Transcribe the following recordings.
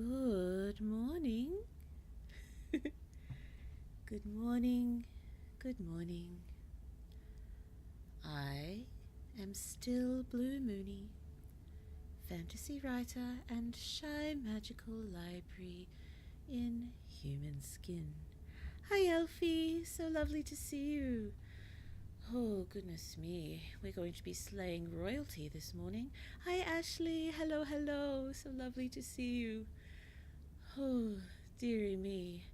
Good morning. Good morning. Good morning. I am still Blue Moony, fantasy writer and shy magical library in human skin. Hi, Elfie. So lovely to see you. Oh, goodness me. We're going to be slaying royalty this morning. Hi, Ashley. Hello, hello. So lovely to see you. Oh, dearie me.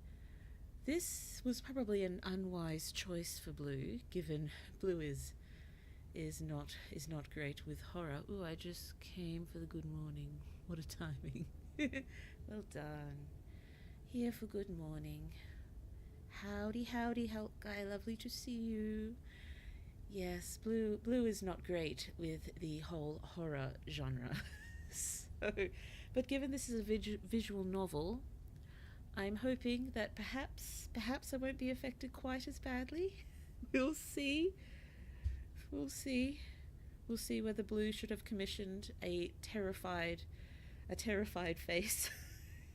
This was probably an unwise choice for Blue, given Blue is not great with horror. Ooh, I just came for the good morning. What a timing. Well done. Here for good morning. Howdy, howdy, Hulk guy. Lovely to see you. Yes, Blue is not great with the whole horror genre. so, but given this is a visual novel, I'm hoping that perhaps I won't be affected quite as badly. We'll see. We'll see. We'll see whether Blue should have commissioned a terrified face.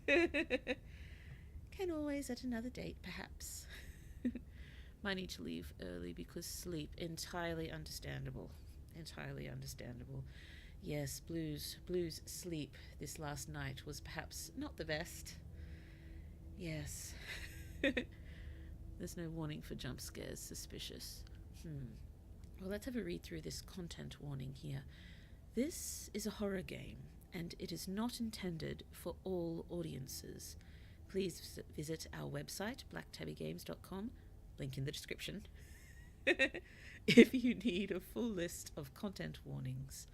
Can always at another date, perhaps. Might need to leave early because sleep. Entirely understandable. Entirely understandable. Yes, Blue's sleep this last night was perhaps not the best. Yes. There's no warning for jump scares. Suspicious. Well, let's have a read through this content warning here. This is a horror game, and it is not intended for all audiences. Please visit our website, blacktabbygames.com, link in the description, if you need a full list of content warnings.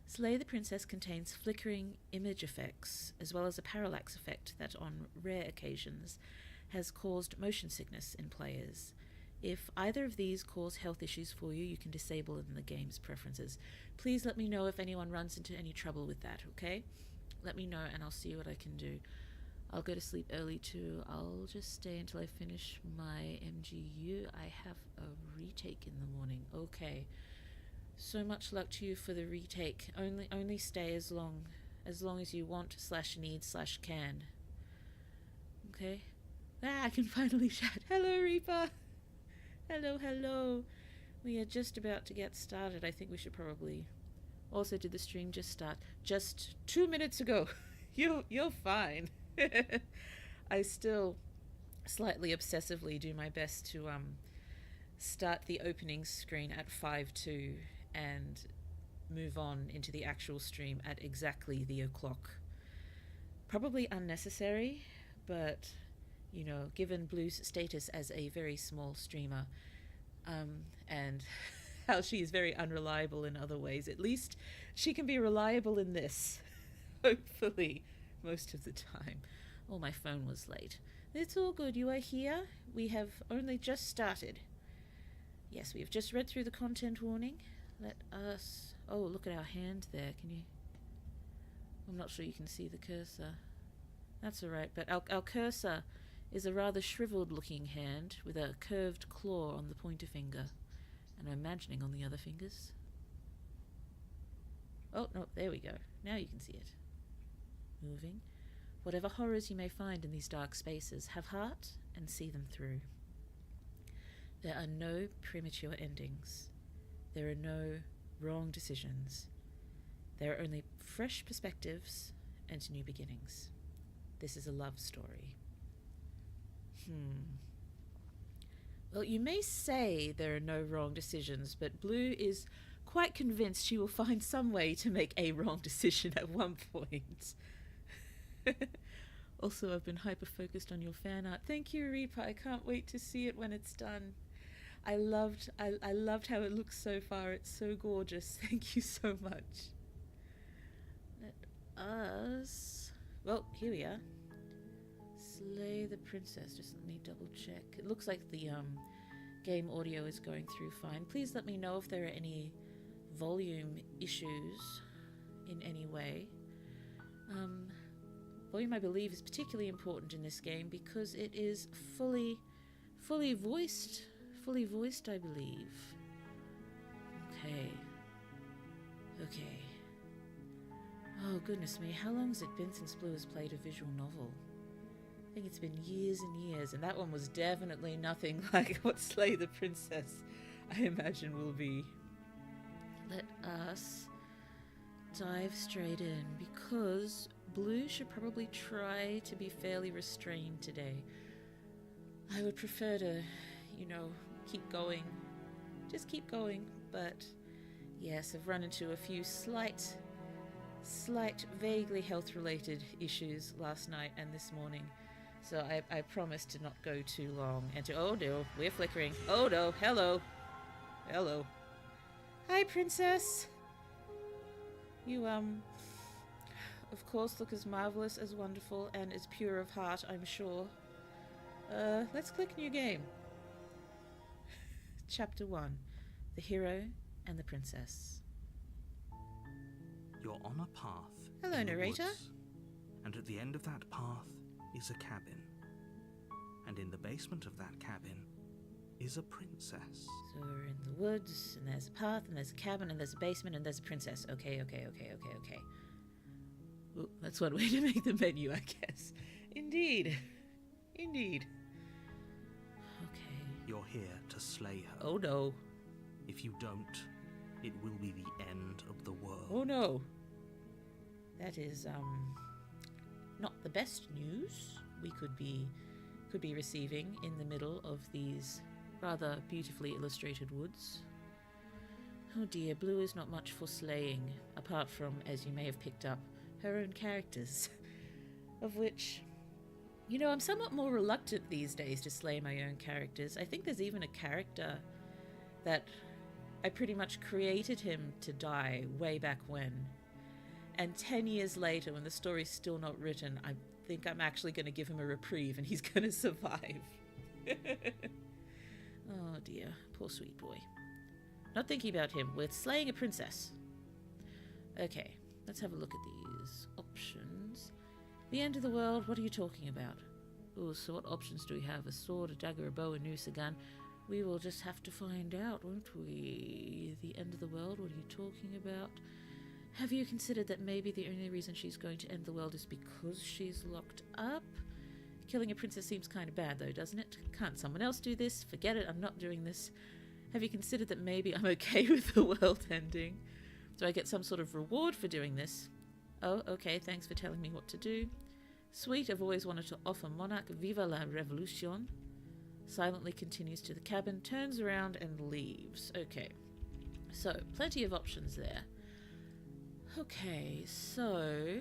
Slay the Princess contains flickering image effects, as well as a parallax effect that, on rare occasions, has caused motion sickness in players. If either of these cause health issues for you, you can disable it in the game's preferences. Please let me know if anyone runs into any trouble with that, okay? Let me know and I'll see what I can do. I'll go to sleep early too. I'll just stay until I finish my MGU. I have a retake in the morning. Okay. So much luck to you for the retake. Only stay as long as you want / need / can. Okay? I can finally shout. Hello, Reaper! Hello, hello. We are just about to get started. I think we should probably... Also, did the stream just start? Just 2 minutes ago. You're fine. I still slightly obsessively do my best to start the opening screen at 5:02 and move on into the actual stream at exactly the o'clock. Probably unnecessary, but given Blue's status as a very small streamer, and how she is very unreliable in other ways, at least she can be reliable in this. Hopefully, most of the time. Oh, my phone was late. It's all good. You are here. We have only just started. Yes, we have just read through the content warning. Let us... Oh, look at our hand there. Can you... I'm not sure you can see the cursor. That's alright, but our cursor is a rather shriveled-looking hand with a curved claw on the pointer finger. And I'm imagining on the other fingers. Oh, no, there we go. Now you can see it. Moving. Whatever horrors you may find in these dark spaces, have heart and see them through. There are no premature endings. There are no wrong decisions. There are only fresh perspectives and new beginnings. This is a love story. Well, you may say there are no wrong decisions, but Blue is quite convinced she will find some way to make a wrong decision at one point. Also, I've been hyper-focused on your fan art. Thank you, Reaper. I can't wait to see it when it's done. I loved how it looks so far. It's so gorgeous. Thank you so much. Let us... Well, here we are. Slay the Princess. Just let me double check. It looks like the game audio is going through fine. Please let me know if there are any volume issues in any way. Volume, I believe, is particularly important in this game because it is fully voiced. Fully voiced, I believe. Okay. Oh, goodness me, how long has it been since Blue has played a visual novel? I think it's been years and years, and that one was definitely nothing like what Slay the Princess, I imagine, will be. Let us dive straight in, because Blue should probably try to be fairly restrained today. I would prefer to, keep going. Just keep going, but yes, I've run into a few slight, vaguely health-related issues last night and this morning. So I promised to not go too long and to... Oh no, we're flickering. Oh no, hello. Hello. Hi, Princess. You, of course look as marvelous, as wonderful, and as pure of heart, I'm sure. Let's click new game. Chapter 1. The Hero and the Princess. You're on a path. Hello, in the narrator. woods, and at the end of that path is a cabin. And in the basement of that cabin is a princess. So we're in the woods, and there's a path, and there's a cabin, and there's a basement, and there's a princess. Okay. Well, that's one way to make the menu, I guess. Indeed. Okay. You're here to slay her. Oh no. If you don't, it will be the end of the world. Oh no. That is, not the best news we could be receiving in the middle of these rather beautifully illustrated woods. Oh dear, Blue is not much for slaying, apart from, as you may have picked up, her own characters. Of which, I'm somewhat more reluctant these days to slay my own characters. I think there's even a character that I pretty much created him to die way back when. And 10 years later, when the story's still not written, I think I'm actually going to give him a reprieve and he's going to survive. Oh dear, poor sweet boy. Not thinking about him, we're slaying a princess. Okay, let's have a look at these options. The end of the world, what are you talking about? Oh, so what options do we have? A sword, a dagger, a bow, a noose, a gun? We will just have to find out, won't we? The end of the world, what are you talking about? Have you considered that maybe the only reason she's going to end the world is because she's locked up? Killing a princess seems kind of bad though, doesn't it? Can't someone else do this? Forget it, I'm not doing this. Have you considered that maybe I'm okay with the world ending? Do I get some sort of reward for doing this? Oh, okay, thanks for telling me what to do. Sweet, I've always wanted to offer Monarch Viva la Revolution. Silently continues to the cabin, turns around and leaves. Okay, so plenty of options there. Okay, so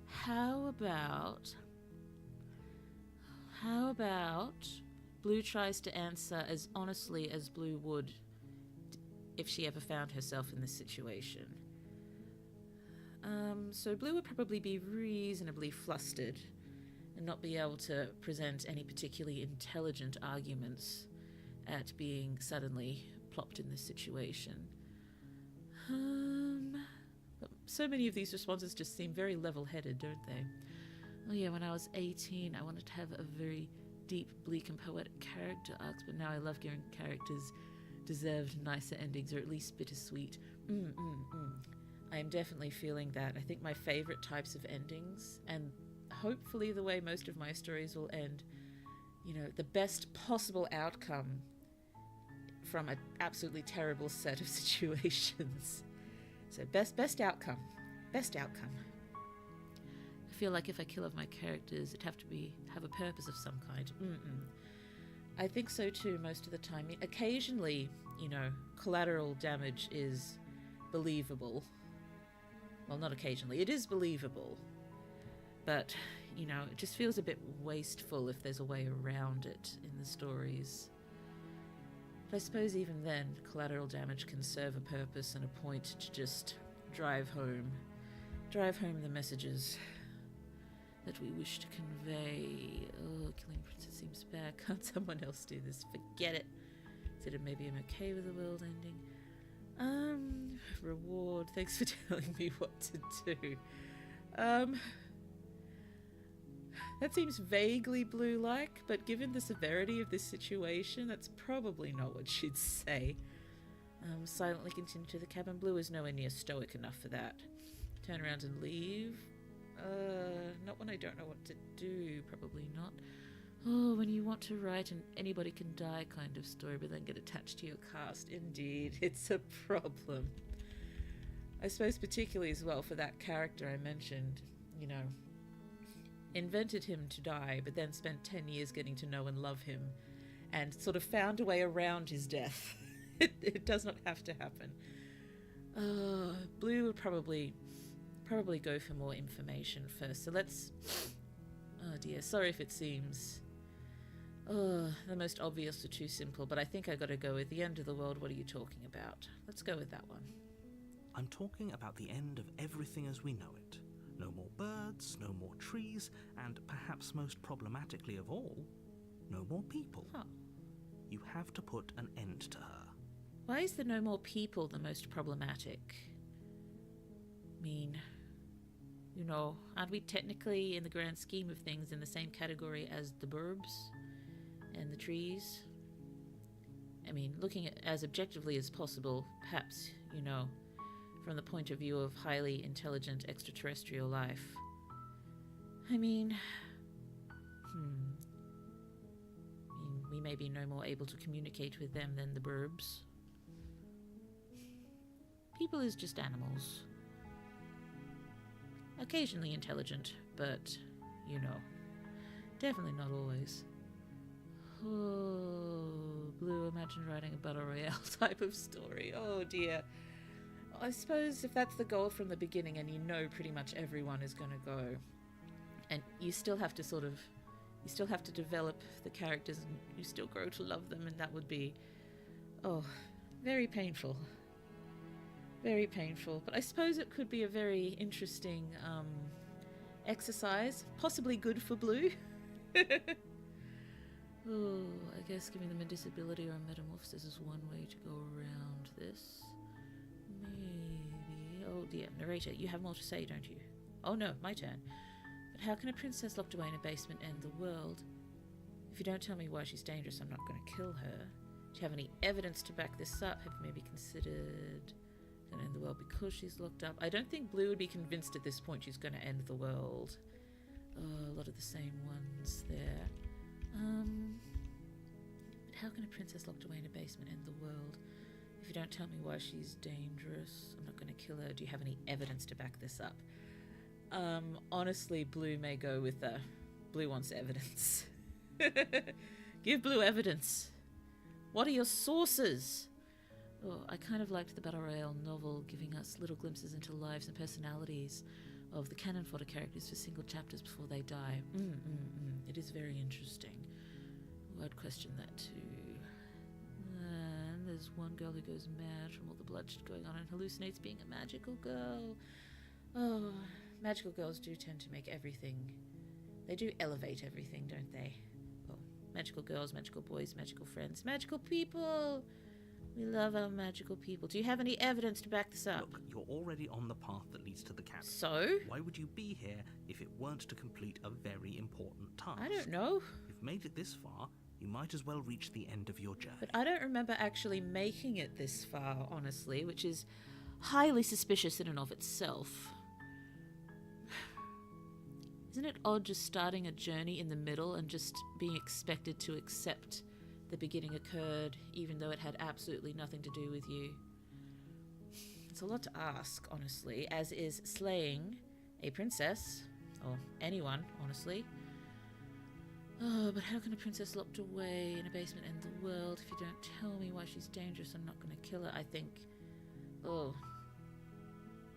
how about Blue tries to answer as honestly as Blue would if she ever found herself in this situation. So Blue would probably be reasonably flustered and not be able to present any particularly intelligent arguments at being suddenly plopped in this situation. But so many of these responses just seem very level-headed, don't they? Oh yeah, when I was 18, I wanted to have a very deep, bleak and poetic character arcs, but now I love giving characters deserved nicer endings, or at least bittersweet. I am definitely feeling that. I think my favourite types of endings, and hopefully the way most of my stories will end, the best possible outcome from an absolutely terrible set of situations. So best outcome. Best outcome. I feel like if I kill off my characters, it'd have to have a purpose of some kind. I think so too most of the time. Occasionally, collateral damage is believable. Well, not occasionally. It is believable. But, it just feels a bit wasteful if there's a way around it in the stories. But I suppose even then, collateral damage can serve a purpose and a point to just drive home the messages that we wish to convey. Oh, killing princess seems bad. Can't someone else do this? Forget it. Consider maybe I'm okay with the world ending. Reward. Thanks for telling me what to do. That seems vaguely Blue-like, but given the severity of this situation, that's probably not what she'd say. Silently continue to the cabin. Blue is nowhere near stoic enough for that. Turn around and leave? Not when I don't know what to do, probably not. Oh, when you want to write an anybody can die kind of story but then get attached to your cast, indeed, it's a problem. I suppose particularly as well for that character I mentioned, you know, invented him to die but then spent 10 years getting to know and love him and sort of found a way around his death. It does not have to happen. Blue would probably go for more information first. So let's... Oh dear, sorry if it seems... the most obvious or too simple, but I think I gotta go with the end of the world. What are you talking about? Let's go with that one. I'm talking about the end of everything as we know it. No more birds, no more trees, and perhaps most problematically of all, no more people. Oh. You have to put an end to her. Why is the no more people the most problematic? I mean, you know, aren't we technically, in the grand scheme of things, in the same category as the burbs and the trees? I mean, looking at as objectively as possible, perhaps, you know, from the point of view of highly intelligent extraterrestrial life. I mean, we may be no more able to communicate with them than the burbs. People is just animals. Occasionally intelligent, but, you know, definitely not always. Oh, Blue, imagine writing a battle royale type of story. Oh dear. I suppose if that's the goal from the beginning and you know pretty much everyone is going to go, and you still have to you still have to develop the characters and you still grow to love them, and that would be, very painful. Very painful. But I suppose it could be a very interesting exercise, possibly good for Blue. I guess giving them a disability or a metamorphosis is one way to go around this. Maybe. Oh dear, narrator, you have more to say, don't you? Oh no, my turn. But how can a princess locked away in a basement end the world? If you don't tell me why she's dangerous, I'm not going to kill her. Do you have any evidence to back this up? Have you maybe considered going to end the world because she's locked up? I don't think Blue would be convinced at this point she's going to end the world. A lot of the same ones there. But how can a princess locked away in a basement end the world? If you don't tell me why she's dangerous, I'm not going to kill her. Do you have any evidence to back this up? Honestly, Blue may go with Blue wants evidence. Give Blue evidence. What are your sources? Oh, I kind of liked the Battle Royale novel, giving us little glimpses into lives and personalities of the canon fodder characters for single chapters before they die. It is very interesting. Oh, I'd question that too. And there's one girl who goes mad from all the bloodshed going on and hallucinates being a magical girl. Oh, magical girls do tend to make everything... They do elevate everything, don't they? Oh, magical girls, magical boys, magical friends, magical people! We love our magical people. Do you have any evidence to back this up? Look, you're already on the path that leads to the cabin. So? Why would you be here if it weren't to complete a very important task? I don't know. You've made it this far, you might as well reach the end of your journey. But I don't remember actually making it this far, honestly, which is highly suspicious in and of itself. Isn't it odd just starting a journey in the middle and just being expected to accept the beginning occurred, even though it had absolutely nothing to do with you? It's a lot to ask, honestly, as is slaying a princess, or anyone, honestly. Oh, but how can a princess locked away in a basement end the world? If you don't tell me why she's dangerous, I'm not going to kill her, I think. Oh.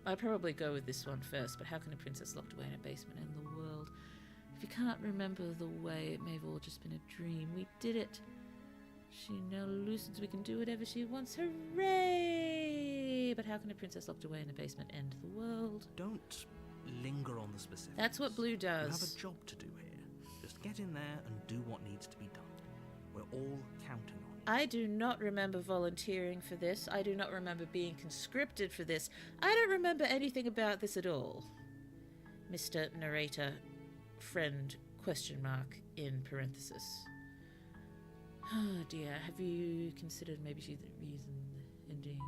I'd probably go with this one first, but how can a princess locked away in a basement end the world? If you can't remember the way, it may have all just been a dream. We did it. She now loosens, we can do whatever she wants. Hooray! But how can a princess locked away in a basement end the world? Don't linger on the specifics. That's what Blue does. You have a job to do here. Just get in there and do what needs to be done. We're all counting on you. I do not remember volunteering for this. I do not remember being conscripted for this. I don't remember anything about this at all. Mr. Narrator, friend, question mark, in parenthesis. Oh dear, have you considered maybe she's the reason ending?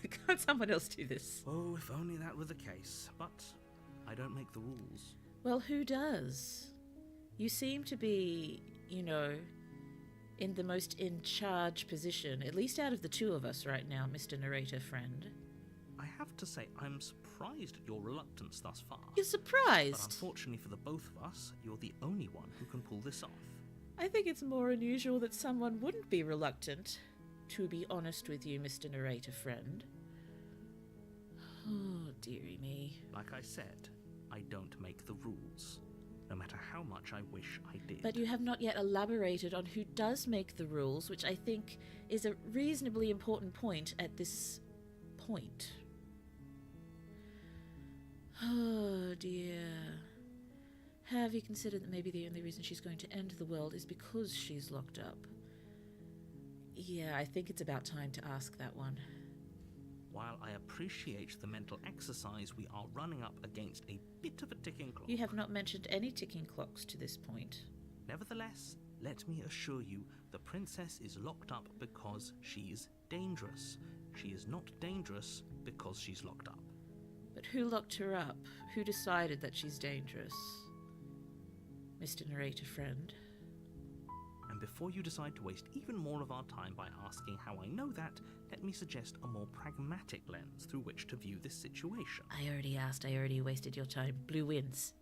Can't someone else do this? Oh, if only that were the case. But I don't make the rules. Well, who does? You seem to be, in the most in charge position, at least out of the two of us right now, Mr. Narrator friend. I have to say, I'm surprised at your reluctance thus far. You're But surprised? unfortunately for the both of us, you're the only one who can pull this off. I think it's more unusual that someone wouldn't be reluctant, to be honest with you, Mr. Narrator friend. Oh, dearie me. Like I said, I don't make the rules, no matter how much I wish I did. But you have not yet elaborated on who does make the rules, which I think is a reasonably important point at this point. Oh, dear. Have you considered that maybe the only reason she's going to end the world is because she's locked up? Yeah, I think it's about time to ask that one. While I appreciate the mental exercise, we are running up against a bit of a ticking clock. You have not mentioned any ticking clocks to this point. Nevertheless, let me assure you, the princess is locked up because she's dangerous. She is not dangerous because she's locked up. But who locked her up? Who decided that she's dangerous? Mr. Narrator friend. And before you decide to waste even more of our time by asking how I know that, let me suggest a more pragmatic lens through which to view this situation. I already asked, I already wasted your time. Blue wins.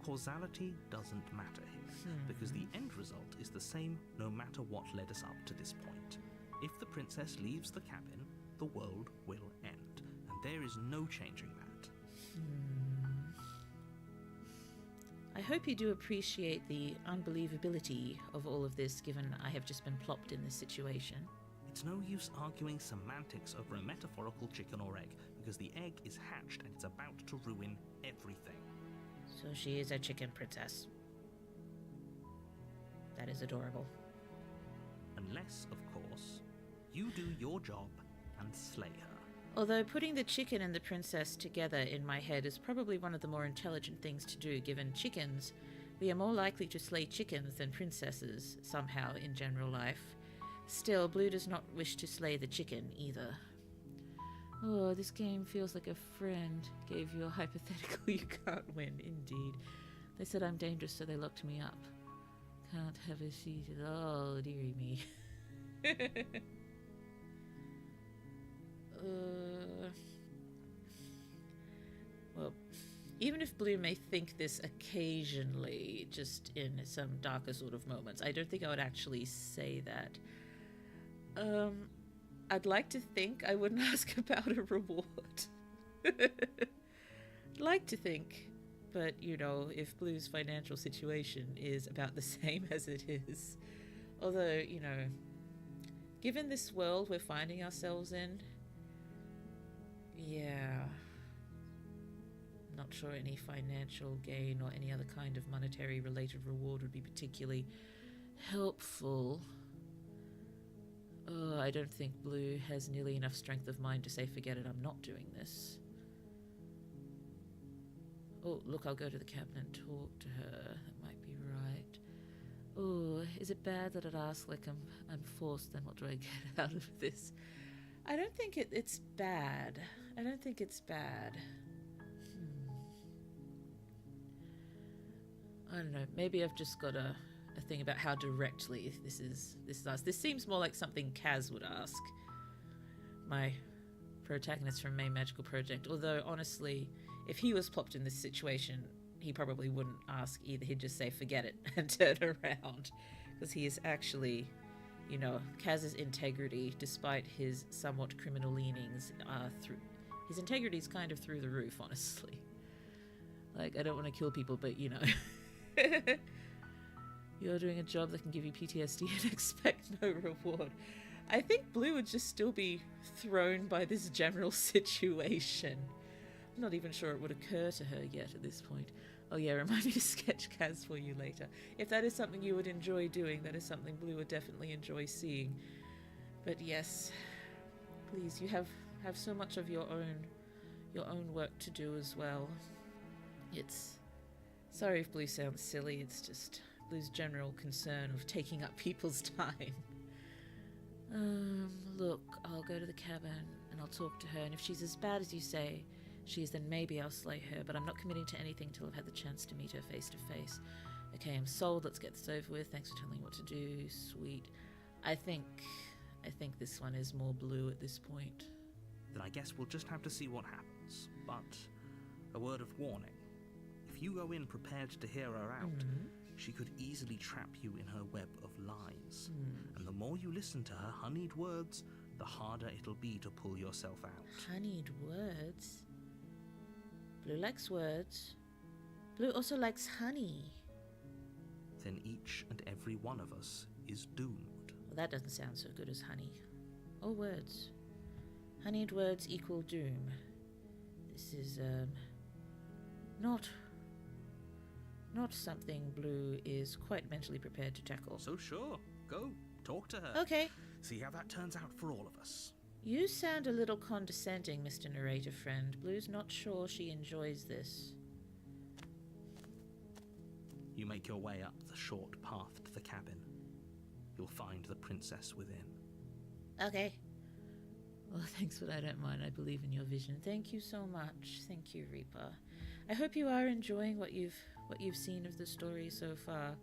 Causality doesn't matter here, because the end result is the same no matter what led us up to this point. If the princess leaves the cabin, the world will end, and there is no changing that. I hope you do appreciate the unbelievability of all of this, given I have just been plopped in this situation. It's no use arguing semantics over a metaphorical chicken or egg, because the egg is hatched and it's about to ruin everything. So she is a chicken princess. That is adorable. Unless, of course, you do your job and slay her. Although putting the chicken and the princess together in my head is probably one of the more intelligent things to do, given chickens, we are more likely to slay chickens than princesses, somehow, in general life. Still, Blue does not wish to slay the chicken, either. Oh, this game feels like a friend gave you a hypothetical you can't win, indeed. They said I'm dangerous, so they locked me up. Can't have a seat at all, dearie me. Well, even if Blue may think this occasionally, just in some darker sort of moments, I don't think I would actually say that. I'd like to think I wouldn't ask about a reward. I'd like to think, but if Blue's financial situation is about the same as it is, although, given this world we're finding ourselves in, yeah, not sure any financial gain or any other kind of monetary related reward would be particularly helpful. Oh, I don't think Blue has nearly enough strength of mind to say, forget it, I'm not doing this. Oh, look, I'll go to the cabin and talk to her. That might be right. Oh, is it bad that I'd ask like I'm forced? Then what do I get out of this? I don't think it's bad. I don't think it's bad. I don't know. Maybe I've just got a thing about how directly this is asked. This seems more like something Kaz would ask, my protagonist from Main Magical Project. Although, honestly, if he was plopped in this situation, he probably wouldn't ask either. He'd just say, forget it, and turn around. Because he is actually, Kaz's integrity, despite his somewhat criminal leanings, his integrity is kind of through the roof, honestly. Like, I don't want to kill people, but, you're doing a job that can give you PTSD and expect no reward. I think Blue would just still be thrown by this general situation. I'm not even sure it would occur to her yet at this point. Oh yeah, remind me to sketch Kaz for you later. If that is something you would enjoy doing, that is something Blue would definitely enjoy seeing. But yes, please, you have so much of your own work to do as well. Sorry if Blue sounds silly, it's just Blue's general concern of taking up people's time. Look, I'll go to the cabin and and I'll talk to her, and if she's as bad as you say she is, then maybe I'll slay her, but I'm not committing to anything till I've had the chance to meet her face to face. Okay, I'm sold. Let's get this over with. Thanks for telling me what to do. Sweet. I think this one is more blue at this point. Then I guess we'll just have to see what happens. But a word of warning. If you go in prepared to hear her out, she could easily trap you in her web of lies. And the more you listen to her honeyed words, the harder it'll be to pull yourself out. Honeyed words? Blue likes words. Blue also likes honey. Then each and every one of us is doomed. Well, that doesn't sound so good as honey. Or words. Honeyed words equal doom. This is, not something Blue is quite mentally prepared to tackle. So sure, go, talk to her. Okay. See how that turns out for all of us. You sound a little condescending, Mr. Narrator Friend. Blue's not sure she enjoys this. You make your way up the short path to the cabin. You'll find the princess within. Okay. Well, thanks, but I don't mind. I believe in your vision. Thank you so much. Thank you, Reaper. I hope you are enjoying what you've seen of the story so far.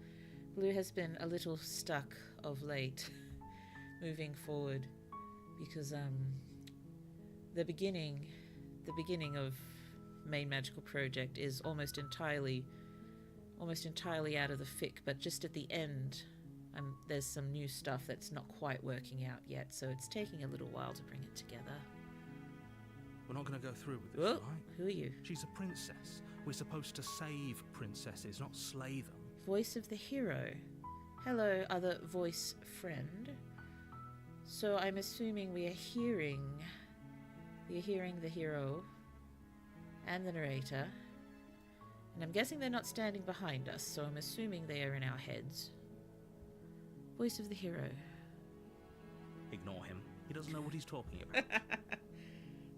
Blue has been a little stuck of late, moving forward, because the beginning of Main Magical Project is almost entirely out of the fic, but just at the end, there's some new stuff that's not quite working out yet, so it's taking a little while to bring it together. We're not going to go through with this, Whoa, right? who are you? She's a princess. We're supposed to save princesses, not slay them. Voice of the hero. Hello, other voice friend. So I'm assuming we are hearing the hero and the narrator. And I'm guessing they're not standing behind us, so I'm assuming they are in our heads. Voice of the hero. Ignore him. He doesn't know what he's talking about.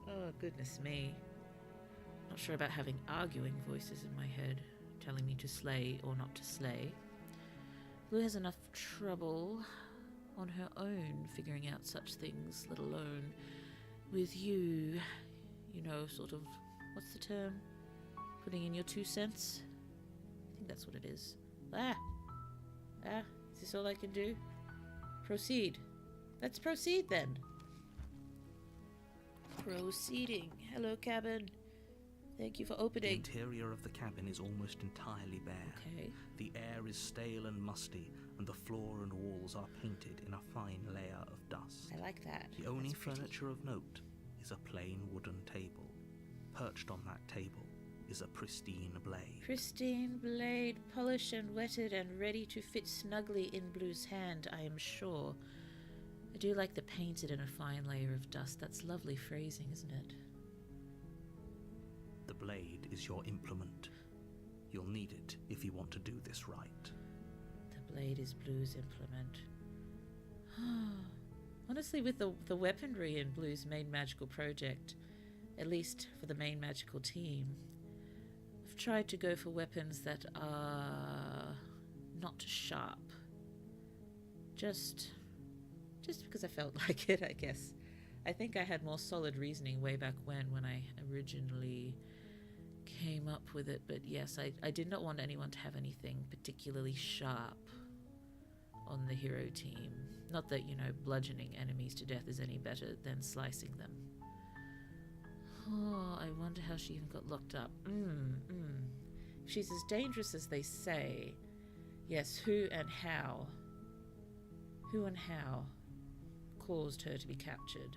Oh, goodness me. Not sure about having arguing voices in my head, telling me to slay or not to slay. Blue has enough trouble on her own figuring out such things, let alone with you, sort of, what's the term? Putting in your 2 cents? I think that's what it is. Is this all I can do? Proceed. Let's proceed then. Proceeding. Hello, cabin. Thank you for The opening. interior of the cabin is almost entirely bare. Okay. The air is stale and musty, and the floor and walls are painted in a fine layer of dust. I like that. The only That's pretty. furniture of note is a plain wooden table. Perched on that table is a pristine blade. Pristine blade, polished and wetted and ready to fit snugly in Blue's hand, I am sure. I do like the painted in a fine layer of dust. That's lovely phrasing, isn't it? The blade is your implement. You'll need it if you want to do this right. The blade is Blue's implement. Honestly, with the weaponry in Blue's main magical project, at least for the main magical team, I've tried to go for weapons that are not sharp. Just because I felt like it, I guess. I think I had more solid reasoning way back when I originally came up with it, but yes, I did not want anyone to have anything particularly sharp on the hero team. Not that, bludgeoning enemies to death is any better than slicing them. Oh, I wonder how she even got locked up. If she's as dangerous as they say, yes, who and how caused her to be captured?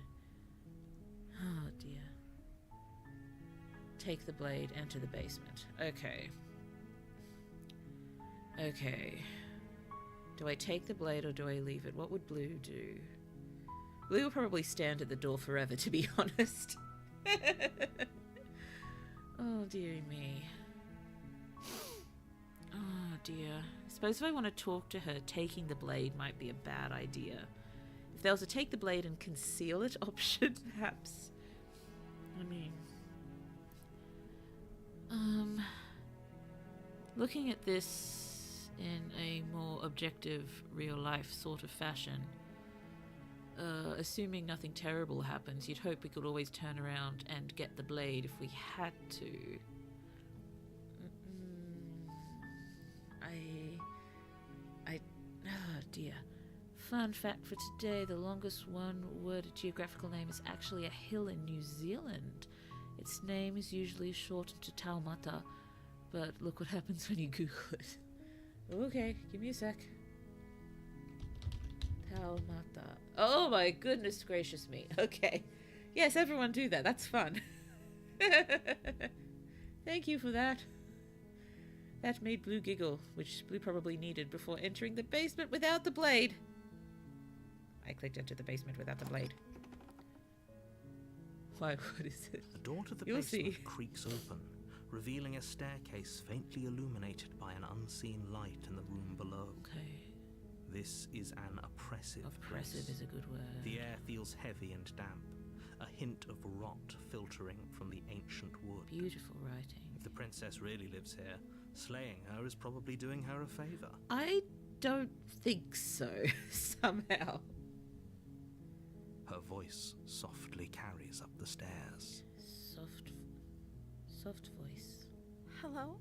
Oh dear. Take the blade, enter the basement. Okay. Do I take the blade or do I leave it? What would Blue do? Blue will probably stand at the door forever, to be honest. Oh, dearie me. Oh, dear. I suppose if I want to talk to her, taking the blade might be a bad idea. If there was a take the blade and conceal it option, perhaps. Looking at this in a more objective, real-life sort of fashion, assuming nothing terrible happens, you'd hope we could always turn around and get the blade if we had to. Oh dear. Fun fact for today, the longest one-worded geographical name is actually a hill in New Zealand. Its name is usually shortened to Taumata, but look what happens when you Google it. Okay, give me a sec. Taumata. Oh my goodness gracious me. Okay. Yes, everyone do that. That's fun. Thank you for that. That made Blue giggle, which Blue probably needed before entering the basement without the blade. I clicked enter the basement without the blade. Why, what is it? The door to the You'll basement see. creaks open, revealing a staircase faintly illuminated by an unseen light in the room below. Okay. This is an oppressive Oppressive place. is a good word. The air feels heavy and damp, a hint of rot filtering from the ancient wood. Beautiful writing. If the princess really lives here, slaying her is probably doing her a favour. I don't think so, somehow. Her voice softly carries up the stairs. Soft voice. Hello?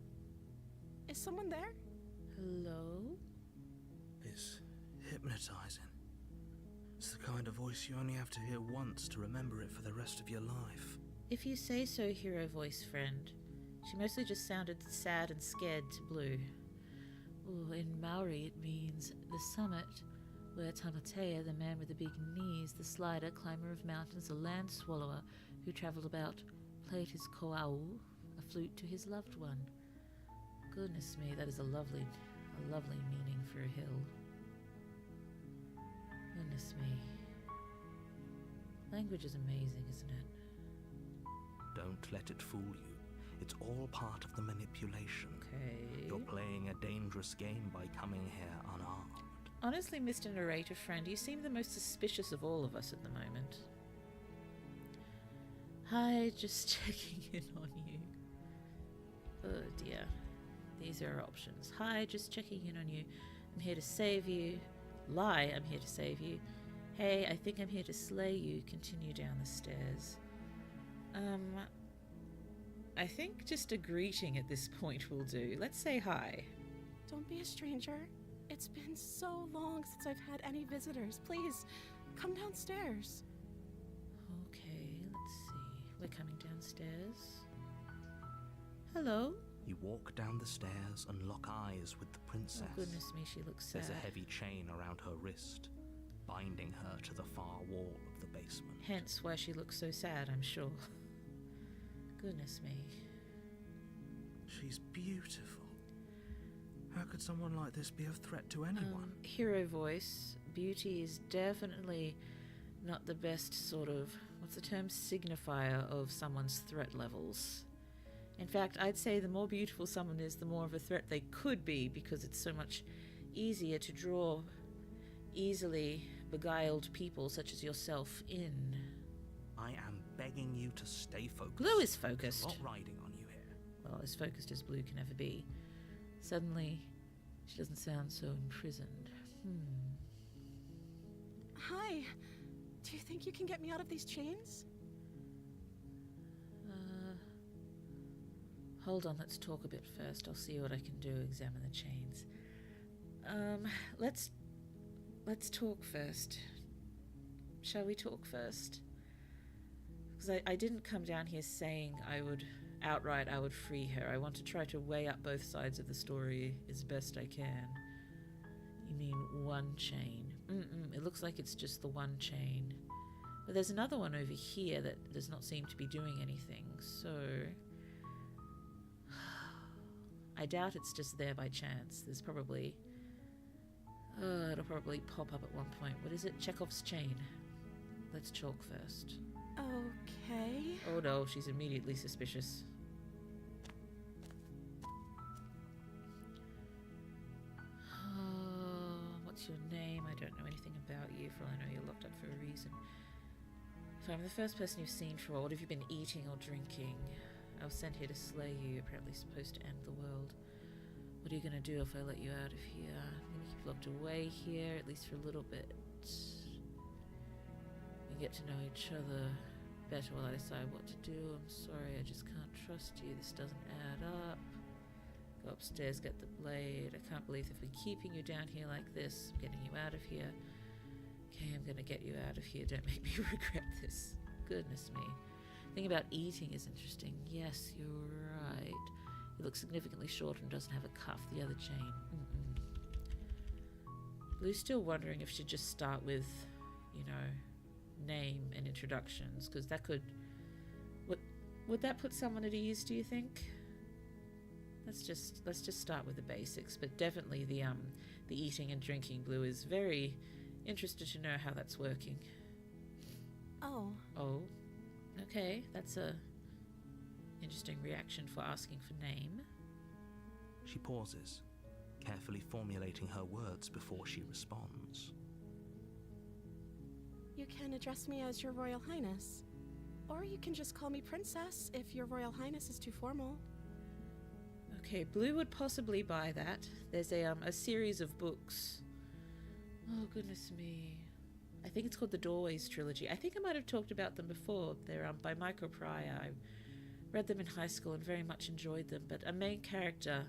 Is someone there? Hello? It's hypnotizing. It's the kind of voice you only have to hear once to remember it for the rest of your life. If you say so, hero voice friend. She mostly just sounded sad and scared to Blue. Ooh, in Maori it means the summit, where Tamatea, the man with the big knees, the slider, climber of mountains, the land swallower who travelled about, played his koau, a flute to his loved one. Goodness me, that is a lovely meaning for a hill. Goodness me. Language is amazing, isn't it? Don't let it fool you. It's all part of the manipulation. Okay. You're playing a dangerous game by coming here unarmed. Honestly, Mr. Narrator friend, you seem the most suspicious of all of us at the moment. Hi, just checking in on you. Oh dear. These are our options. Hi, just checking in on you. I'm here to save you. Lie, I'm here to save you. Hey, I think I'm here to slay you. Continue down the stairs. I think just a greeting at this point will do. Let's say hi. Don't be a stranger. It's been so long since I've had any visitors. Please, come downstairs. Okay, let's see. We're coming downstairs. Hello? You walk down the stairs and lock eyes with the princess. Oh goodness me, she looks sad. There's a heavy chain around her wrist, binding her to the far wall of the basement. Hence why she looks so sad, I'm sure. Goodness me. She's beautiful. How could someone like this be a threat to anyone? Hero voice. Beauty is definitely not the best sort of, what's the term, signifier of someone's threat levels. In fact, I'd say the more beautiful someone is, the more of a threat they could be, because it's so much easier to draw easily beguiled people such as yourself in. I am begging you to stay focused. Blue is focused. Not riding on you here. Well, as focused as Blue can ever be. Suddenly, she doesn't sound so imprisoned. Hi. Do you think you can get me out of these chains? Hold on, let's talk a bit first. I'll see what I can do, examine the chains. Let's talk first. Shall we talk first? Because I didn't come down here saying I would free her. I want to try to weigh up both sides of the story as best I can. You mean one chain? It looks like it's just the one chain. But there's another one over here that does not seem to be doing anything, so... I doubt it's just there by chance. There's probably... it'll probably pop up at one point. What is it? Chekhov's chain. Let's chalk first. Okay. Oh no, she's immediately suspicious. What's your name? I don't know anything about you, for all I know you're locked up for a reason. If I'm the first person you've seen for, what have you been eating or drinking? I was sent here to slay you. You're apparently supposed to end the world. What are you going to do if I let you out of here? I'm going to keep locked away here, at least for a little bit. can get to know each other better while I decide what to do. I'm sorry, I just can't trust you. This doesn't add up. Go upstairs, get the blade. I can't believe if we're keeping you down here like this, I'm getting you out of here. Okay, I'm gonna get you out of here. Don't make me regret this. Goodness me. The thing about eating is interesting. Yes, you're right. He looks significantly shorter and doesn't have a cuff. The other chain. Blue's still wondering if she'd just start with, you know, name and introductions, because that could... Would that put someone at ease, do you think? Let's just start with the basics, but definitely the eating and drinking. Blue is very interested to know how that's working. Oh. Oh. Okay, that's a interesting reaction for asking for name. She pauses, carefully formulating her words before she responds. You can address me as Your Royal Highness. Or you can just call me Princess if Your Royal Highness is too formal. Okay, Blue would possibly buy that. There's a series of books. Oh, goodness me. I think it's called the Doorways Trilogy. I think I might have talked about them before. They're by Michael Pryor. I read them in high school and very much enjoyed them. But a main character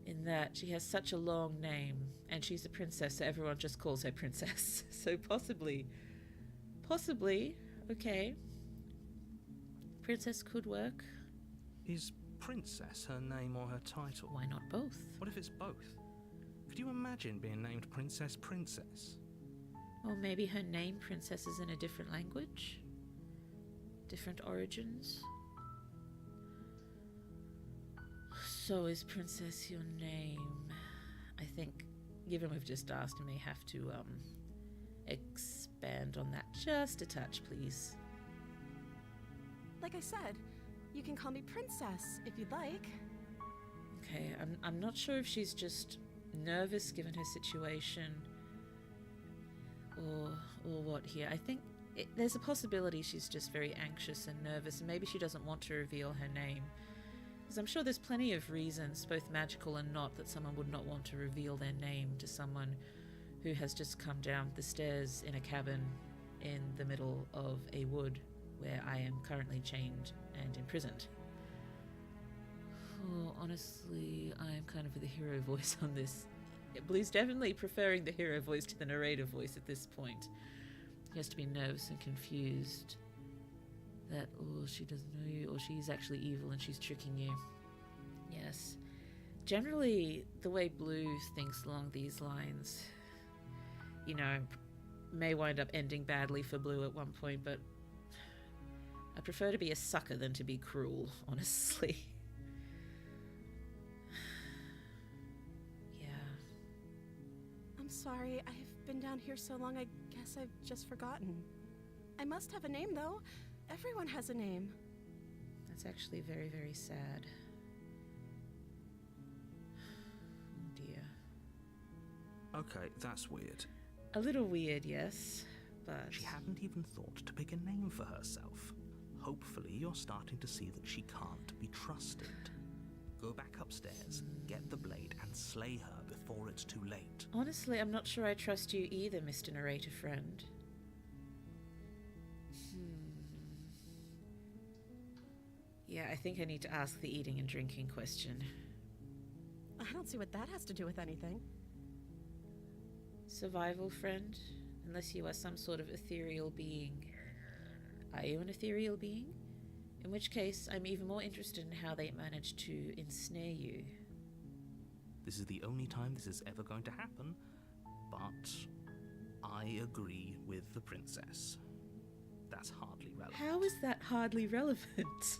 in that, she has such a long name, and she's a princess, so everyone just calls her Princess. So possibly, okay. Princess could work. Is Princess her name or her title? Why not both? What if it's both? Could you imagine being named Princess? Or maybe her name, Princess, is in a different language? Different origins? So is Princess your name? I think, given we've just asked, I may have to expand on that just a touch, please. Like I said, you can call me Princess if you'd like. Okay, I'm not sure if she's just nervous given her situation or what here. I think there's a possibility she's just very anxious and nervous, and maybe she doesn't want to reveal her name. Because I'm sure there's plenty of reasons, both magical and not, that someone would not want to reveal their name to someone who has just come down the stairs in a cabin in the middle of a wood where I am currently chained and imprisoned. Oh, honestly, I'm kind of with the hero voice on this. Blue's definitely preferring the hero voice to the narrator voice at this point. He has to be nervous and confused that, oh, she doesn't know you, or she's actually evil and she's tricking you. Yes. Generally, the way Blue thinks along these lines, you know, may wind up ending badly for Blue at one point, but I prefer to be a sucker than to be cruel, honestly. Yeah. I'm sorry, I've been down here so long I guess I've just forgotten. I must have a name, though. Everyone has a name. That's actually very, very sad. Oh dear. Okay, that's weird. A little weird, yes, but... She hadn't even thought to pick a name for herself. Hopefully you're starting to see that she can't be trusted. Go back upstairs, get the blade, and slay her before it's too late. Honestly, I'm not sure I trust you either, Mr. Narrator Friend. Yeah, I think I need to ask the eating and drinking question. I don't see what that has to do with anything. Survival, friend? Unless you are some sort of ethereal being. Are you an ethereal being? In which case, I'm even more interested in how they managed to ensnare you. This is the only time this is ever going to happen, but I agree with the princess. That's hardly relevant. How is that hardly relevant?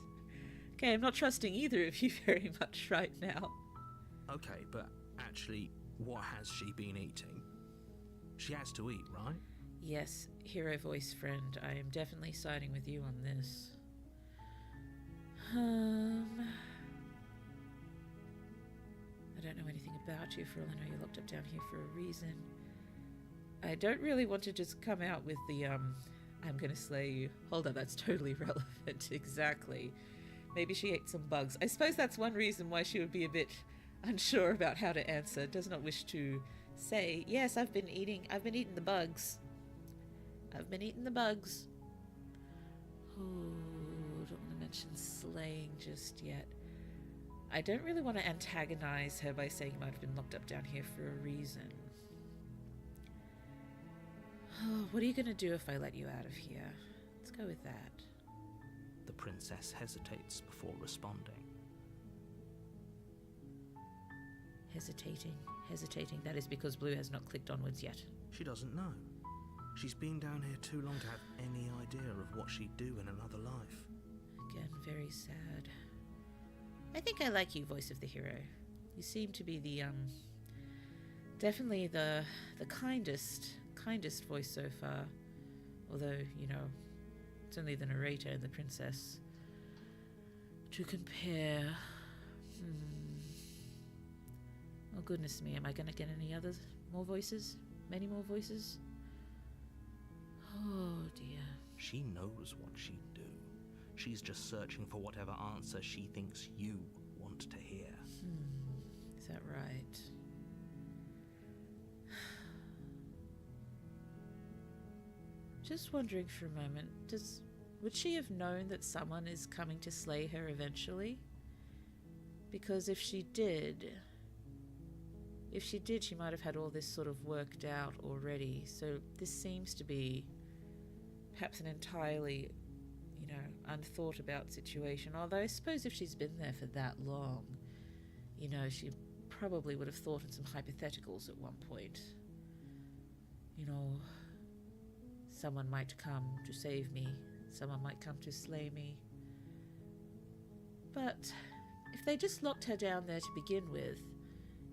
Okay, I'm not trusting either of you very much right now. Okay, but actually, what has she been eating? She has to eat, right? Yes, hero voice friend, I am definitely siding with you on this. I don't know anything about you, for all I know you're locked up down here for a reason. I don't really want to just come out with the, I'm gonna slay you. Hold up, that's totally relevant, exactly. Maybe she ate some bugs. I suppose that's one reason why she would be a bit unsure about how to answer. Does not wish to say, yes, I've been eating the bugs. I've been eating the bugs. Oh, don't want to mention slaying just yet. I don't really want to antagonize her by saying you might have been locked up down here for a reason. Oh, what are you going to do if I let you out of here? Let's go with that. The princess hesitates before responding. Hesitating. That is because Blue has not clicked onwards yet. She doesn't know. She's been down here too long to have any idea of what she'd do in another life. Again, very sad. I think I like you, voice of the hero. You seem to be the, definitely the kindest voice so far. Although, you know, it's only the narrator and the princess to compare. Oh, goodness me, am I going to get any others? More voices? Many more voices? Oh, dear. She knows what she'd do. She's just searching for whatever answer she thinks you want to hear. Is that right? Just wondering for a moment, would she have known that someone is coming to slay her eventually? Because if she did, she might have had all this sort of worked out already. So this seems to be perhaps an entirely, you know, unthought about situation. Although I suppose if she's been there for that long, you know, she probably would have thought in some hypotheticals at one point. You know, someone might come to save me. Someone might come to slay me. But if they just locked her down there to begin with,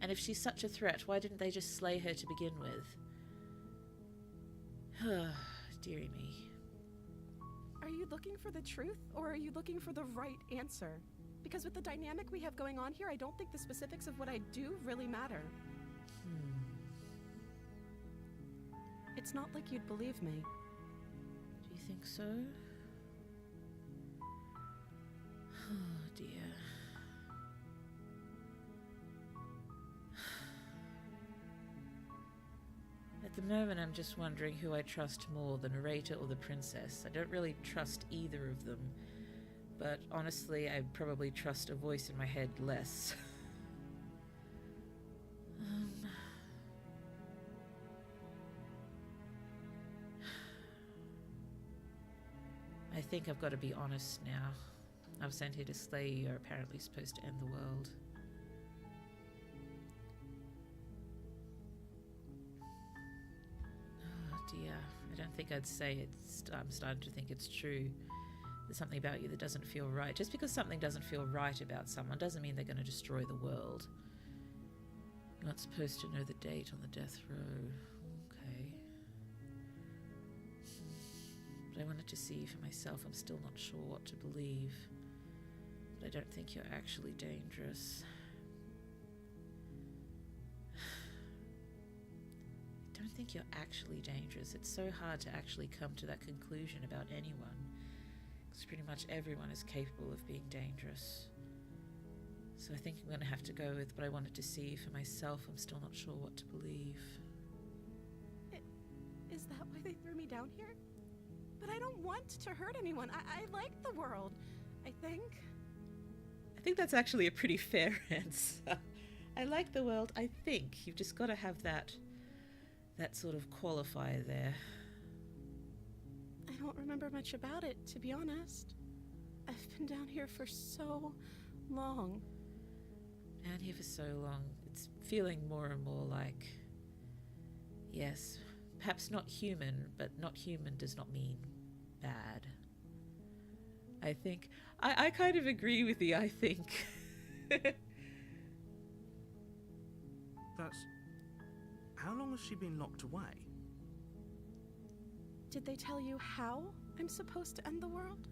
and if she's such a threat, why didn't they just slay her to begin with? Dearie me. Are you looking for the truth, or are you looking for the right answer? Because with the dynamic we have going on here, I don't think the specifics of what I do really matter. It's not like you'd believe me. Do you think so? Oh, dear. At the moment, I'm just wondering who I trust more, the narrator or the princess. I don't really trust either of them, but honestly, I probably trust a voice in my head less. I think I've got to be honest now. I was sent here to slay you. You're apparently supposed to end the world. Dear, I don't think I'd say it's. I'm starting to think it's true. There's something about you that doesn't feel right. Just because something doesn't feel right about someone doesn't mean they're going to destroy the world. You're not supposed to know the date on the death row. Okay. But I wanted to see for myself. I'm still not sure what to believe. But I don't think you're actually dangerous. I don't think you're actually dangerous. It's so hard to actually come to that conclusion about anyone, because pretty much everyone is capable of being dangerous. So I think I'm going to have to go with what I wanted to see for myself. I'm still not sure what to believe. Is that why they threw me down here? But I don't want to hurt anyone. I like the world, I think. I think that's actually a pretty fair answer. I like the world, I think. You've just got to have that sort of qualifier there. I don't remember much about it, to be honest. I've been down here for so long. Down here for so long, it's feeling more and more like, yes, perhaps not human, but not human does not mean bad. I think, I kind of agree with the I think. That's... How long has she been locked away? Did they tell you how I'm supposed to end the world?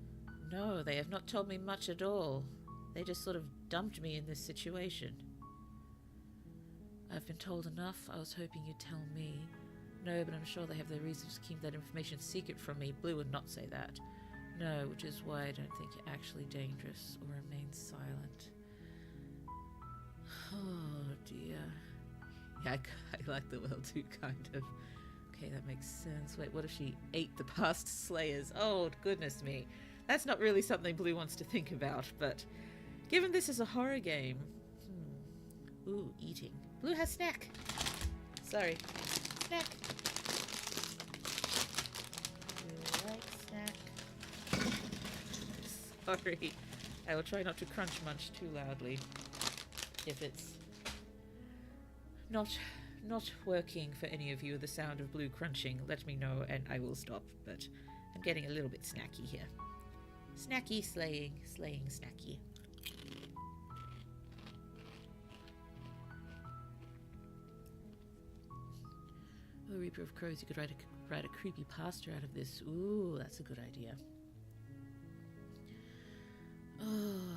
No, they have not told me much at all. They just sort of dumped me in this situation. I've been told enough. I was hoping you'd tell me. No, but I'm sure they have their reasons to keep that information secret from me. Blue would not say that. No, which is why I don't think you're actually dangerous, or remain silent. Oh, dear. Yeah, I like the world too, kind of. Okay, that makes sense. Wait, what if she ate the past slayers? Oh, goodness me. That's not really something Blue wants to think about, but given this is a horror game... Ooh, eating. Blue has snack. Sorry. Snack. You like snack? Sorry. I will try not to crunch munch too loudly. If it's not working for any of you, the sound of Blue crunching, let me know and I will stop. But I'm getting a little bit snacky here. Snacky, slaying snacky. Oh, Reaper of Crows, you could write a creepy pasta out of this. Ooh, that's a good idea. Oh.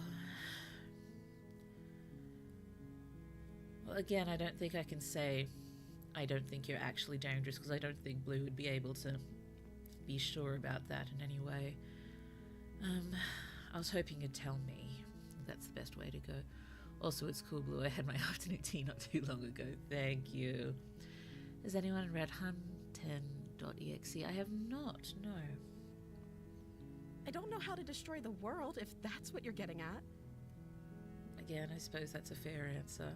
Well, again, I don't think I can say I don't think you're actually dangerous, because I don't think Blue would be able to be sure about that in any way. I was hoping you'd tell me. That's the best way to go. Also, it's cool, Blue. I had my afternoon tea not too long ago. Thank you. Has anyone read Hunten.exe? I have not, no. I don't know how to destroy the world, if that's what you're getting at. Again, I suppose that's a fair answer.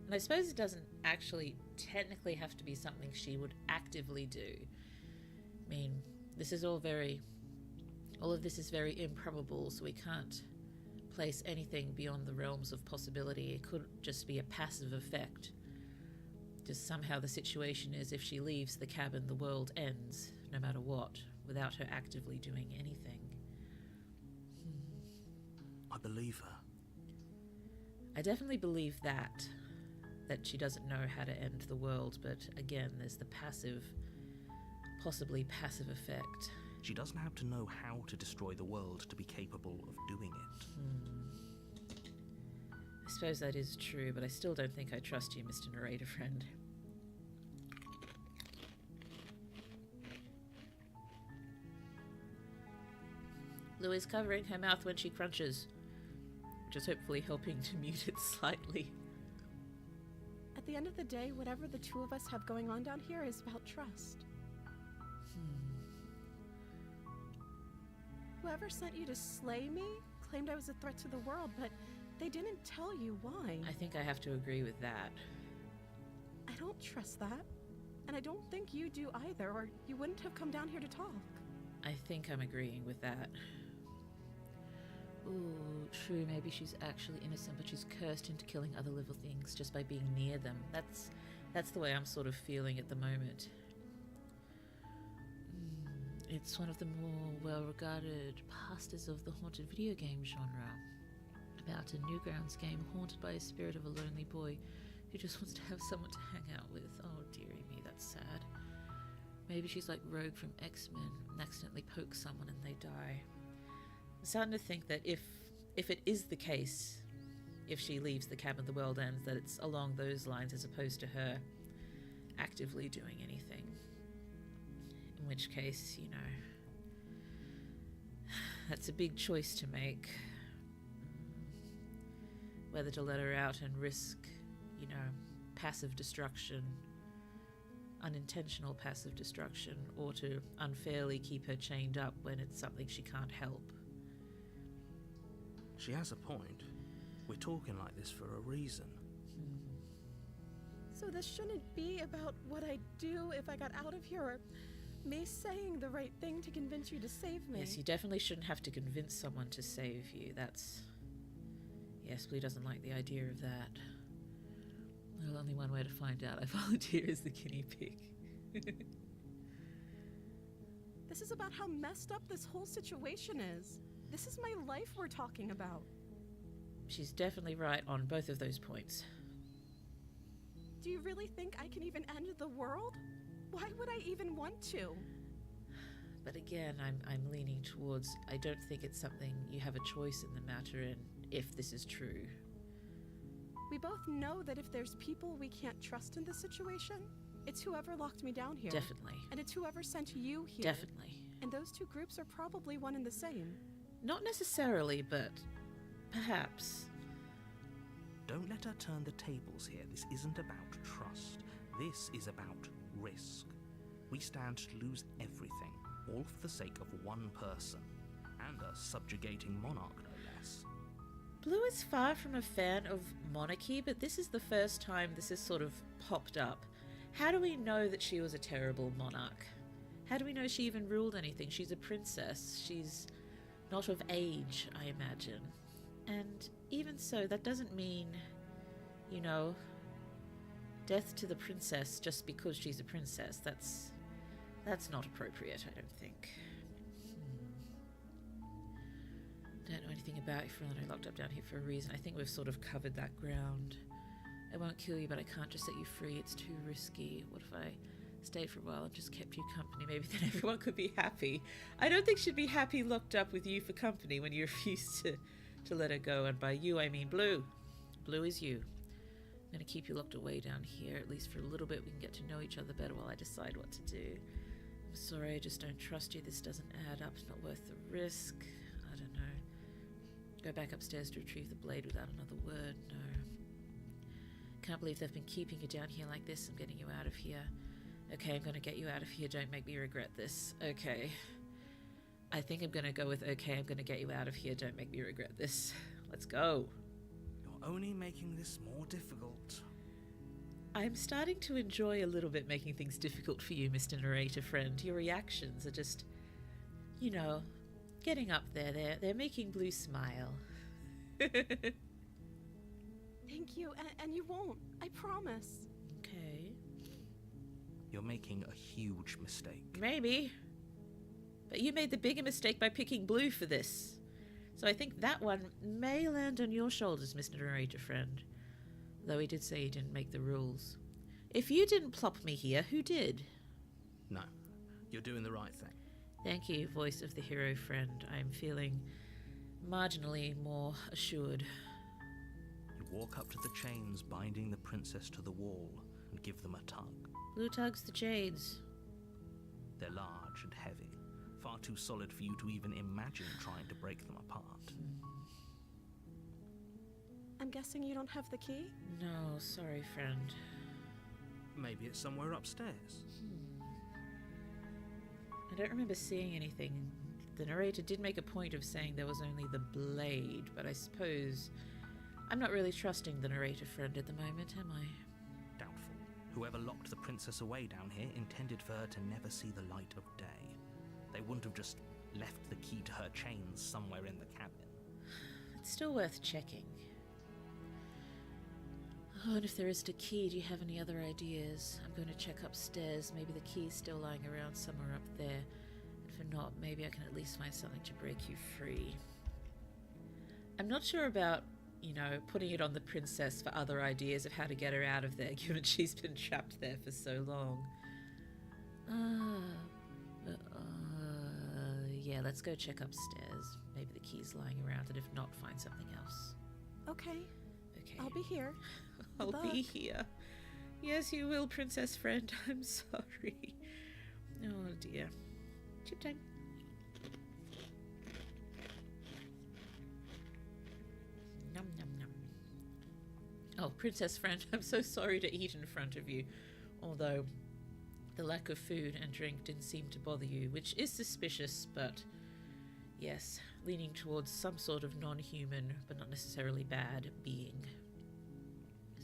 And I suppose it doesn't actually technically have to be something she would actively do. I mean, this is all of this is very improbable, so we can't place anything beyond the realms of possibility. It could just be a passive effect. Just somehow the situation is, if she leaves the cabin, the world ends, no matter what, without her actively doing anything. I believe her. I definitely believe that she doesn't know how to end the world, but again, there's the possibly passive effect. She doesn't have to know how to destroy the world to be capable of doing it. I suppose that is true, but I still don't think I trust you, Mr. Narrator Friend. Lou is covering her mouth when she crunches, which is hopefully helping to mute it slightly. At the end of the day, whatever the two of us have going on down here is about trust. Whoever sent you to slay me claimed I was a threat to the world, but they didn't tell you why. I think I have to agree with that. I don't trust that. And I don't think you do either, or you wouldn't have come down here to talk. I think I'm agreeing with that. Ooh, true, maybe she's actually innocent, but she's cursed into killing other living things just by being near them. That's the way I'm sort of feeling at the moment. It's one of the more well-regarded pastas of the haunted video game genre. About a Newgrounds game haunted by a spirit of a lonely boy who just wants to have someone to hang out with. Oh, dearie me, that's sad. Maybe she's like Rogue from X-Men and accidentally pokes someone and they die. I'm starting to think that if it is the case, if she leaves the cabin, the world ends, that it's along those lines as opposed to her actively doing anything. In which case, you know, that's a big choice to make. Whether to let her out and risk, you know, passive destruction, unintentional passive destruction, or to unfairly keep her chained up when it's something she can't help. She has a point. We're talking like this for a reason. So this shouldn't be about what I'd do if I got out of here, or me saying the right thing to convince you to save me. Yes, you definitely shouldn't have to convince someone to save you. Yes, Blue doesn't like the idea of that. Well, only one way to find out. I volunteer as the guinea pig. This is about how messed up this whole situation is. This is my life we're talking about. She's definitely right on both of those points. Do you really think I can even end the world? Why would I even want to? But again, I'm leaning towards, I don't think it's something you have a choice in the matter in, if this is true. We both know that if there's people we can't trust in this situation, it's whoever locked me down here. Definitely. And it's whoever sent you here. Definitely. And those two groups are probably one and the same. Not necessarily, but perhaps. Don't let her turn the tables here. This isn't about trust. This is about risk. We stand to lose everything, all for the sake of one person, and a subjugating monarch, no less. Blue is far from a fan of monarchy, but this is the first time this has sort of popped up. How do we know that she was a terrible monarch? How do we know she even ruled anything? She's a princess. She's not of age, I imagine. And even so, that doesn't mean, you know, death to the princess just because she's a princess. That's not appropriate, I don't think. Don't know anything about you, Fräulein. I locked up down here for a reason. I think we've sort of covered that ground. I won't kill you, but I can't just set you free. It's too risky. What if I stayed for a while and just kept you company? Maybe then everyone could be happy. I don't think she'd be happy locked up with you for company when you refuse to let her go. And by you, I mean Blue. Blue is you. I'm going to keep you locked away down here, at least for a little bit. We can get to know each other better while I decide what to do. I'm sorry, I just don't trust you. This doesn't add up. It's not worth the risk. I don't know. Go back upstairs to retrieve the blade without another word. No. Can't believe they've been keeping you down here like this. I'm getting you out of here. Okay, I'm going to get you out of here. Don't make me regret this. Okay. I think I'm going to go with okay, I'm going to get you out of here. Don't make me regret this. Let's go. You're only making this more difficult. I'm starting to enjoy a little bit making things difficult for you, Mr. Narrator friend. Your reactions are just, you know, getting up there. They're making Blue smile. Thank you, and you won't. I promise. Okay. You're making a huge mistake. Maybe. But you made the bigger mistake by picking Blue for this. So I think that one may land on your shoulders, Mr. Narrator friend. Though he did say he didn't make the rules. If you didn't plop me here, who did? No, you're doing the right thing. Thank you, voice of the hero friend. I'm feeling marginally more assured. You walk up to the chains binding the princess to the wall and give them a tug. Blue tugs the chains. They're large and heavy, far too solid for you to even imagine trying to break them apart. I'm guessing you don't have the key? No, sorry, friend. Maybe it's somewhere upstairs. I don't remember seeing anything. The narrator did make a point of saying there was only the blade, but I suppose I'm not really trusting the narrator friend at the moment, am I? Doubtful. Whoever locked the princess away down here intended for her to never see the light of day. They wouldn't have just left the key to her chains somewhere in the cabin. It's still worth checking. Oh, and if there isn't a key, do you have any other ideas? I'm going to check upstairs. Maybe the key's still lying around somewhere up there. And if not, maybe I can at least find something to break you free. I'm not sure about, you know, putting it on the princess for other ideas of how to get her out of there, given she's been trapped there for so long. Yeah, let's go check upstairs. Maybe the key's lying around, and if not, find something else. Okay. Okay. I'll be here. I'll Good be luck. here. Yes, you will, princess friend. I'm sorry. Oh dear. Chip time. Nom nom nom. Oh, princess friend, I'm so sorry to eat in front of you. Although the lack of food and drink didn't seem to bother you, which is suspicious, but yes, leaning towards some sort of non-human, but not necessarily bad, being.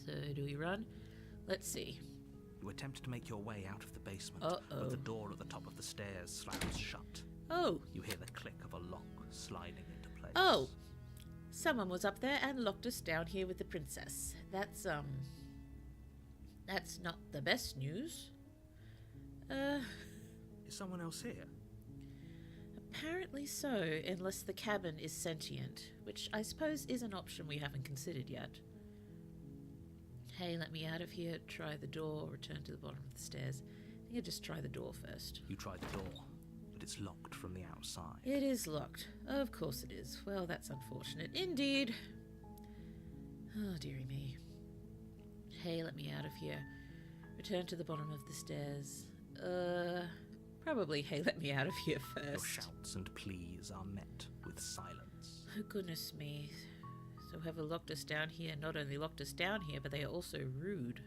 So, do we run? Let's see. You attempt to make your way out of the basement, Uh-oh. but the door at the top of the stairs slams shut. Oh, You hear the click of a lock sliding into place. oh! Someone was up there and locked us down here with the princess. That's not the best news. Is someone else here? Apparently so, unless the cabin is sentient, which I suppose is an option we haven't considered yet. Hey, let me out of here, try the door, return to the bottom of the stairs. I think I'll just try the door first. You try the door, but it's locked from the outside. It is locked. Of course it is. Well, that's unfortunate. Indeed. Oh, dearie me. Hey, let me out of here. Return to the bottom of the stairs. Probably, hey, let me out of here Your first. shouts and pleas are met with silence. Oh, goodness me. So whoever locked us down here not only locked us down here, but they are also rude.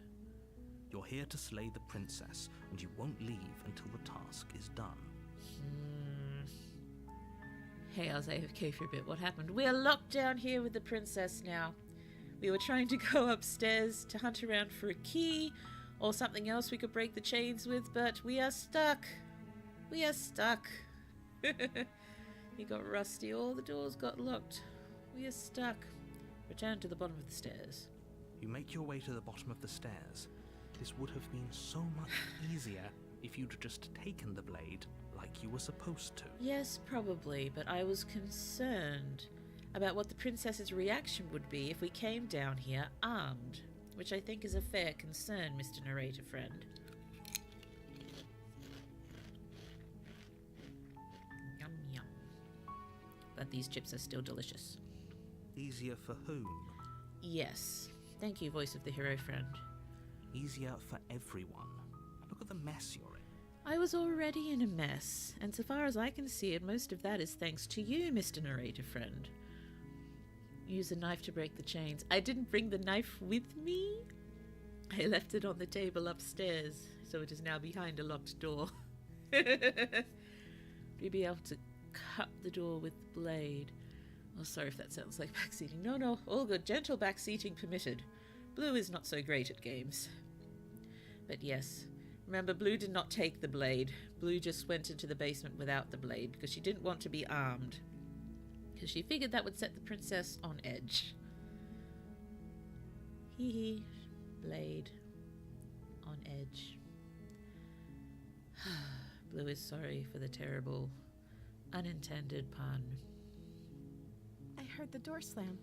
You're here to slay the princess, and you won't leave until the task is done. Hey, I was AFK for a bit. What happened? We're locked down here with the princess now. We were trying to go upstairs to hunt around for a key or something else we could break the chains with, but we are stuck. We are stuck. He got rusty. All the doors got locked. We are stuck. Return to the bottom of the stairs. You make your way to the bottom of the stairs. This would have been so much easier if you'd just taken the blade like you were supposed to. Yes, probably, but I was concerned about what the princess's reaction would be if we came down here armed, which I think is a fair concern, Mr. Narrator friend. Yum yum. But these chips are still delicious. Easier for whom? Yes. Thank you, voice of the hero friend. Easier for everyone. Look at the mess you're in. I was already in a mess, and so far as I can see it, most of that is thanks to you, Mr. Narrator friend. Use a knife to break the chains. I didn't bring the knife with me. I left it on the table upstairs, so it is now behind a locked door. You'll be able to cut the door with the blade. Oh, sorry if that sounds like backseating. No, all good. Gentle backseating permitted. Blue is not so great at games. But yes, remember, Blue did not take the blade. Blue just went into the basement without the blade because she didn't want to be armed. Because she figured that would set the princess on edge. Hee hee. Blade. On edge. Blue is sorry for the terrible, unintended pun. I heard the door slam.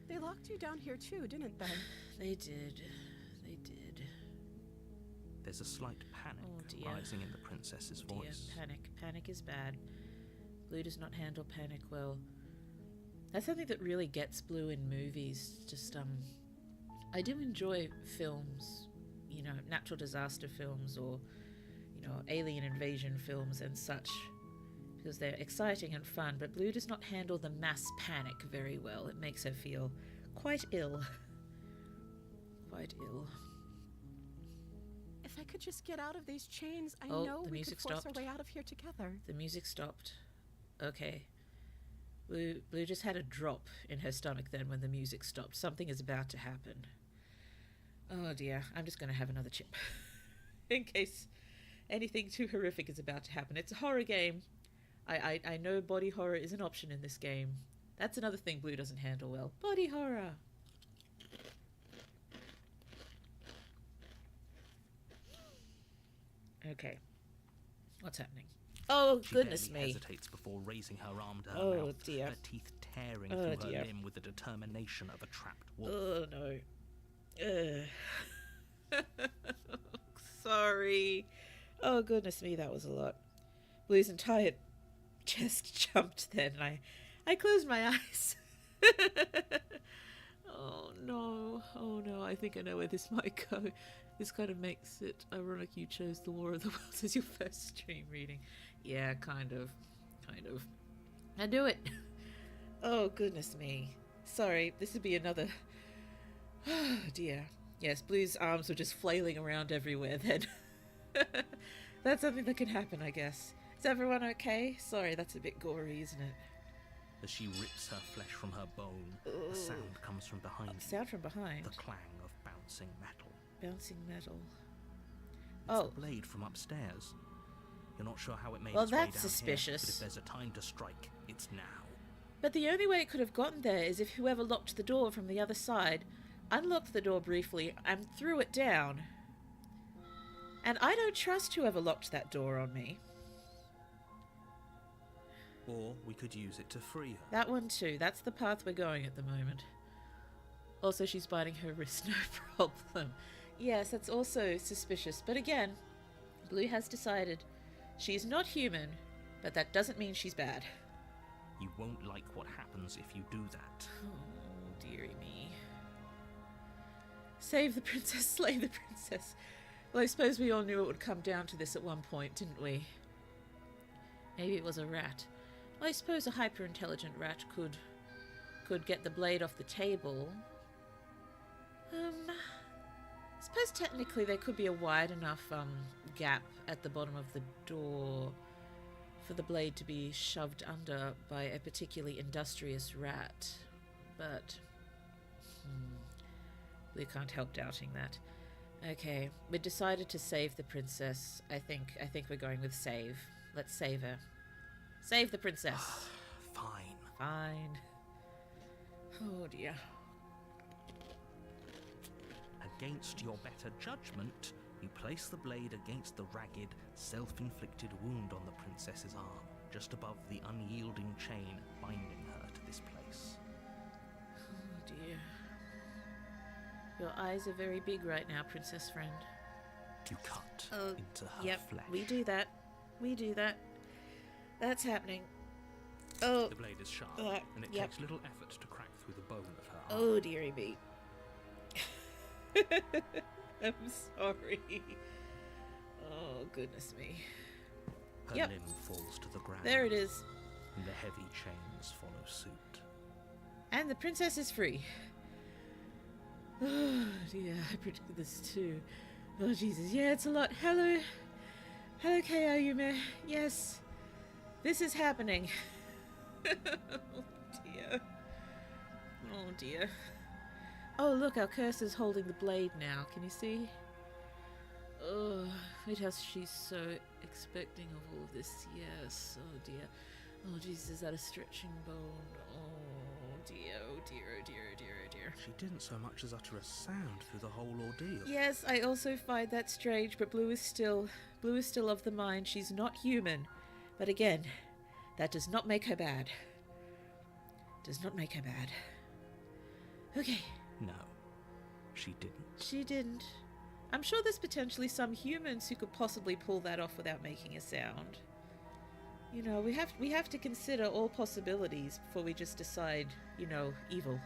They locked you down here too, didn't they? They did. They did. There's a slight panic rising in the princess's voice. Panic. Panic is bad. Blue does not handle panic well. That's something that really gets Blue in movies. Just, I do enjoy films, you know, natural disaster films or, you know, alien invasion films and such, because they're exciting and fun, but Blue does not handle the mass panic very well. It makes her feel quite ill. Quite ill. If I could just get out of these chains, I Oh, know the we music could force stopped. our way out of here together. The music stopped. Okay. Blue just had a drop in her stomach then when the music stopped. Something is about to happen. Oh dear, I'm just going to have another chip. In case anything too horrific is about to happen. It's a horror game. I know body horror is an option in this game. That's another thing Blue doesn't handle well. Body horror! Okay. What's happening? Oh, She goodness barely me. hesitates before raising her arm to her Oh, mouth, dear. her teeth tearing Oh, through dear. her limb with the determination of a trapped wolf. Oh, no. Sorry. Oh, goodness me, that was a lot. Blue's entire chest jumped then, and I closed my eyes. Oh, no, I think I know where this might go. This kind of makes it ironic you chose The War of the Worlds as your first stream reading. Yeah, kind of. I knew it. Oh, goodness me. Sorry, this would be another... Oh, dear. Yes, Blue's arms were just flailing around everywhere then. That's something that can happen, I guess. Is everyone okay? Sorry, that's a bit gory, isn't it? As she rips her flesh from her bone, Ooh. a sound comes from behind you. Sound from behind. The clang of bouncing metal. Bouncing metal. It's Oh. the blade from upstairs. You're not sure how it made Well, its way that's down here, suspicious. but if there's a time to strike, it's now. But the only way it could have gotten there is if whoever locked the door from the other side unlocked the door briefly and threw it down. And I don't trust whoever locked that door on me. Or we could use it to free her. That one too. That's the path we're going at the moment. Also, she's biting her wrist, no problem. Yes, that's also suspicious. But again, Blue has decided she's not human, but that doesn't mean she's bad. You won't like what happens if you do that. Oh, dearie me. Save the princess, slay the princess. Well, I suppose we all knew it would come down to this at one point, didn't we? Maybe it was a rat. Well, I suppose a hyper-intelligent rat could get the blade off the table. I suppose technically there could be a wide enough gap at the bottom of the door for the blade to be shoved under by a particularly industrious rat, but we can't help doubting that. Okay, we decided to save the princess. I think we're going with save. Let's save her. Save the princess. Fine. Fine. Oh dear. Against your better judgment, you place the blade against the ragged, self-inflicted wound on the princess's arm, just above the unyielding chain binding her to this place. Oh dear. Your eyes are very big right now, princess friend. You cut into her flesh. We do that. We do that. That's happening. Oh. The blade is sharp, and it takes little effort to crack through the bone of her arm. Oh dearie me. I'm sorry. Oh, goodness me. Her limb falls to the ground. There it is. And the heavy chains follow suit. And the princess is free. Oh dear, I predicted this too. Oh Jesus, yeah, it's a lot. Hello. Hello, Kayume. Yes. This is happening. Oh dear. Oh dear. Oh look, our curse is holding the blade now. Can you see? Oh, wait how she's so expecting of all of this. Yes. Oh dear. Oh Jesus, is that a stretching bone? Oh dear, oh dear, oh dear, oh dear, oh dear. She didn't so much as utter a sound through the whole ordeal. Yes, I also find that strange, but Blue is still of the mind she's not human. But again, that does not make her bad. Does not make her bad. Okay. No, she didn't. She didn't. I'm sure there's potentially some humans who could possibly pull that off without making a sound. You know, we have to consider all possibilities before we just decide, you know, evil.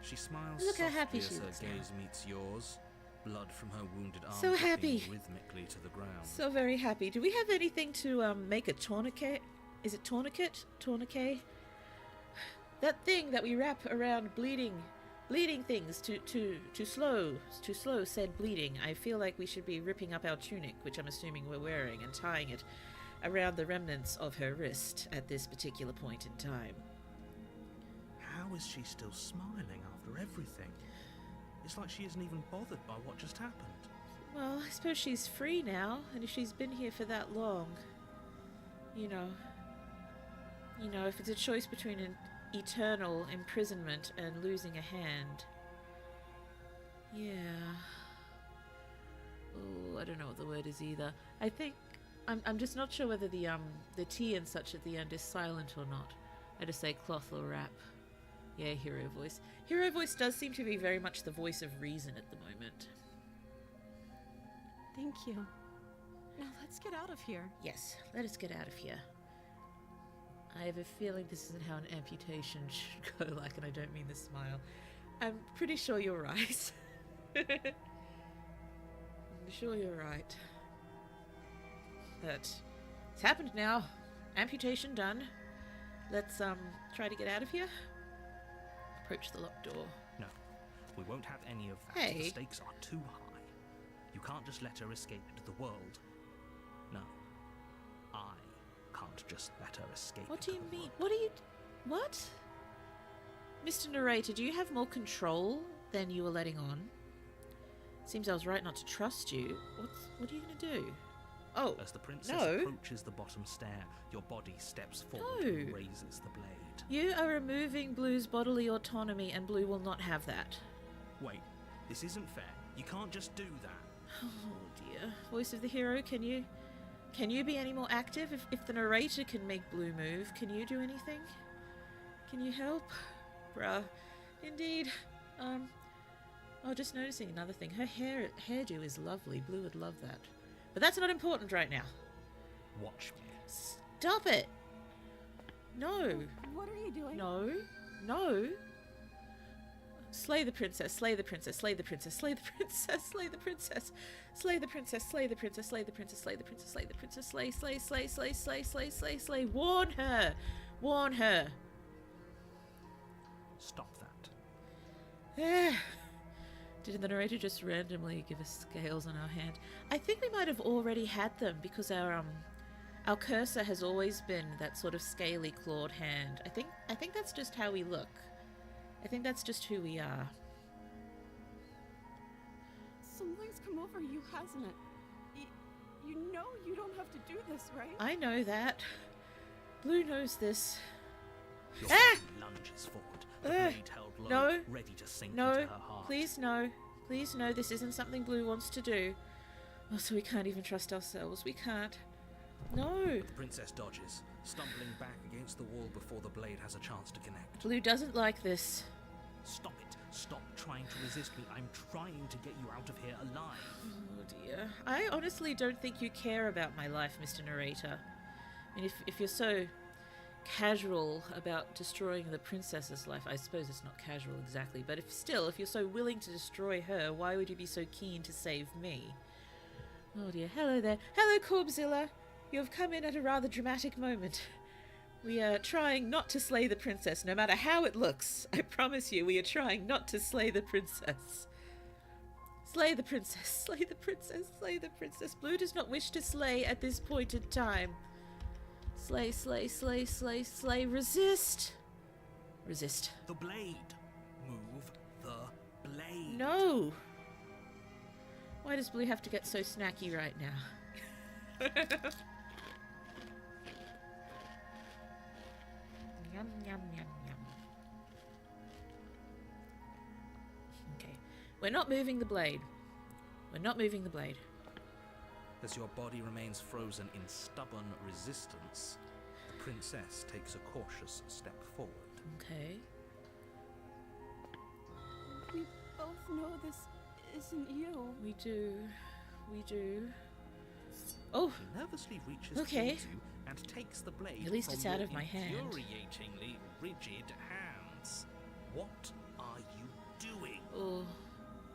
She smiles Look how softly happy as she her looks gaze meets yours. Blood from her wounded arm So happy. dripping rhythmically to the ground. So very happy. Do we have anything to make a tourniquet? Is it tourniquet? Tourniquet? That thing that we wrap around bleeding things to slow said bleeding. I feel like we should be ripping up our tunic, which I'm assuming we're wearing, and tying it around the remnants of her wrist at this particular point in time. How is she still smiling after everything? It's like she isn't even bothered by what just happened. Well, I suppose she's free now, and if she's been here for that long, you know, if it's a choice between an eternal imprisonment and losing a hand. Yeah. Oh, I don't know what the word is either. I think I'm just not sure whether the T and such at the end is silent or not. I just say cloth or wrap. Yeah, hero voice. Hero voice does seem to be very much the voice of reason at the moment. Thank you. Now let's get out of here. Yes, let us get out of here. I have a feeling this isn't how an amputation should go like, and I don't mean the smile. I'm pretty sure you're right. I'm sure you're right. But it's happened now. Amputation done. Let's try to get out of here. Approach the locked door. No, we won't have any of that. Hey. The stakes are too high. You can't just let her escape into the world. No, I can't just let her escape. What do into you the mean? world. What are you... What? Mr. Narrator, do you have more control than you were letting on? Seems I was right not to trust you. What are you going to do? Oh, As the princess no. approaches the bottom stair, your body steps forward No. and raises the blade. You are removing Blue's bodily autonomy, and Blue will not have that. Wait, this isn't fair. You can't just do that. Oh dear. Voice of the hero, can you be any more active? If the narrator can make Blue move, can you do anything? Can you help? Bruh. Indeed. Oh, just noticing another thing. Her hairdo is lovely. Blue would love that. But that's not important right now. Watch me. Stop it! No. What are you doing? No. No. Slay the princess, slay the princess, slay the princess, slay the princess, slay the princess, slay the princess, slay the princess, slay the princess, slay the princess, slay the princess, slay, slay, slay, slay, slay, slay, slay, slay. Warn her! Warn her! Stop that. There. Did the narrator just randomly give us scales on our hand? I think we might have already had them because our cursor has always been that sort of scaly clawed hand. I think that's just how we look. I think that's just who we are. Something's come over you, hasn't it? You know you don't have to do this, right? I know that. Blue knows this. Your Ah! body lunges forward, the blade held low, No. ready to sink No, into her heart. please no. Please no, this isn't something Blue wants to do. Oh, so we can't even trust ourselves. We can't. No. The princess dodges, stumbling back against the wall before the blade has a chance to connect. Blue doesn't like this. Stop it. Stop trying to resist me. I'm trying to get you out of here alive. Oh dear. I honestly don't think you care about my life, Mr. Narrator. I mean, if you're so casual about destroying the princess's life, I suppose it's not casual exactly, but if you're so willing to destroy her, why would you be so keen to save me? Oh dear. Hello there. Hello, Corbzilla. You have come in at a rather dramatic moment. We are trying not to slay the princess, no matter how it looks. I promise you, we are trying not to slay the princess. Slay the princess, slay the princess, slay the princess. Blue does not wish to slay at this point in time. Slay, slay, slay, slay, slay. Resist. Resist. The blade. Move the blade. No. Why does Blue have to get so snacky right now? Yum, yum, yum, yum. Okay. We're not moving the blade. We're not moving the blade. As your body remains frozen in stubborn resistance, the princess takes a cautious step forward. Okay. We both know this isn't you. We do. We do. Oh! She nervously reaches Okay. towards you and takes the blade At least from it's out your of my hand. infuriatingly rigid hands. What are you doing? Oh.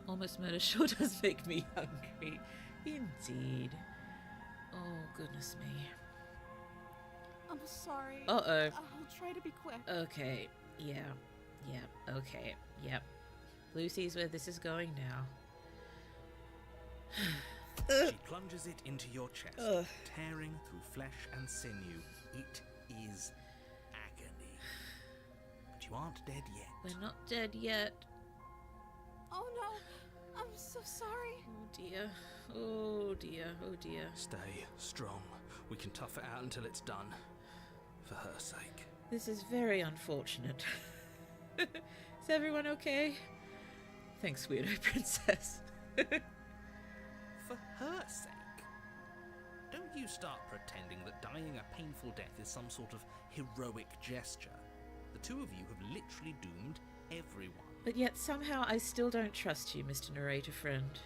Almost murder sure does make me hungry. Indeed. Oh, goodness me. I'm sorry. Uh-oh. I'll try to be quick. Okay. Yeah. Yeah. Okay. Yep. Blue sees where this is going now. She plunges it into your chest, Ugh. tearing through flesh and sinew. It is agony. But you aren't dead yet. We're not dead yet. Oh no, I'm so sorry. Oh dear. Oh dear. Oh dear. Stay strong. We can tough it out until it's done. For her sake. This is very unfortunate. Is everyone okay? Thanks, Weirdo Princess. For her sake. Don't you start pretending that dying a painful death is some sort of heroic gesture. The two of you have literally doomed everyone. But yet somehow I still don't trust you, Mr. Narrator friend.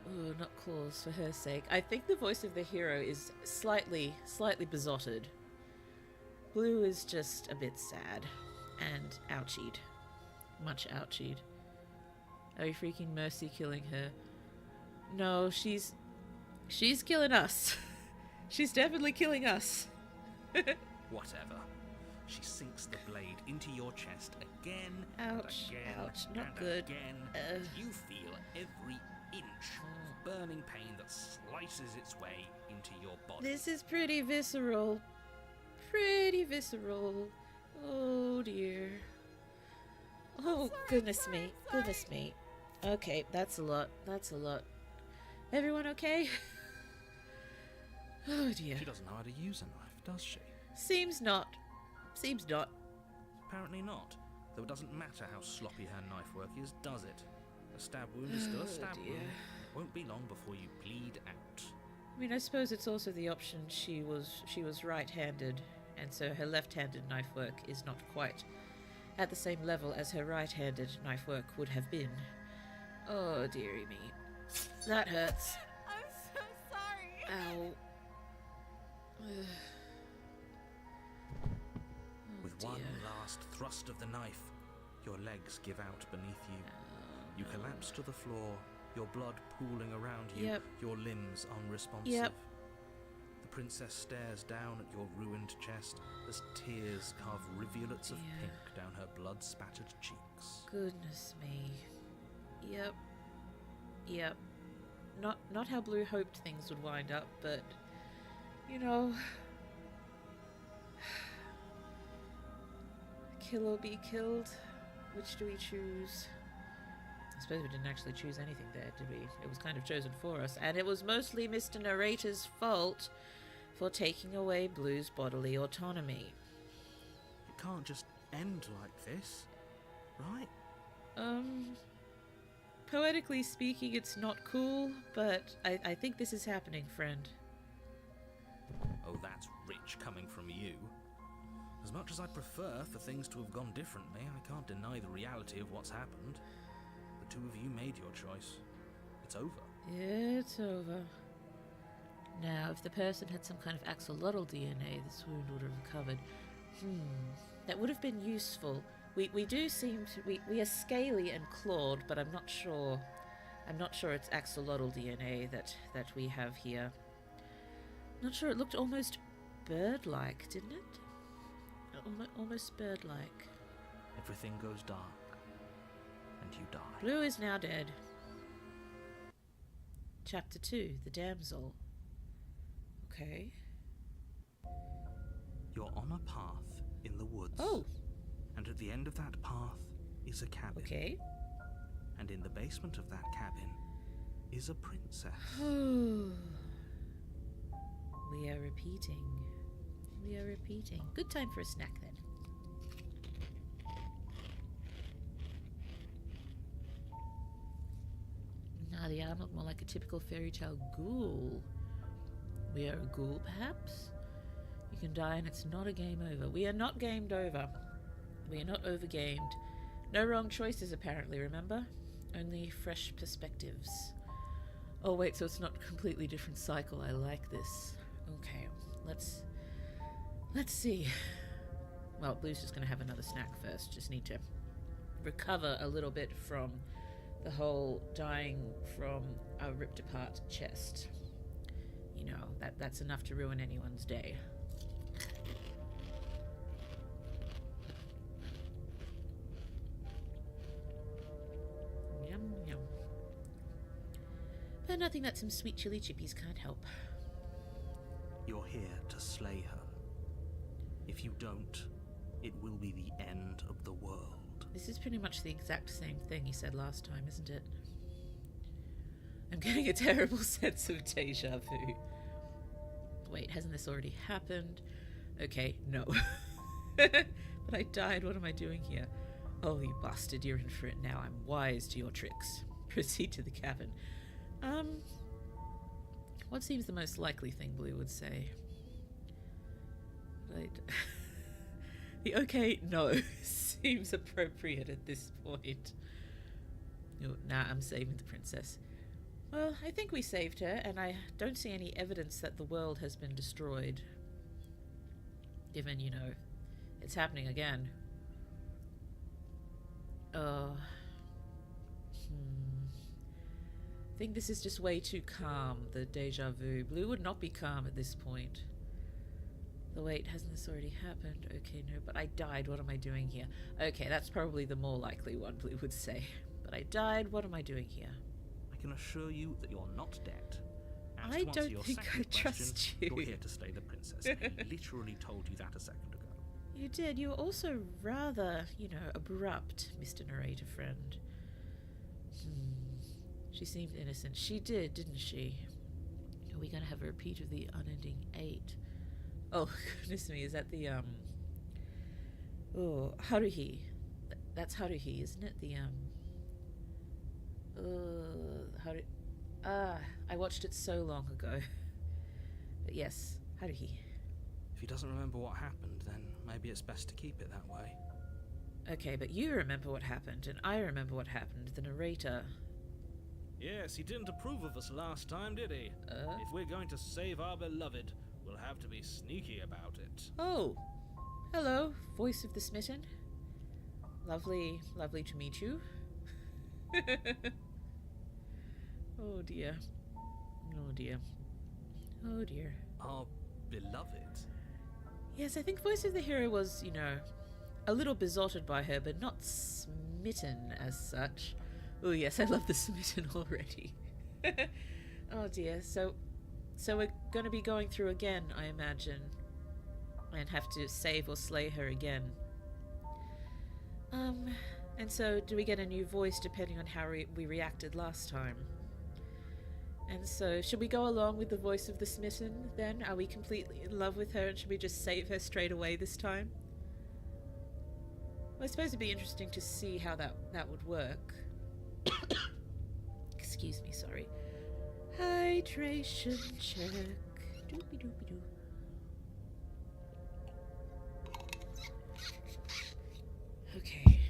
Oh, not Claus, for her sake. I think the voice of the hero is slightly besotted. Blue is just a bit sad. And ouchied. Much ouchied. Are we freaking Mercy killing her? No, she's killing us. She's definitely killing us. Whatever. She sinks the blade into your chest again Ouch, and again ouch, not and good. again. You feel every inch of burning pain that slices its way into your body. This is pretty visceral. Pretty visceral. Oh dear. Oh, goodness me. Goodness me. Okay, that's a lot. That's a lot. Everyone okay? Oh dear. She doesn't know how to use a knife, does she? Seems not. Seems not. Apparently not. Though it doesn't matter how sloppy her knife work is, does it? A stab wound is still a stab dear. wound. It won't be long before you bleed out. I mean, I suppose it's also the option she was right-handed, and so her left-handed knife work is not quite at the same level as her right-handed knife work would have been. Oh, dearie me. That hurts. I'm so sorry. Ow. Ugh. Oh, With dear. one last thrust of the knife, your legs give out beneath you. You collapse to the floor, your blood pooling around you, Yep. your limbs unresponsive. Yep. The princess stares down at your ruined chest as tears carve rivulets of dear. pink down her blood-spattered cheeks. Goodness me. Yep. Yep. Not how Blue hoped things would wind up, but, you know, kill or be killed. Which do we choose? I suppose we didn't actually choose anything there, did we? It was kind of chosen for us, and it was mostly Mr. Narrator's fault for taking away Blue's bodily autonomy. It can't just end like this, right? Poetically speaking, it's not cool, but I think this is happening, friend. Oh, that's rich coming from you. As much as I'd prefer for things to have gone differently, I can't deny the reality of what's happened. The two of you made your choice. It's over. It's over. Now, if the person had some kind of axolotl DNA, this wound would have recovered. That would have been useful. We do seem to... We are scaly and clawed, but I'm not sure... I'm not sure it's axolotl DNA that we have here. Not sure, it looked almost bird-like, didn't it? Almost bird-like. Everything goes dark, and you die. Blue is now dead. Chapter 2, The Damsel. Okay. You're on a path in the woods. Oh! And at the end of that path is a cabin. Okay. And in the basement of that cabin is a princess. We are repeating. We are repeating. Good time for a snack then. Nah, the owl looked more like a typical fairy tale ghoul. We are a ghoul, perhaps? You can die and it's not a game over. We are not gamed over. We are not overgamed. No wrong choices, apparently, remember? Only fresh perspectives. Oh, wait, so it's not a completely different cycle. I like this. Okay, let's see. Well, Blue's just going to have another snack first. Just need to recover a little bit from the whole dying from a ripped apart chest. You know, that's enough to ruin anyone's day. Yum, yum. But nothing that some sweet chili chippies can't help. You're here to slay her. If you don't, it will be the end of the world. This is pretty much the exact same thing he said last time, isn't it? I'm getting a terrible sense of deja vu. Wait, hasn't this already happened? Okay, no. But I died, what am I doing here? Oh, you bastard, you're in for it now. I'm wise to your tricks. Proceed to the cabin. What seems the most likely thing Blue would say? Right. The okay, no seems appropriate at this point. Oh, nah, I'm saving the princess. Well, I think we saved her, and I don't see any evidence that the world has been destroyed. Given, you know, it's happening again. I think this is just way too calm, the deja vu. Blue would not be calm at this point. The wait, hasn't this already happened? Okay, no, but I died, what am I doing here? Okay, that's probably the more likely one, Blue would say. But I died, what am I doing here? I can assure you that you're not dead. And I to answer don't your think I second trust question, you. You're here to slay the princess. I literally told you that a second ago. You did. You were also rather, you know, abrupt, Mr. Narrator friend. She seemed innocent. She did, didn't she? Are we going to have a repeat of the unending 8? Oh, goodness me, is that the, oh, Haruhi. That's Haruhi, isn't it? The, I watched it so long ago. But yes, Haruhi. If he doesn't remember what happened, then maybe it's best to keep it that way. Okay, but you remember what happened, and I remember what happened. The narrator. Yes, he didn't approve of us last time, did he? If we're going to save our beloved, we'll have to be sneaky about it. Oh, hello, voice of the smitten. Lovely to meet you. Oh dear. Oh dear. Oh dear. Our beloved? Yes, I think voice of the hero was, you know, a little besotted by her, but not smitten as such. Oh yes, I love the smitten already. Oh dear. So we're going to be going through again, I imagine, and have to save or slay her again. And so do we get a new voice depending on how we reacted last time? And so should we go along with the voice of the smitten then? Are we completely in love with her and should we just save her straight away this time? Well, I suppose it'd be interesting to see how that would work. Excuse me, sorry. Hydration check. Doopy doopy doo. Okay.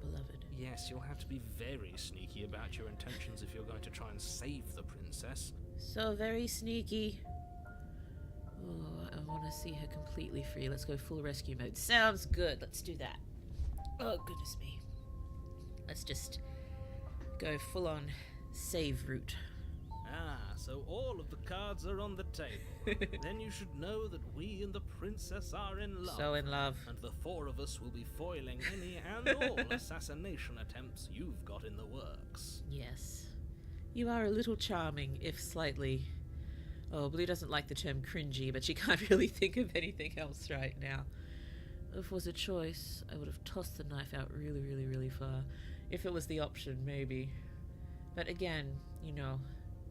Beloved. Yes, you'll have to be very sneaky about your intentions if you're going to try and save the princess. So very sneaky. Oh, I want to see her completely free. Let's go full rescue mode. Sounds good. Let's do that. Oh, goodness me. Let's just go full on save route. Ah, so all of the cards are on the table. Then you should know that we and the princess are in love. So in love. And the four of us will be foiling any and all assassination attempts you've got in the works. Yes. You are a little charming, if slightly... Oh, Blue doesn't like the term cringy, but she can't really think of anything else right now. If it was a choice, I would have tossed the knife out really, really, really far. If it was the option, maybe. But again, you know,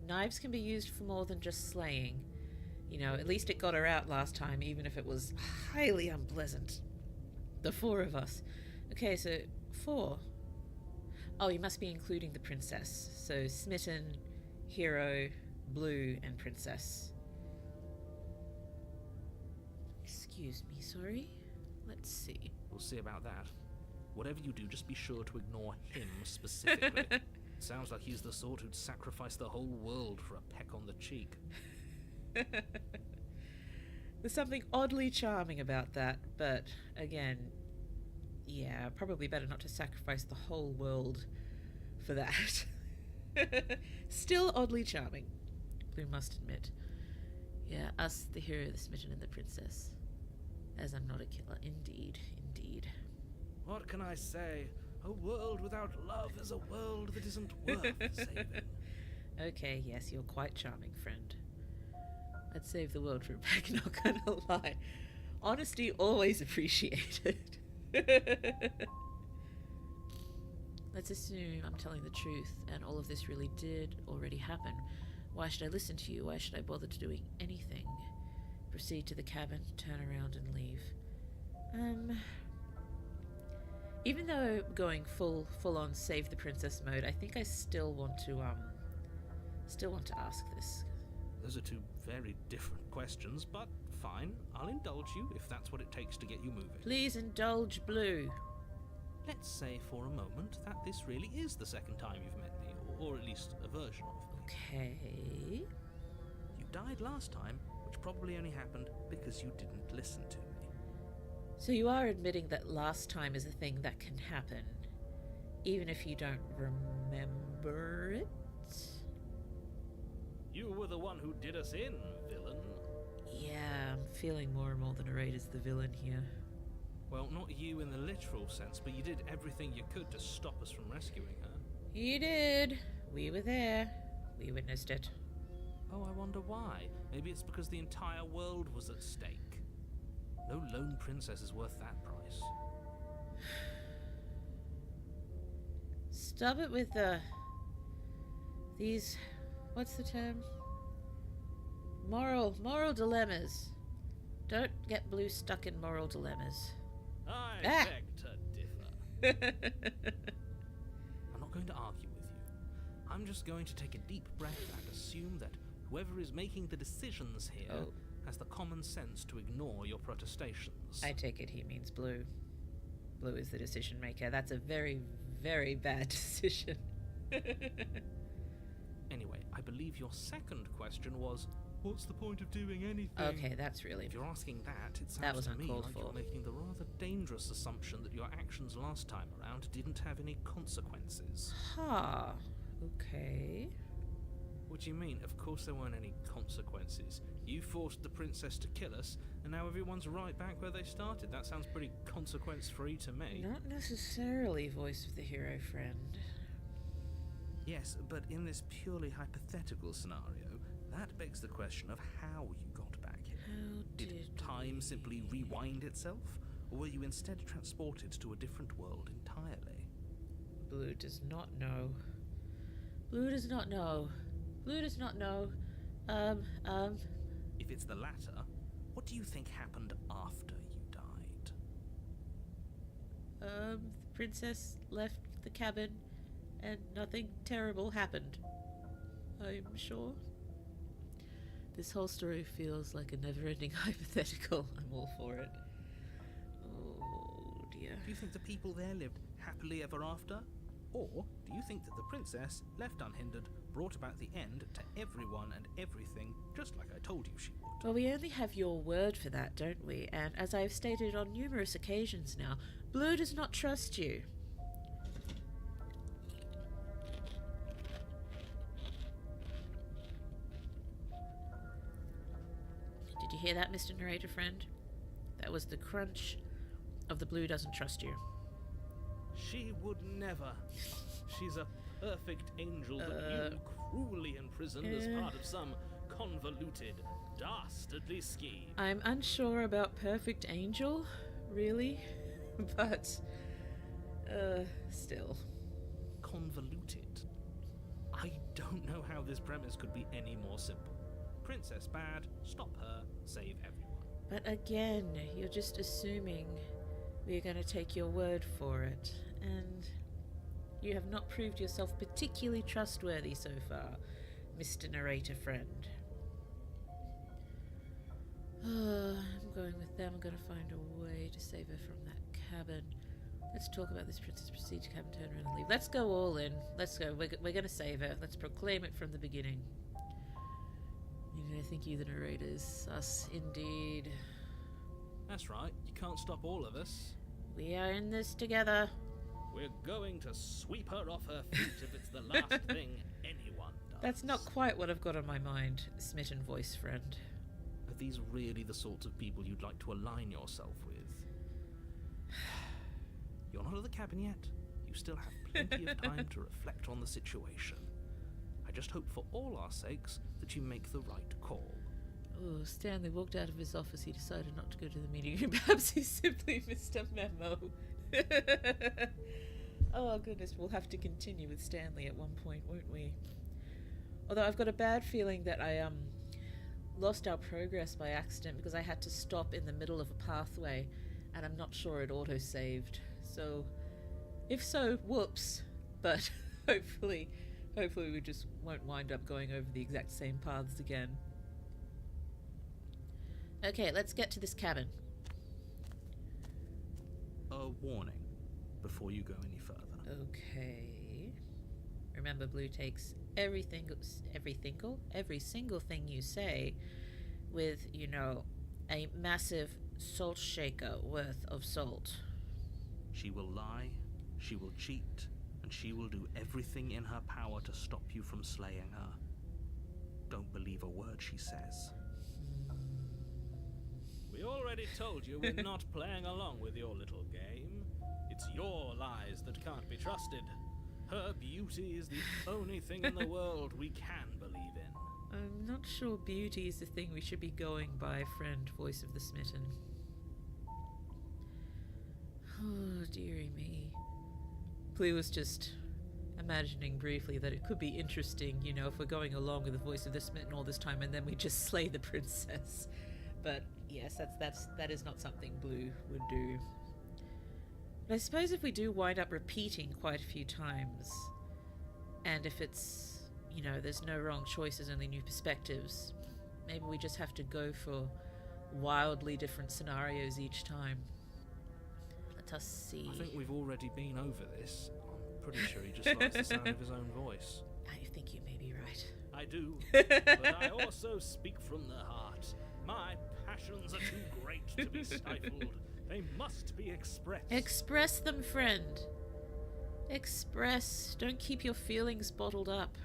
knives can be used for more than just slaying. You know, at least it got her out last time, even if it was highly unpleasant. The four of us. Okay, so 4. Oh, you must be including the princess. So smitten, hero, Blue, and princess. Excuse me, sorry? Let's see. We'll see about that. Whatever you do, just be sure to ignore him specifically. Sounds like he's the sort who'd sacrifice the whole world for a peck on the cheek. There's something oddly charming about that, but again, yeah, probably better not to sacrifice the whole world for that. Still oddly charming, Blue must admit. Yeah, us, the hero, the smitten, and the princess. As I'm not a killer. Indeed, indeed. What can I say? A world without love is a world that isn't worth saving. Okay, yes, you're quite charming, friend. I'd save the world for a pack, not gonna lie. Honesty always appreciated. Let's assume I'm telling the truth and all of this really did already happen. Why should I listen to you? Why should I bother to doing anything? Proceed to the cabin, turn around and leave. Even though going full on save the princess mode, I think I still want to ask this. Those are two very different questions, but fine. I'll indulge you if that's what it takes to get you moving. Please indulge Blue. Let's say for a moment that this really is the second time you've met me, or at least a version of me. Okay. You died last time, which probably only happened because you didn't listen to me. So you are admitting that last time is a thing that can happen, even if you don't remember it? You were the one who did us in, villain. Yeah, I'm feeling more and more that Narrate is the villain here. Well, not you in the literal sense, but you did everything you could to stop us from rescuing her. You did. We were there. We witnessed it. Oh, I wonder why. Maybe it's because the entire world was at stake. No lone princess is worth that price. Stop it with these, what's the term? Moral dilemmas. Don't get Blue stuck in moral dilemmas. I Ah. beg to differ. I'm not going to argue with you. I'm just going to take a deep breath and assume that whoever is making the decisions here Oh. has the common sense to ignore your protestations. I take it he means Blue. Blue is the decision maker. That's a very, very bad decision. Anyway, I believe your second question was, what's the point of doing anything? Okay, that's really... If you're asking that, it That sounds was to me uncalled like for. you're making the rather dangerous assumption that your actions last time around didn't have any consequences. Ha. Okay. What do you mean? Of course there weren't any consequences. You forced the princess to kill us, and now everyone's right back where they started. That sounds pretty consequence-free to me. Not necessarily, voice of the hero friend. Yes, but in this purely hypothetical scenario, that begs the question of how you got back here. How Did time we- simply rewind itself, or were you instead transported to a different world entirely? Blue does not know. Blue does not know. Blue does not know. If it's the latter, what do you think happened after you died? The princess left the cabin and nothing terrible happened. I'm sure. This whole story feels like a never-ending hypothetical. I'm all for it. Oh dear. Do you think the people there lived happily ever after? Or do you think that the princess, left unhindered, brought about the end to everyone and everything, just like I told you she would? Well, we only have your word for that, don't we? And as I've stated on numerous occasions now, Blue does not trust you. Did you hear that, Mr. Narrator Friend? That was the crunch of the Blue doesn't trust you. She would never. She's a perfect angel that you cruelly imprisoned as part of some convoluted, dastardly scheme. I'm unsure about Perfect Angel, really, but still. Convoluted. I don't know how this premise could be any more simple. Princess bad, stop her, save everyone. But again, you're just assuming we're going to take your word for it, and you have not proved yourself particularly trustworthy so far, Mr. Narrator Friend. I'm going with them. I'm going to find a way to save her from that cabin. Let's talk about this princess. Proceed to cabin, turn around and leave. Let's go all in. Let's go. We're going to save her. Let's proclaim it from the beginning. I think you, the narrators, us indeed. That's right, you can't stop all of us. We are in this together. We're going to sweep her off her feet if it's the last thing anyone does. That's not quite what I've got on my mind, smitten voice friend. Are these really the sorts of people you'd like to align yourself with? You're not at the cabin yet. You still have plenty of time to reflect on the situation. I just hope for all our sakes that you make the right call. Oh, Stanley walked out of his office. He decided not to go to the meeting room. Perhaps he simply missed a memo. Oh, goodness. We'll have to continue with Stanley at one point, won't we? Although I've got a bad feeling that I lost our progress by accident because I had to stop in the middle of a pathway and I'm not sure it auto-saved. So, if so, whoops. But hopefully we just won't wind up going over the exact same paths again. Okay, let's get to this cabin. A warning before you go any further. Okay. Remember, Blue takes every single thing you say with, a massive salt shaker worth of salt. She will lie, she will cheat, and she will do everything in her power to stop you from slaying her. Don't believe a word she says. We already told you we're not playing along with your little game. It's your lies that can't be trusted. Her beauty is the only thing in the world we can believe in. I'm not sure beauty is the thing we should be going by, friend, voice of the smitten. Oh, dearie me. Blue was just imagining briefly that it could be interesting, if we're going along with the voice of the smitten all this time and then we just slay the princess. But yes, that is not something Blue would do. But I suppose if we do wind up repeating quite a few times, and if it's, there's no wrong choices, only new perspectives, maybe we just have to go for wildly different scenarios each time. Let us see. I think we've already been over this. I'm pretty sure he just likes the sound of his own voice. I think you may be right. I do, but I also speak from the heart. My passions are too great to be stifled. They must be expressed. Express them, friend. Express. Don't keep your feelings bottled up.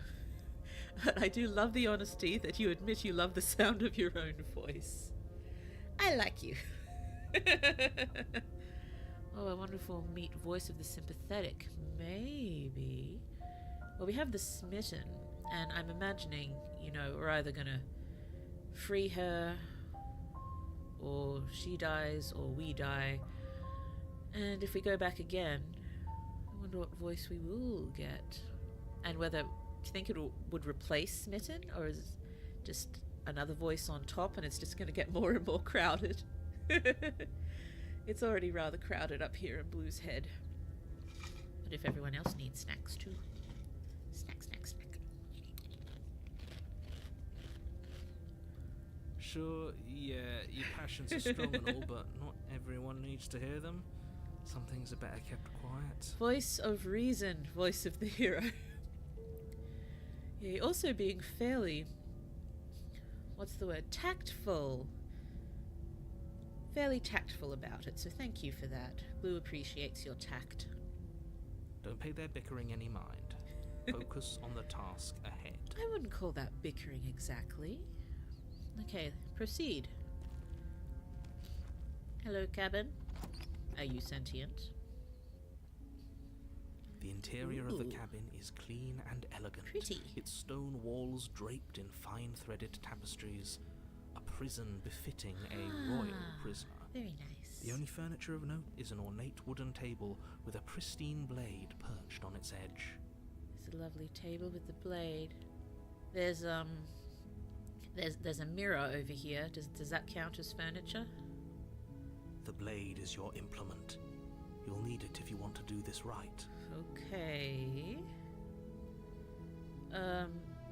I do love the honesty that you admit you love the sound of your own voice. I like you. Oh, a wonderful meet voice of the sympathetic. Maybe Well, we have the smitten, and I'm imagining, we're either gonna free her, or she dies, or we die. And if we go back again, I wonder what voice we will get. And whether, do you think it would replace smitten, or is it just another voice on top and it's just going to get more and more crowded? It's already rather crowded up here in Blue's head. But if everyone else needs snacks too. Snack. Sure, yeah, your passions are strong and all, but not everyone needs to hear them. Some things are better kept quiet. Voice of reason, voice of the hero. Yeah, you're also being fairly, what's the word, tactful. Fairly tactful about it, so thank you for that. Blue appreciates your tact. Don't pay their bickering any mind. Focus on the task ahead. I wouldn't call that bickering exactly. Okay, proceed. Hello, cabin. Are you sentient? The interior of the Ooh. cabin is clean and elegant. Pretty. Its stone walls draped in fine threaded tapestries. A prison befitting a royal prisoner. Very nice. The only furniture of note is an ornate wooden table with a pristine blade perched on its edge. It's a lovely table with the blade. There's a mirror over here. Does that count as furniture? The blade is your implement. You'll need it if you want to do this right. Okay.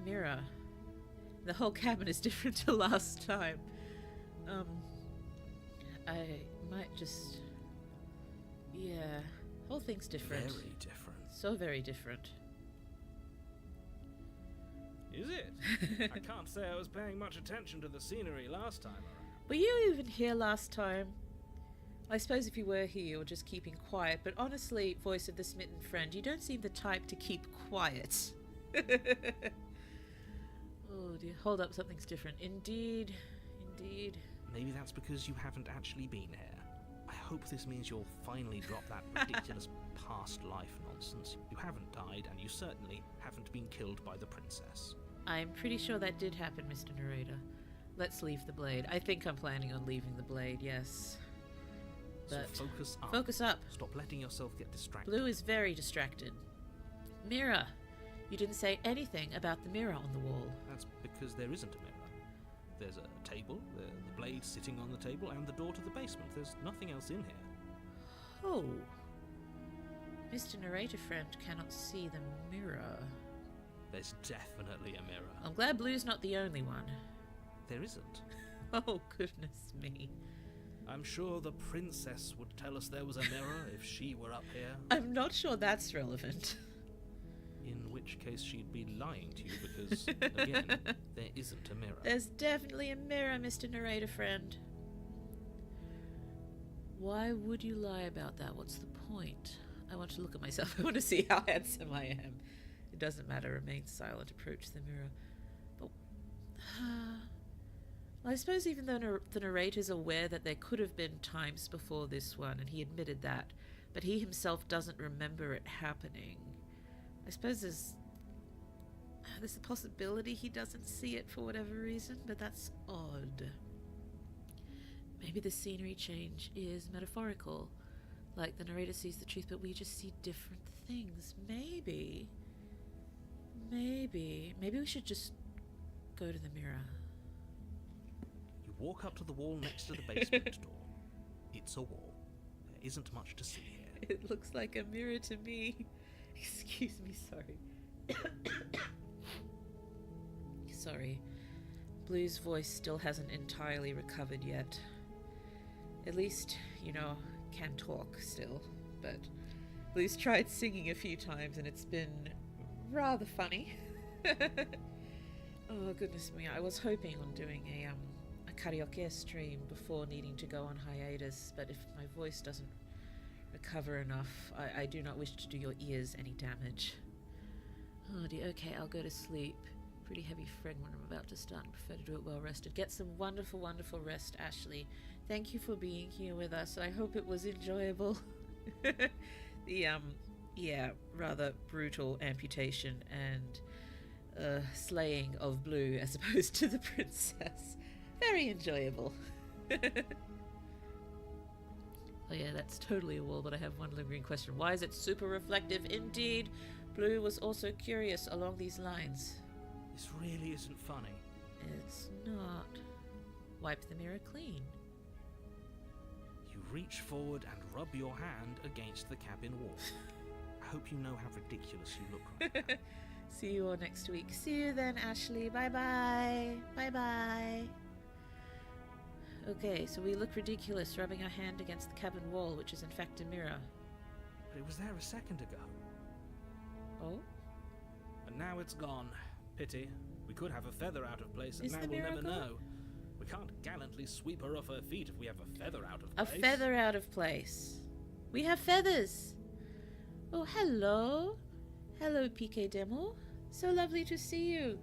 Mirror. The whole cabin is different to last time. I might just... Yeah. Whole thing's different. Very different. So very different. Is it? I can't say I was paying much attention to the scenery last time around. Were you even here last time? I suppose if you were here, you were just keeping quiet, but honestly, voice of the smitten friend, you don't seem the type to keep quiet. Oh dear, hold up, something's different. Indeed. Maybe that's because you haven't actually been here. I hope this means you'll finally drop that ridiculous past life nonsense. You haven't died, and you certainly haven't been killed by the princess. I'm pretty sure that did happen, Mr. Narrator. Let's leave the blade. I think I'm planning on leaving the blade, yes. But So focus up. focus up. Stop letting yourself get distracted. Blue is very distracted. Mirror. You didn't say anything about the mirror on the wall. That's because there isn't a mirror. There's a table, the blade sitting on the table, and the door to the basement. There's nothing else in here. Oh. Mr. Narrator friend cannot see the mirror. There's definitely a mirror. I'm glad Blue's not the only one. There isn't. Oh, goodness me. I'm sure the princess would tell us there was a mirror if she were up here. I'm not sure that's relevant. In which case she'd be lying to you because, again, there isn't a mirror. There's definitely a mirror, Mr. Narrator friend. Why would you lie about that? What's the point? I want to look at myself. I want to see how handsome I am. It doesn't matter. Remain silent. Approach the mirror. But well, I suppose even though the narrator's aware that there could have been times before this one, and he admitted that, but he himself doesn't remember it happening. I suppose there's the possibility he doesn't see it for whatever reason, but that's odd. Maybe the scenery change is metaphorical, like the narrator sees the truth, but we just see different things. Maybe we should just go to the mirror. You walk up to the wall next to the basement door. It's a wall. There isn't much to see here. It looks like a mirror to me. Excuse me, sorry. Sorry. Blue's voice still hasn't entirely recovered yet. At least, can talk still. But Blue's tried singing a few times and it's been rather funny. Oh, goodness me. I was hoping on doing a karaoke stream before needing to go on hiatus, but if my voice doesn't recover enough, I do not wish to do your ears any damage. Oh dear, okay, I'll go to sleep. Pretty heavy friend when I'm about to start and prefer to do it well rested. Get some wonderful, wonderful rest, Ashley. Thank you for being here with us. I hope it was enjoyable. rather brutal amputation and slaying of Blue as opposed to the princess. Very enjoyable. Oh yeah, that's totally a wall, but I have one lingering question. Why is it super reflective? Indeed, Blue was also curious along these lines. This really isn't funny. It's not. Wipe the mirror clean. You reach forward and rub your hand against the cabin wall. I hope you know how ridiculous you look right now. See you all next week. See you then, Ashley. Bye-bye. Bye-bye. Okay, so we look ridiculous rubbing our hand against the cabin wall, which is in fact a mirror. But it was there a second ago. Oh? And now it's gone. Pity. We could have a feather out of place, and Is now the we'll mirror never gone? know. We can't gallantly sweep her off her feet if we have a feather out of A place. feather out of place. We have feathers. Oh, hello. Hello, PK Demo. So lovely to see you.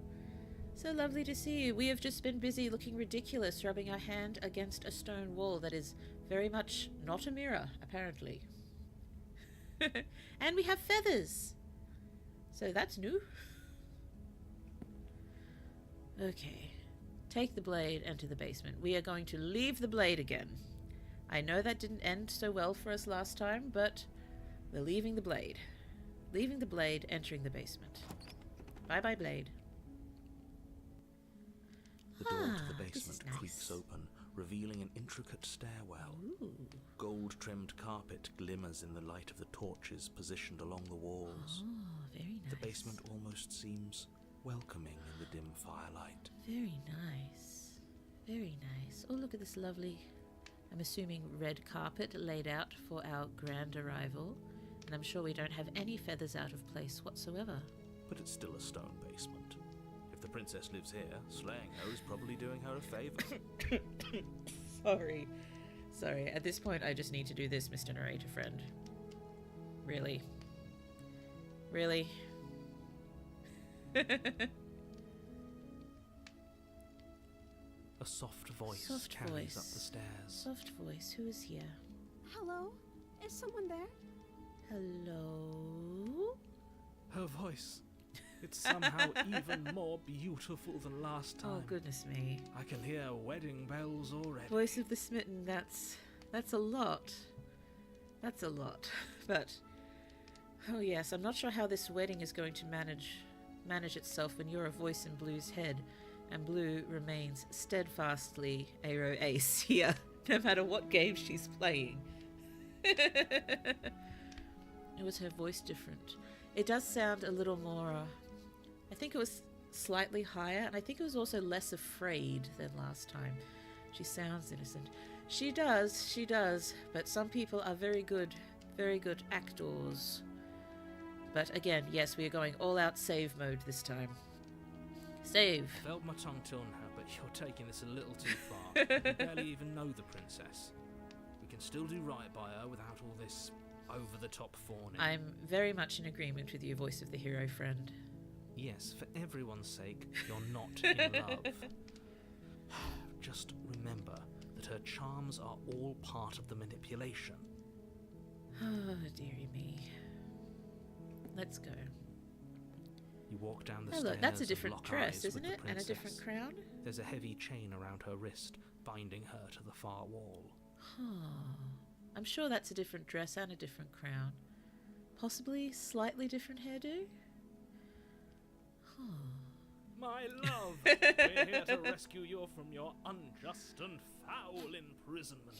So lovely to see you. We have just been busy looking ridiculous, rubbing our hand against a stone wall that is very much not a mirror, apparently. And we have feathers. So that's new. Okay. Take the blade into the basement. We are going to leave the blade again. I know that didn't end so well for us last time, but we're leaving the blade. Leaving the blade, entering the basement. Bye-bye, blade. The door to the this is basement nice. creaks open, revealing an intricate stairwell. Ooh. Gold-trimmed carpet glimmers in the light of the torches positioned along the walls. Oh, very nice. The basement almost seems welcoming in the dim firelight. Very nice. Very nice. Oh, look at this lovely, I'm assuming, red carpet laid out for our grand arrival. And I'm sure we don't have any feathers out of place whatsoever. But it's still a stone basement. If the princess lives here, slaying her is probably doing her a favor. Sorry. Sorry. At this point, I just need to do this, Mr. Narrator Friend. Really? Really? A soft voice Soft carries voice. up the stairs. Soft voice. Who is here? Hello? Is someone there? Hello? Her voice. It's somehow even more beautiful than last time. Oh, goodness me. I can hear wedding bells already. Voice of the smitten, that's a lot. That's a lot. But, oh yes, I'm not sure how this wedding is going to manage itself when you're a voice in Blue's head, and Blue remains steadfastly Aero Ace here, no matter what game she's playing. Was her voice different? It does sound a little more, I think it was slightly higher, and I think it was also less afraid than last time. She sounds innocent. She does, but some people are very good actors. But again, yes, we are going all out save mode this time. Save. I felt my tongue till now, but you're taking this a little too far. You barely even know the princess. We can still do right by her without all this over-the-top fawning. I'm very much in agreement with you, voice of the hero friend. Yes, for everyone's sake, you're not in love. Just remember that her charms are all part of the manipulation. Oh, dearie me. Let's go. You walk down the Oh, stairs look, that's a and different lock dress, eyes isn't with it? the And a different princess. crown? There's a heavy chain around her wrist, binding her to the far wall. I'm sure that's a different dress and a different crown. Possibly slightly different hairdo? My love, we're here to rescue you from your unjust and foul imprisonment.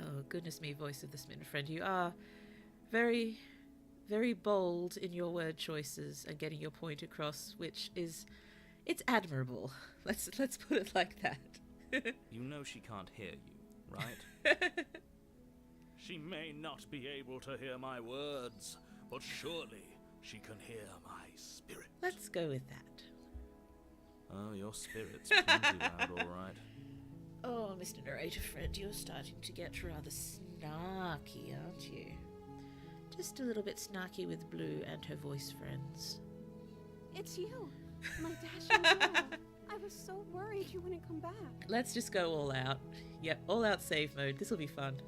Oh, goodness me, voice of the smitten friend. You are very, very bold in your word choices and getting your point across, which is, it's admirable. Let's put it like that. You know she can't hear you, right? She may not be able to hear my words, but surely she can hear my spirit. Let's go with that. Oh, your spirit's plenty loud, all right. Oh, Mr. Narrator Friend, you're starting to get rather snarky, aren't you? Just a little bit snarky with Blue and her voice friends. It's you, my dashing girl. I was so worried you wouldn't come back. Let's just go all out. Yep, all out save mode. This will be fun.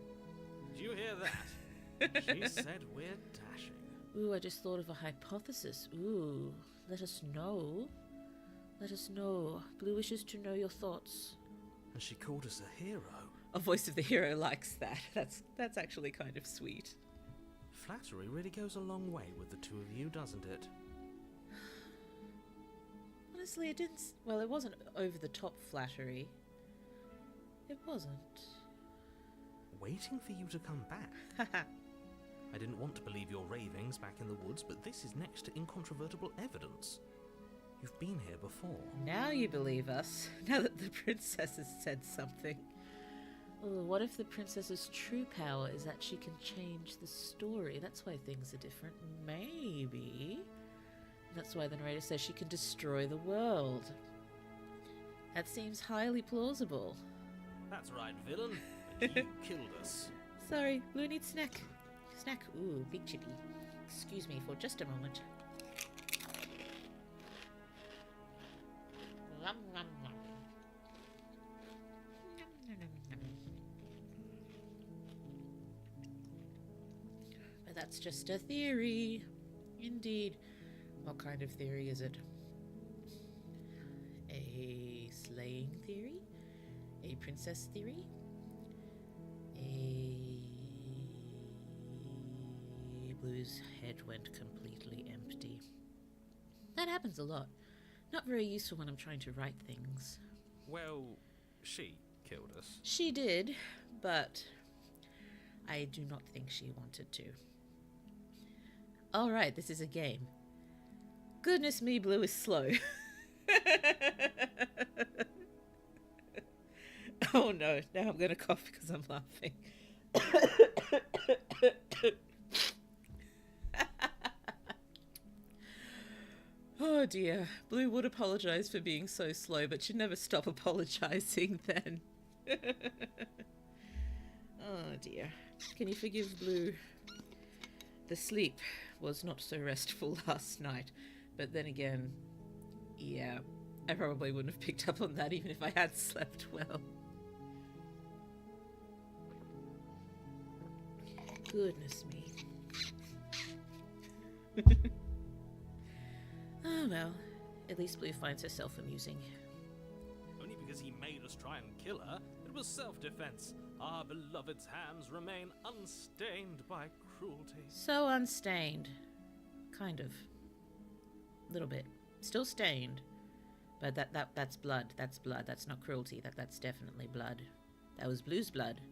Do you hear that? She said we're dashing. Ooh, I just thought of a hypothesis. Ooh, let us know. Let us know. Blue wishes to know your thoughts. And she called us a hero. A voice of the hero likes that. That's actually kind of sweet. Flattery really goes a long way with the two of you, doesn't it? Honestly, it didn't... Well, it wasn't over-the-top flattery. It wasn't. Waiting for you to come back. I didn't want to believe your ravings back in the woods, but this is next to incontrovertible evidence. You've been here before. Now you believe us, now that the princess has said something. Oh, what if the princess's true power is that she can change the story? That's why things are different. Maybe. That's why the narrator says she can destroy the world. That seems highly plausible. That's right, villain. And you killed us. Sorry, Blue needs snack. Snack. Ooh, big chippy. Excuse me for just a moment. Nom, nom, nom. Nom, nom, nom, nom. But that's just a theory. Indeed. What kind of theory is it? A slaying theory? A princess theory? Blue's head went completely empty. That happens a lot. Not very useful when I'm trying to write things. Well, she killed us. She did, but I do not think she wanted to. Alright, this is a game. Goodness me, Blue is slow. Oh no, now I'm going to cough because I'm laughing. Oh dear, Blue would apologise for being so slow, but she'd never stop apologising then. Oh dear. Can you forgive Blue? The sleep was not so restful last night, but then again, yeah, I probably wouldn't have picked up on that even if I had slept well. Goodness me. Oh well, at least Blue finds herself amusing. Only because he made us try and kill her. It was self-defense. Our beloved's hands remain unstained by cruelty. So unstained. Kind of. Little bit. Still stained. But that's blood. That's blood. That's not cruelty. That's definitely blood. That was Blue's blood.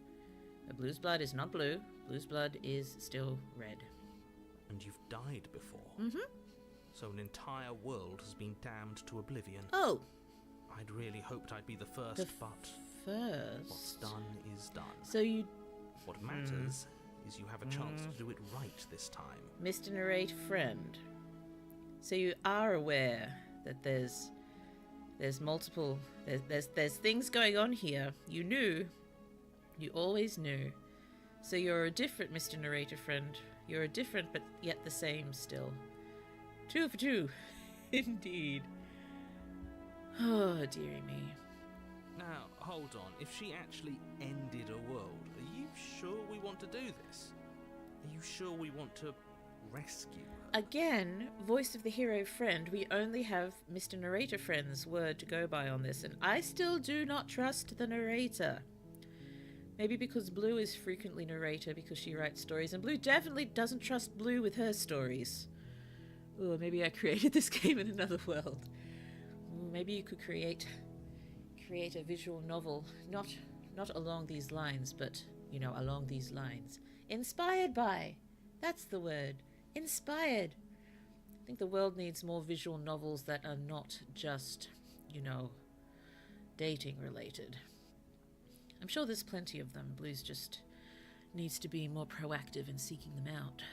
But Blue's blood is not blue. Blue's blood is still red. And you've died before. Mm-hmm. So an entire world has been damned to oblivion. Oh! I'd really hoped I'd be the first, but First? what's done is done. So you... What matters is you have a chance to do it right this time. Mr. Narrate friend. So you are aware that there's multiple... There's things going on here. You knew. You always knew. So you're a different Mr. Narrator friend. You're a different but yet the same still. 2 for 2. Indeed. Oh, dearie me. Now, hold on. If she actually ended a world, are you sure we want to do this? Are you sure we want to rescue her? Again, voice of the hero friend, we only have Mr. Narrator friend's word to go by on this, and I still do not trust the narrator. Maybe because Blue is frequently narrator because she writes stories, and Blue definitely doesn't trust Blue with her stories. Ooh, maybe I created this game in another world. Ooh, maybe you could create a visual novel, not along these lines, but, you know, along these lines. Inspired by! That's the word. Inspired! I think the world needs more visual novels that are not just, you know, dating related. I'm sure there's plenty of them. Blue's just needs to be more proactive in seeking them out.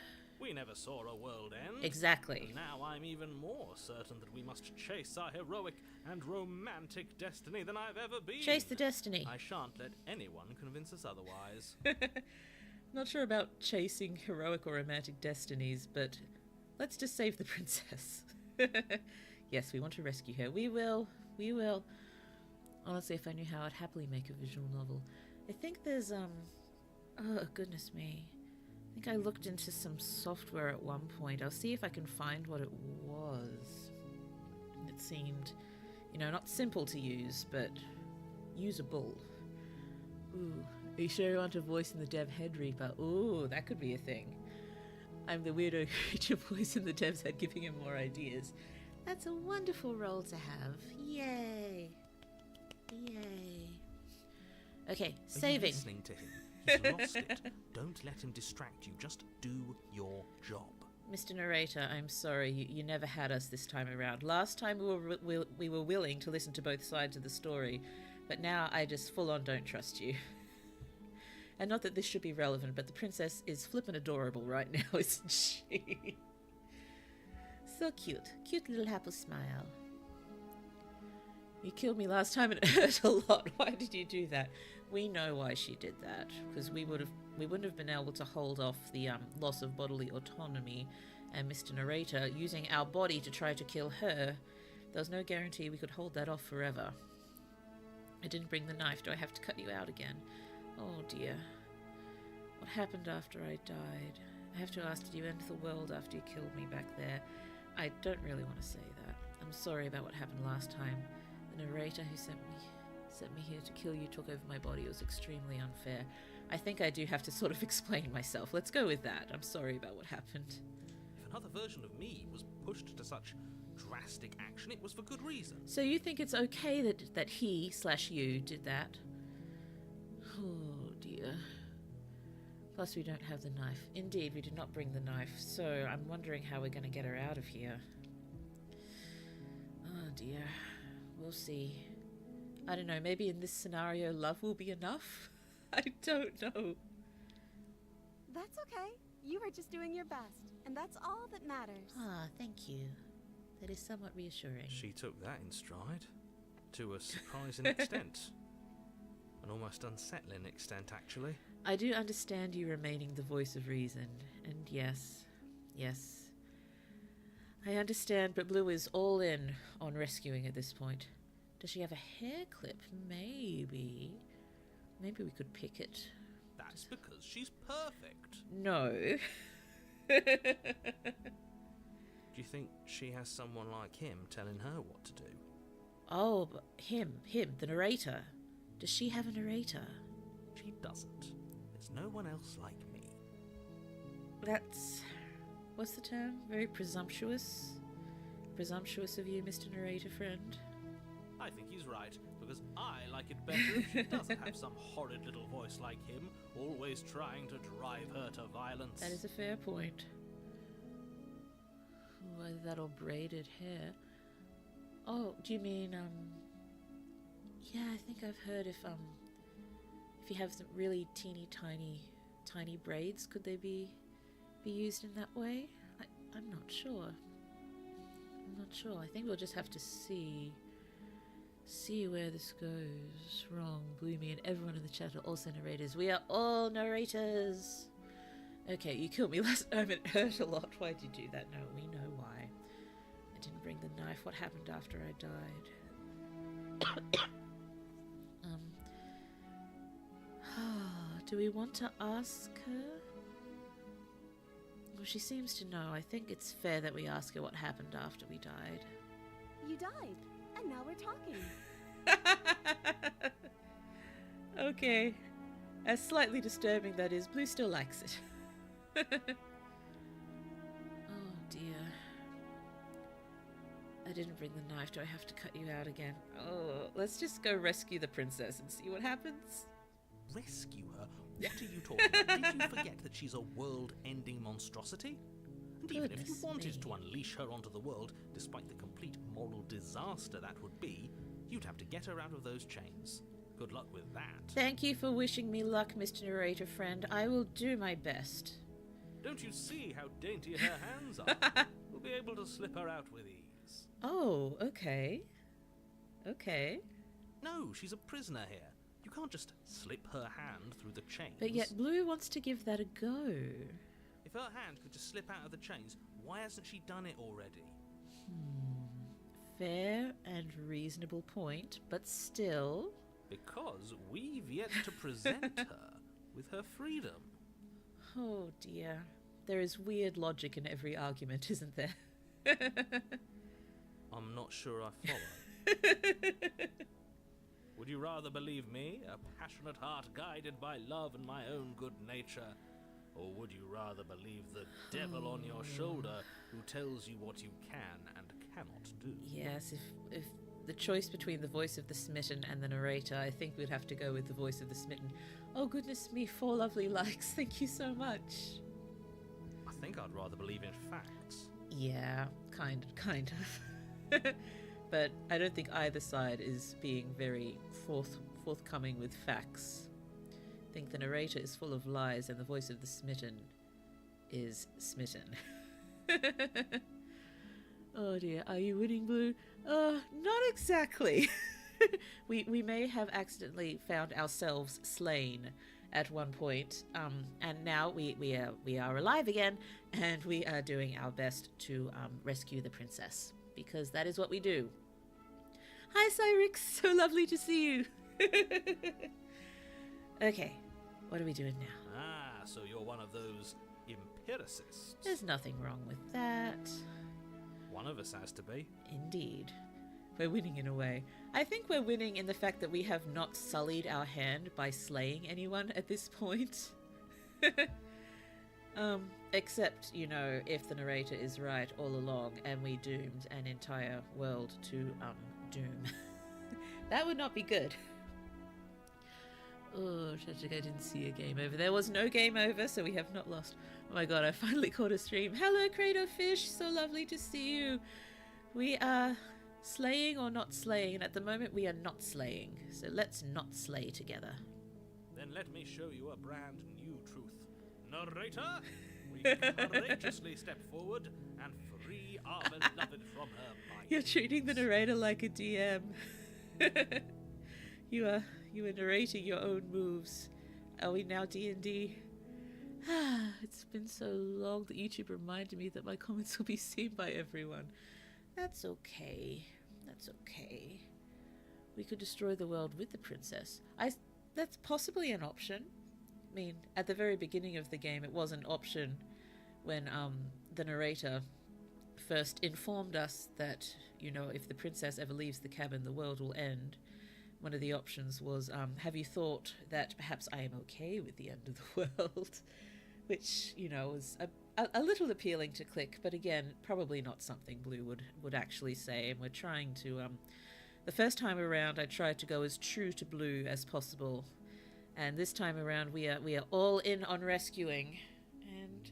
We never saw a world end. Exactly. And now I'm even more certain that we must chase our heroic and romantic destiny than I've ever been. Chase the destiny. I shan't let anyone convince us otherwise. Not sure about chasing heroic or romantic destinies, but let's just save the princess. Yes, we want to rescue her. We will. We will. Honestly, if I knew how, I'd happily make a visual novel. I think there's, oh, goodness me. think I looked into some software at one point. I'll see if I can find what it was. It seemed, not simple to use, but usable. Ooh, are you sure you want a voice in the dev head reaper? Ooh, that could be a thing. I'm the weirdo creature voice in the dev's head, giving him more ideas. That's a wonderful role to have. Yay. Yay. Okay, saving. Are you listening to him? He's lost it. Don't let him distract you. Just do your job. Mr. Narrator, I'm sorry, you never had us this time around. Last time we were willing to listen to both sides of the story, but now I just full on don't trust you. And not that this should be relevant, but the princess is flippin' adorable right now, isn't she? So cute. Cute little happy smile. You killed me last time and it hurt a lot. Why did you do that? We know why she did that, because we wouldn't have been able to hold off the loss of bodily autonomy, and Mr. Narrator using our body to try to kill her. There was no guarantee we could hold that off forever. I didn't bring the knife. Do I have to cut you out again? Oh dear. What happened after I died? I have to ask, did you end the world after you killed me back there? I don't really want to say that. I'm sorry about what happened last time. The narrator who sent me here to kill you took over my body. It was extremely unfair. I think I do have to sort of explain myself. Let's go with that. I'm sorry about what happened. If another version of me was pushed to such drastic action, it was for good reason. So you think it's okay that he/you did that? Oh dear. Plus we don't have the knife. Indeed, we did not bring the knife, so I'm wondering how we're going to get her out of here. Oh dear. We'll see. I don't know, maybe in this scenario love will be enough? I don't know. That's okay. You were just doing your best, and that's all that matters. Ah, thank you. That is somewhat reassuring. She took that in stride. To a surprising extent. An almost unsettling extent, actually. I do understand you remaining the voice of reason, and yes. I understand, but Blue is all in on rescuing at this point. Does she have a hair clip? Maybe. Maybe we could pick it. That's because she's perfect. No. Do you think she has someone like him telling her what to do? Oh, but him, the narrator. Does she have a narrator? She doesn't. There's no one else like me. That's... what's the term? Very presumptuous? Presumptuous of you, Mr. Narrator friend. I think he's right, because I like it better if she doesn't have some horrid little voice like him, always trying to drive her to violence. That is a fair point. Why that all braided hair? Oh, do you mean, yeah, I think I've heard if you have some really teeny tiny braids, could they be used in that way? I'm not sure. I think we'll just have to see where this goes. Wrong, Bloomy, and everyone in the chat are also narrators. We are all narrators. Okay, you killed me last time. It hurt a lot. Why did you do that? No, we know why. I didn't bring the knife. What happened after I died? Do we want to ask her? Well, she seems to know. I think it's fair that we ask her what happened after we died. You died, and now we're talking. Okay. As slightly disturbing that is, Blue still likes it. Oh dear. I didn't bring the knife. Do I have to cut you out again? Oh, let's just go rescue the princess and see what happens. Rescue her? What are you talking about? Did you forget that she's a world-ending monstrosity? And even if you wanted to unleash her onto the world, despite the complete moral disaster that would be, you'd have to get her out of those chains. Good luck with that. Thank you for wishing me luck, Mr. Narrator friend. I will do my best. Don't you see how dainty her hands are? We'll be able to slip her out with ease. Oh, okay. Okay. No, she's a prisoner here. You can't just slip her hand through the chains. But yet Blue wants to give that a go. If her hand could just slip out of the chains, why hasn't she done it already? Fair and reasonable point, but still... Because we've yet to present her with her freedom. Oh dear. There is weird logic in every argument, isn't there? I'm not sure I follow. Would you rather believe me, a passionate heart guided by love and my own good nature? Or would you rather believe the devil on your shoulder who tells you what you can and cannot do? Yes, if the choice between the voice of the smitten and the narrator, I think we'd have to go with the voice of the smitten. Oh goodness me, 4 lovely likes. Thank you so much. I think I'd rather believe in facts. Yeah, kind of. But I don't think either side is being very forthcoming with facts. I think the narrator is full of lies and the voice of the smitten is smitten. Oh dear, are you winning, Blue? Not exactly. we may have accidentally found ourselves slain at one point, and now we are alive again, and we are doing our best to rescue the princess, because that is what we do. Hi Cyrix, so lovely to see you. Okay, what are we doing now? Ah, so you're one of those empiricists. There's nothing wrong with that. One of us has to be. Indeed. We're winning in a way. I think we're winning in the fact that we have not sullied our hand by slaying anyone at this point. Except, you know, if the narrator is right all along and we doomed an entire world to doom. That would not be good. Oh, tragic, I didn't see a game over. There was no game over, so we have not lost. Oh my god, I finally caught a stream. Hello, Credo Fish, so lovely to see you. We are slaying or not slaying, and at the moment we are not slaying. So let's not slay together. Then let me show you a brand new truth. Narrator, we courageously step forward and free our beloved from her bindings. You're treating the narrator like a DM. You are narrating your own moves. Are we now D&D? It's been so long that YouTube reminded me that my comments will be seen by everyone. That's okay. That's okay. We could destroy the world with the princess. That's possibly an option. I mean, at the very beginning of the game, it was an option when the narrator first informed us that, you know, if the princess ever leaves the cabin, the world will end. One of the options was, have you thought that perhaps I am okay with the end of the world? Which, you know, was a little appealing to click, but again, probably not something Blue would actually say. And we're trying to, the first time around, I tried to go as true to Blue as possible. And this time around, we are all in on rescuing. And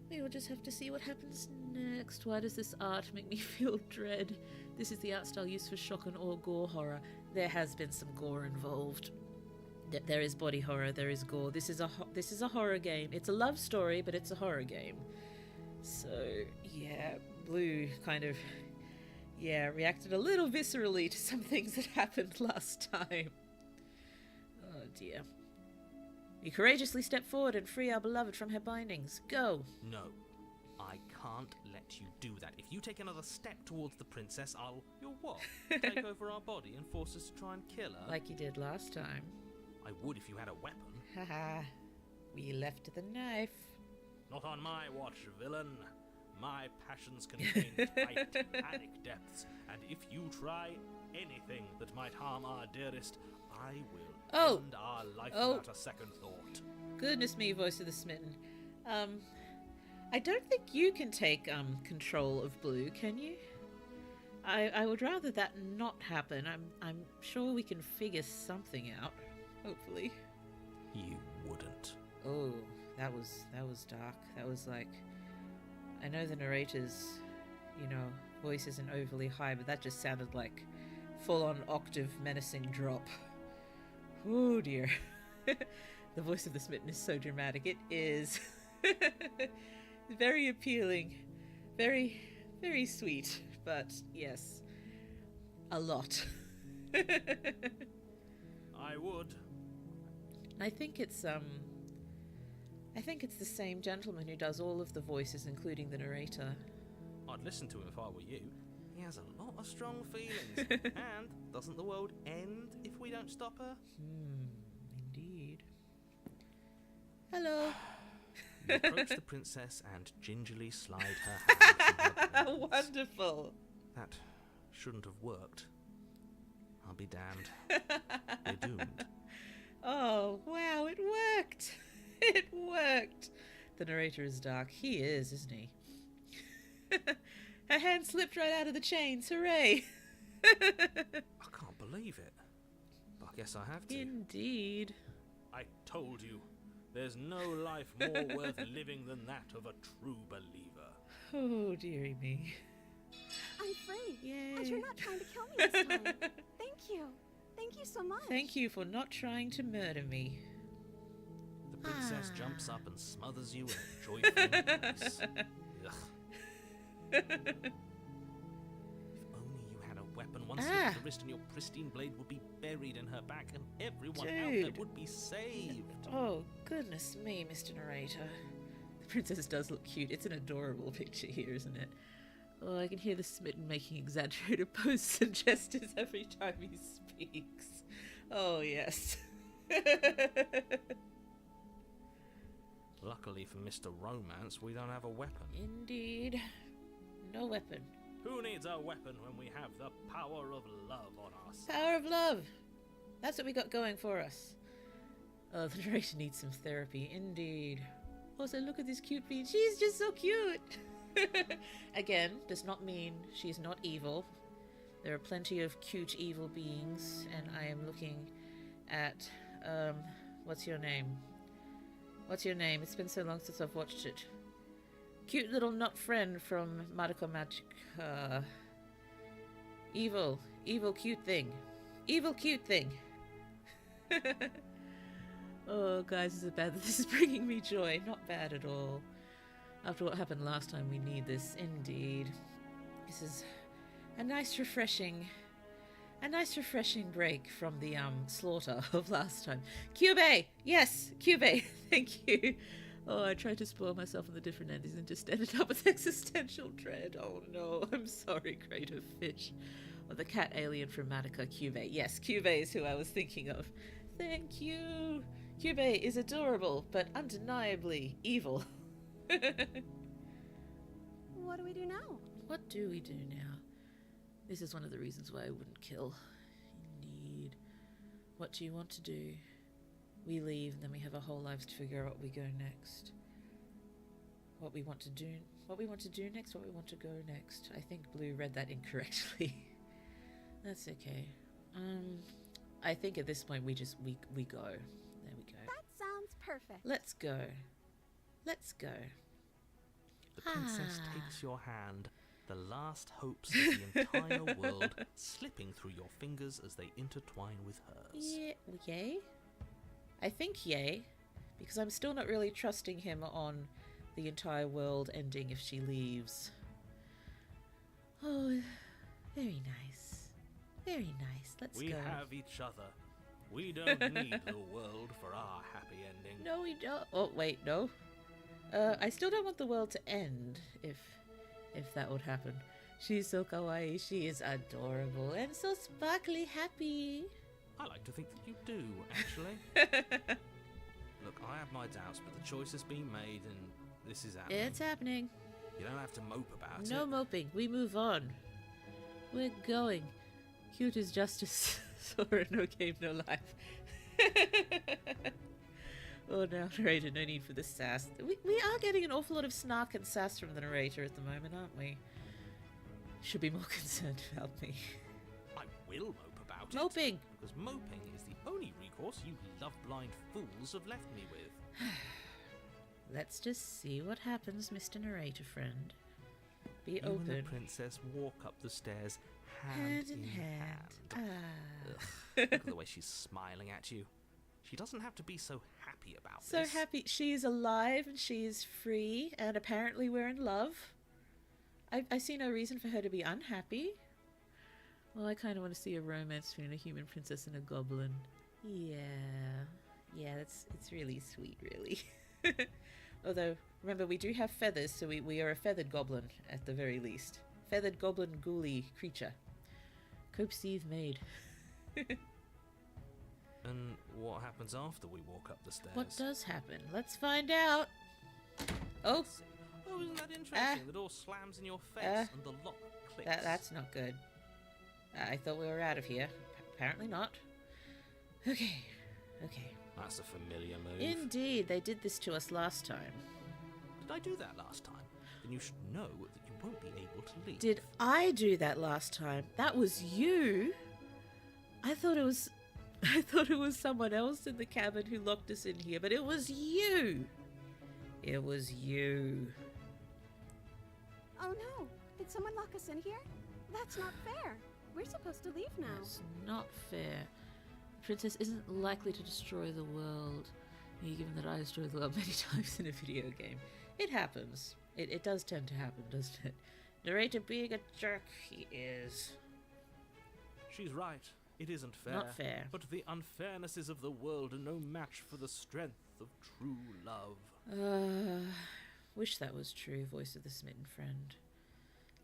we will just have to see what happens next. Why does this art make me feel dread? This is the art style used for shock and awe gore horror. There has been some gore involved. There is body horror, there is gore. This is a horror game. It's a love story, but it's a horror game. So, yeah, Blue kind of, reacted a little viscerally to some things that happened last time. Oh dear. We courageously step forward and free our beloved from her bindings. Go! No, I can't let you do that. If you take another step towards the princess, you'll what? Take over our body and force us to try and kill her? Like you did last time. I would if you had a weapon. Haha. We left the knife. Not on my watch, villain. My passions contain tight, panic depths, and if you try anything that might harm our dearest, I will end our life without a second thought. Goodness me, voice of the smitten. I don't think you can take control of Blue, can you? I would rather that not happen. I'm sure we can figure something out. Hopefully. You wouldn't. Oh, that was dark. That was like, I know the narrator's, you know, voice isn't overly high, but that just sounded like full-on octave menacing drop. Oh dear. The voice of the smitten is so dramatic. It is. Very appealing. Very, very sweet. But yes, a lot. I would. I think it's the same gentleman who does all of the voices, including the narrator. I'd listen to him if I were you. He has a lot of strong feelings. And doesn't the world end if we don't stop her? Indeed. Hello. You approach the princess and gingerly slide her hand through her braids. Wonderful. That shouldn't have worked. I'll be damned. We're doomed. Oh, wow, it worked. It worked. The narrator is dark. He is, isn't he? Her hand slipped right out of the chains. Hooray. I can't believe it. But I guess I have to. Indeed. I told you, there's no life more worth living than that of a true believer. Oh, dearie me. I'm free. Yay. And you're not trying to kill me this time. Thank you. Thank you so much. Thank you for not trying to murder me. The princess jumps up and smothers you in a joyful embrace. Ugh. If only you had a weapon. One slip of the wrist and your pristine blade would be buried in her back and everyone out there Dude. would be saved. Oh, goodness me, Mr. Narrator. The princess does look cute. It's an adorable picture here, isn't it? Oh, I can hear the smitten making exaggerated poses and gestures every time he speaks. Oh, yes. Luckily for Mr. Romance, we don't have a weapon. Indeed. No weapon. Who needs a weapon when we have the power of love on our side? Power of love. That's what we got going for us. Oh, the narrator needs some therapy. Indeed. Also, look at this cute bean. She's just so cute. Again, does not mean she's not evil. There are plenty of cute evil beings, and I am looking at, what's your name? What's your name? It's been so long since I've watched it. Cute little nut friend from Madoka Magic. Evil cute thing. Evil cute thing. Oh, guys, is it bad that this is bringing me joy? Not bad at all. After what happened last time, we need this, indeed. This is a nice refreshing break from the slaughter of last time. Cube! Yes, Cube! Thank you. Oh, I tried to spoil myself on the different endings and just ended up with existential dread. Oh no, I'm sorry, creative fish. Or the cat alien from Madoka, Cube. Yes, Cube is who I was thinking of. Thank you. Cube is adorable, but undeniably evil. What do we do now? What do we do now? This is one of the reasons why I wouldn't kill. Indeed. What do you want to do? We leave, and then we have our whole lives to figure out what we go next. What we want to do next, what we want to go next. I think Blue read that incorrectly. That's okay. I think at this point we go. There we go. That sounds perfect. Let's go. Let's go. The princess takes your hand, the last hopes of the entire world slipping through your fingers as they intertwine with hers. Yeah, yay? I think yay, because I'm still not really trusting him on the entire world ending if she leaves. Oh, very nice. Very nice. Let's We go. have each other. We don't need the world for our happy ending. No, we don't. Oh, wait, no. I still don't want the world to end, if that would happen. She's so kawaii, she is adorable, and so sparkly happy. I like to think that you do, actually. Look, I have my doubts, but the choice has been made, and this is happening. It's happening. You don't have to mope about it. No moping. We move on. We're going. Cute as justice. Sora, no game, no life. Oh, now, narrator, no need for the sass. We are getting an awful lot of snark and sass from the narrator at the moment, aren't we? Should be more concerned about me. I will mope about it. Moping! Because moping is the only recourse you love-blind fools have left me with. Let's just see what happens, Mr. Narrator friend. Be You open. and the princess walk up the stairs hand in hand. Ugh, look at the way she's smiling at you. She doesn't have to be so happy about So this. happy. She is alive and she is free, and apparently we're in love. I see no reason for her to be unhappy. Well, I kind of want to see a romance between a human princess and a goblin. Yeah, it's really sweet, really. Although, remember, we do have feathers, so we are a feathered goblin at the very least. Feathered goblin ghoulie creature. Cope Steve made. And what happens after we walk up the stairs? What does happen? Let's find out. Oh, Let's see. Oh, isn't that interesting? The door slams in your face and the lock clicks. that's not good. I thought we were out of here. Apparently not. Okay. That's a familiar move. Indeed, they did this to us last time. Did I do that last time? Then you should know that you won't be able to leave. Did I do that last time? That was you? I thought it was someone else in the cabin who locked us in here, but it was you. It was you. Oh no! Did someone lock us in here? That's not fair. We're supposed to leave now. That's not fair. The princess isn't likely to destroy the world. Given that I destroy the world many times in a video game. It happens. It does tend to happen, doesn't it? Narrator being a jerk, he is. She's right. It isn't fair. Not fair. But the unfairnesses of the world are no match for the strength of true love. Wish that was true, voice of the smitten friend.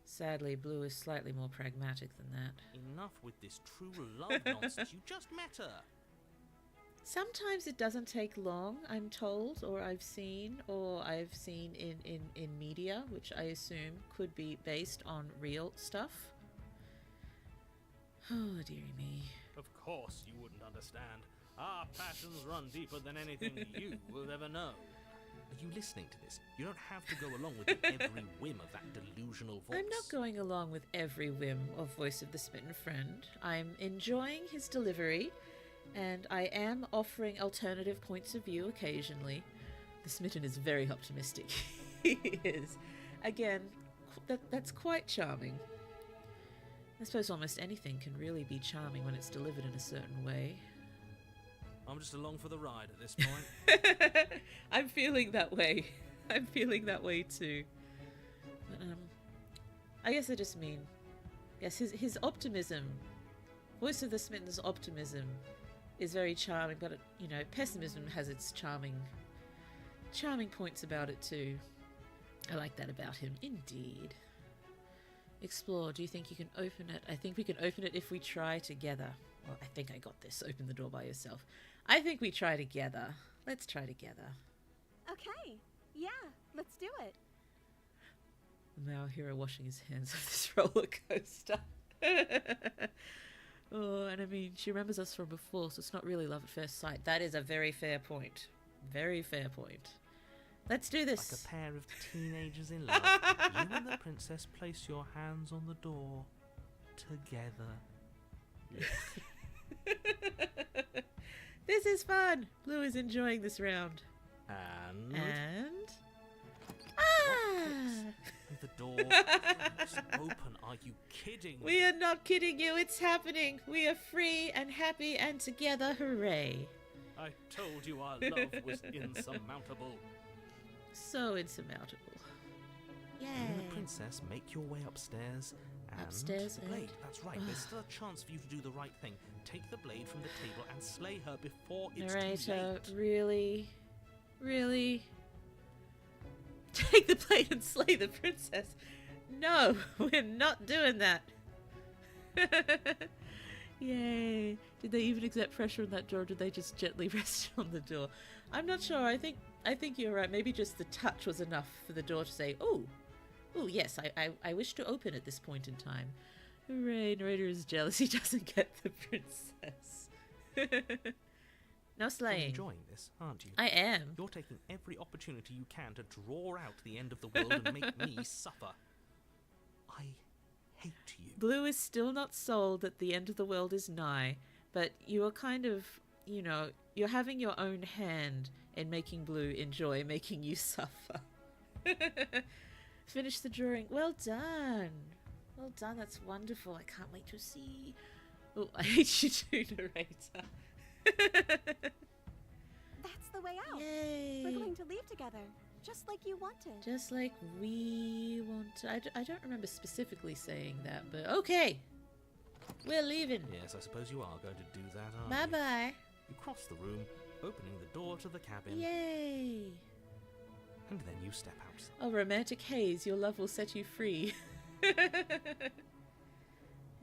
Sadly, Blue is slightly more pragmatic than that. Enough with this true love nonsense. You just met her. Sometimes it doesn't take long, I'm told, or I've seen in media, which I assume could be based on real stuff. Oh, dearie me. Of course you wouldn't understand. Our passions run deeper than anything you will ever know. Are you listening to this? You don't have to go along with every whim of that delusional voice. I'm not going along with every whim of voice of the smitten friend. I'm enjoying his delivery, and I am offering alternative points of view occasionally. The smitten is very optimistic. He is. Again, that's quite charming. I suppose almost anything can really be charming when it's delivered in a certain way. I'm just along for the ride at this point. I'm feeling that way. I'm feeling that way too. But, I guess I just mean, yes, his optimism, voice of the smitten's optimism, is very charming. But pessimism has its charming points about it too. I like that about him, indeed. Explore. Do you think you can open it? I think we can open it if we try together. Well, I think I got this. Open the door by yourself. I think we try together. Let's try together. Okay. Yeah, let's do it. Now hero washing his hands of this roller coaster. Oh, and I mean, she remembers us from before, so it's not really love at first sight. That is a very fair point. Very fair point. Let's do this. Like a pair of teenagers in love, you and the princess place your hands on the door together. This is fun. Blue is enjoying this round. And the door is open. Are you kidding me? We are not kidding you. It's happening. We are free and happy and together. Hooray. I told you our love was insurmountable. So insurmountable. You Yay. and the princess make your way upstairs and Upstairs the blade. and- That's right. There's still a chance for you to do the right thing. Take the blade from the table and slay her before it's too Narrator, late. really? Really? Take the blade and slay the princess. No, we're not doing that. Yay. Did they even exert pressure on that door, or did they just gently rest on the door? I'm not sure. I think you're right. Maybe just the touch was enough for the door to say, oh, yes, I wish to open at this point in time. Hooray, narrator is jealous. He doesn't get the princess. No You're slaying. enjoying this, aren't you? I am. You're taking every opportunity you can to draw out the end of the world and make me suffer. I hate you. Blue is still not sold that the end of the world is nigh, but you are kind of, you're having your own hand in making Blue enjoy making you suffer. Finish the drawing. Well done. Well done. That's wonderful. I can't wait to see. Oh, I hate you too, narrator. That's the way out. Yay. We're going to leave together, just like you wanted. Just like we want to. I don't remember specifically saying that, but okay. We're leaving. Yes, I suppose you are going to do that, aren't you? Bye-bye. You cross the room, opening the door to the cabin, Yay. and then you step out. Oh, romantic haze, your love will set you free.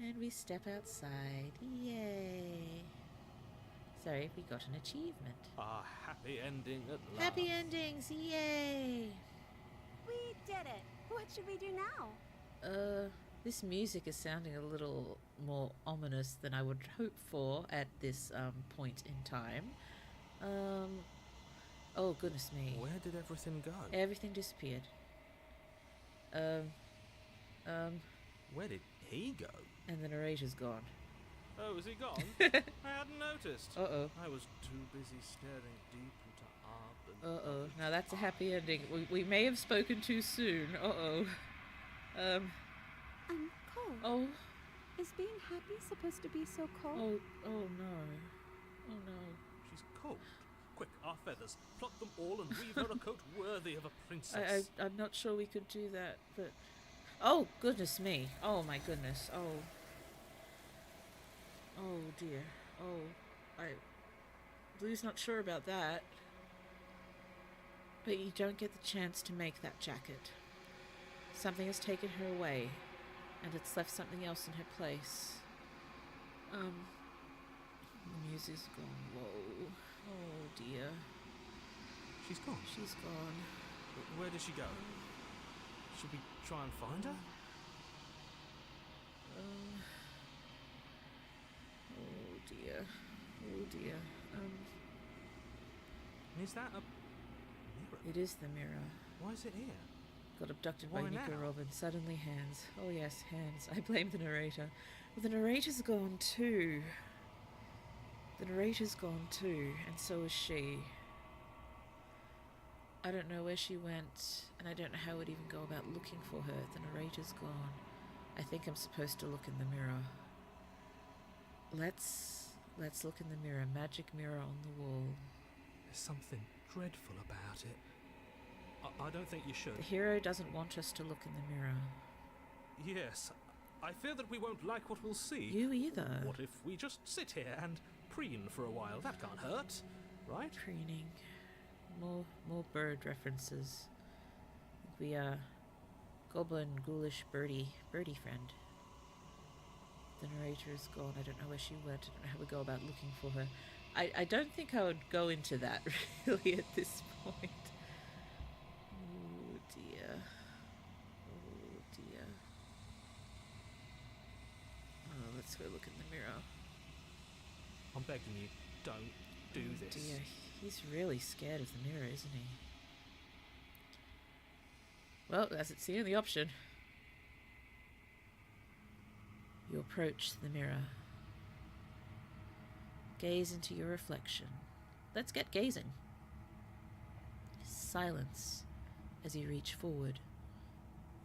And we step outside. Yay. Sorry, we got an achievement. A happy ending at last. Happy endings, yay! We did it. What should we do now? This music is sounding a little more ominous than I would hope for at this point in time. Oh goodness me. Where did everything go? Everything disappeared. Where did he go? And the narrator's gone. Oh, is he gone? I hadn't noticed. Uh-oh. I was too busy staring deep into Arb and Uh-oh. Now that's a happy ending. We may have spoken too soon. Uh-oh. Cold. Oh. Is being happy supposed to be so cold? Oh no. Oh no. She's cold. Quick, our feathers. Pluck them all and weave her a coat worthy of a princess. I'm not sure we could do that, but... Oh, goodness me. Oh, my goodness. Oh. Oh, dear. Oh. Blue's not sure about that. But you don't get the chance to make that jacket. Something has taken her away, and it's left something else in her place. The music's gone low. Oh, dear. She's gone. She's gone. Where did she go? Should we try and find her? Oh dear. Oh dear. Is that a mirror? It is the mirror. Why is it here? Got abducted Why by Nico now? Robin. Suddenly hands. Oh yes, hands. I blame the narrator. Well, the narrator's gone too. The narrator's gone too, and so is she. I don't know where she went, and I don't know how I'd even go about looking for her. The narrator's gone. I think I'm supposed to look in the mirror. Let's look in the mirror. Magic mirror on the wall. There's something dreadful about it. I don't think you should. The hero doesn't want us to look in the mirror. Yes, I fear that we won't like what we'll see. You either. What if we just sit here and preen for a while? That can't hurt, right? Preening. More bird references. We are goblin, ghoulish, birdie friend. The narrator is gone. I don't know where she went. I don't know how we go about looking for her. I don't think I would go into that really at this point. Oh dear. Oh dear. Oh, let's go look in the mirror. I'm begging you, don't do Oh this. dear. He's really scared of the mirror, isn't he? Well, as it's the only option. You approach the mirror. Gaze into your reflection. Let's get gazing. Silence as you reach forward.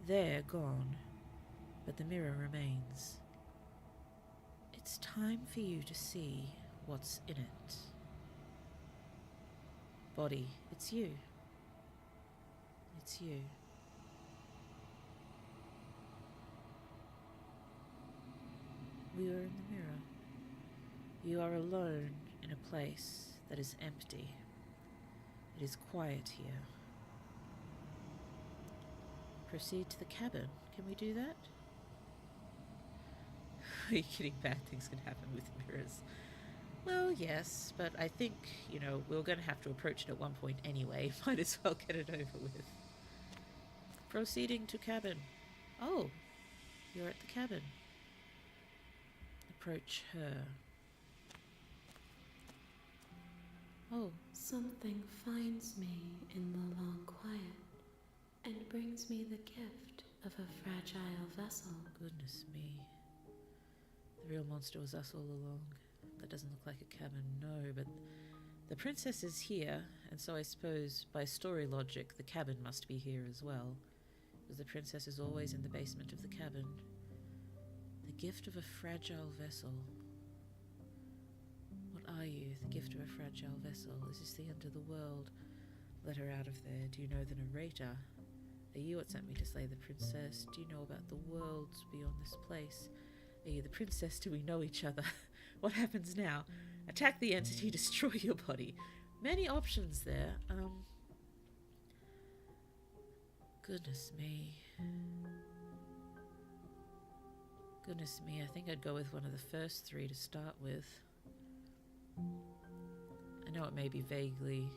There, gone, but the mirror remains. It's time for you to see what's in it. Body, it's you. It's you. We are in the mirror. You are alone in a place that is empty. It is quiet here. Proceed to the cabin. Can we do that? Are you kidding? Bad things can happen with mirrors. Well, yes, but I think, we're going to have to approach it at one point anyway. Might as well get it over with. Proceeding to cabin. Oh, you're at the cabin. Approach her. Oh, Something finds me in the long quiet and brings me the gift of a fragile vessel. goodness me. The real monster was us all along. That doesn't look like a cabin, no, but the princess is here, and so I suppose, by story logic, the cabin must be here as well, because the princess is always in the basement of the cabin. The gift of a fragile vessel. What are you, the gift of a fragile vessel? Is this the end of the world? Let her out of there. Do you know the narrator? Are you what sent me to slay the princess? Do you know about the worlds beyond this place? Are you the princess? Do we know each other? What happens now? Attack the entity, destroy your body. Many options there. Goodness me. Goodness me, I think I'd go with one of the first three to start with. I know it may be vaguely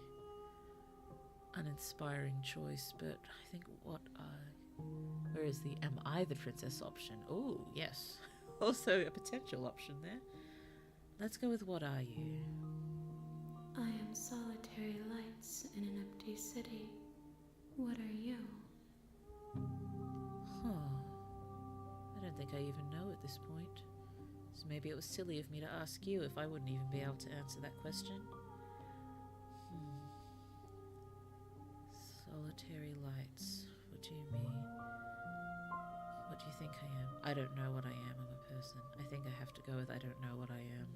uninspiring choice, but I think where is the am I the princess option? Oh, yes. Also a potential option there. Let's go with what are you? I am solitary lights in an empty city. What are you? Huh. I don't think I even know at this point. So maybe it was silly of me to ask you if I wouldn't even be able to answer that question. Solitary lights. What do you mean? What do you think I am? I don't know what I am. I'm a person. I think I have to go with I don't know what I am.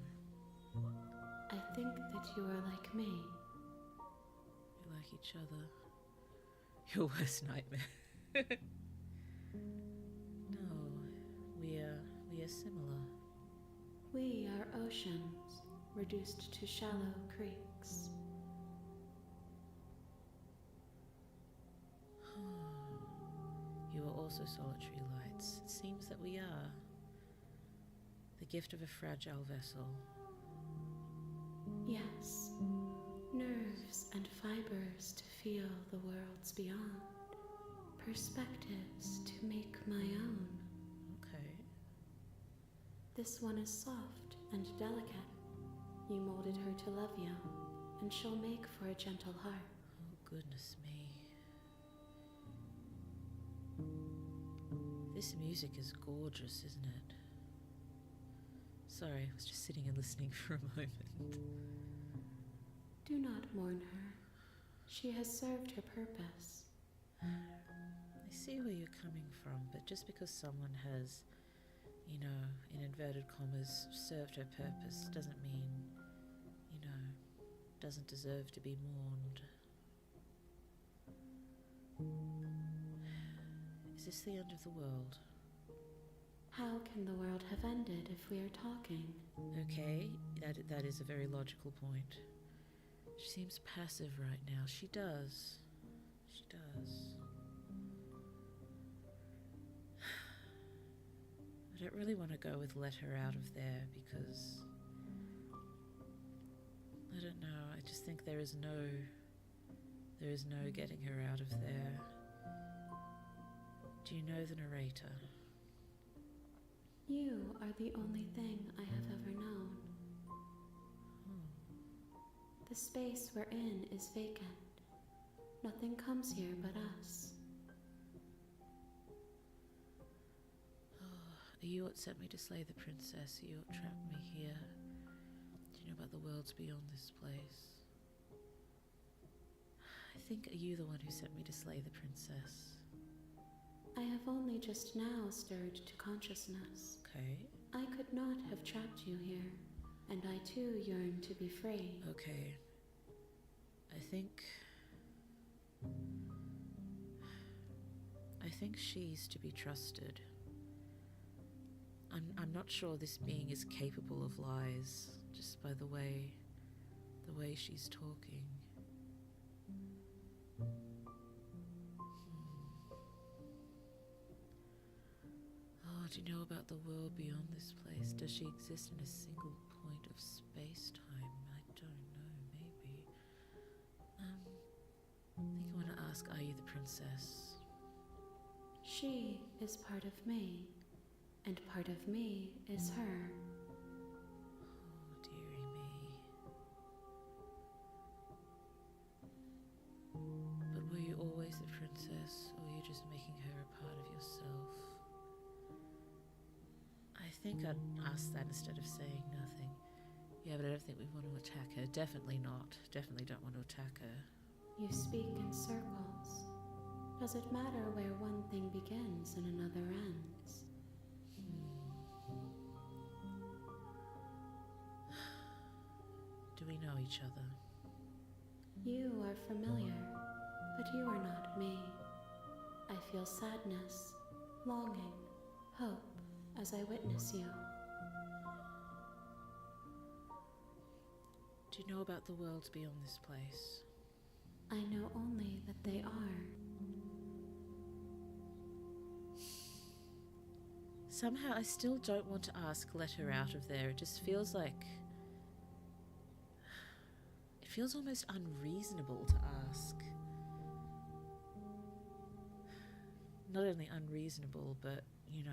I think that you are like me. We like each other. Your worst nightmare. No, we are similar. We are oceans, reduced to shallow creeks. You are also solitary lights. It seems that we are. The gift of a fragile vessel. Yes, nerves and fibers to feel the worlds beyond. Perspectives to make my own. Okay. This one is soft and delicate. You molded her to love you, and she'll make for a gentle heart. Oh, goodness me. This music is gorgeous, isn't it? Sorry, I was just sitting and listening for a moment. Do not mourn her. She has served her purpose. I see where you're coming from, but just because someone has, you know, in inverted commas, served her purpose doesn't mean, you know, doesn't deserve to be mourned. Is this the end of the world? How can the world have ended if we are talking? Okay, that is a very logical point. She seems passive right now. She does. She does. I don't really want to go with let her out of there because I don't know. I just think there is no getting her out of there. Do you know the narrator? You are the only thing I have ever known. The space we're in is vacant. Nothing comes here but us. Are you what sent me to slay the princess? Are you what trapped me here? Do you know about the worlds beyond this place? I think, are you the one who sent me to slay the princess? I have only just now stirred to consciousness. Okay. I could not have trapped you here, and I too yearn to be free. Okay. I think she's to be trusted. I'm not sure this being is capable of lies, just by the way she's talking. Oh, do you know about the world beyond this place? Does she exist in a single point of space-time? I don't know, maybe. I think I want to ask, are you the princess? She is part of me, and part of me is her. Oh, dearie me. But were you always the princess, or were you just making her a part of yourself? I think I'd ask that instead of saying nothing. Yeah, but I don't think we want to attack her. Definitely not. Definitely don't want to attack her. You speak in circles. Does it matter where one thing begins and another ends? Do we know each other? You are familiar, but you are not me. I feel sadness, longing, hope as I witness you. Do you know about the worlds beyond this place? I know only that they are. Somehow I still don't want to ask let her out of there. It just feels like It feels almost unreasonable to ask. Not only unreasonable, but, you know,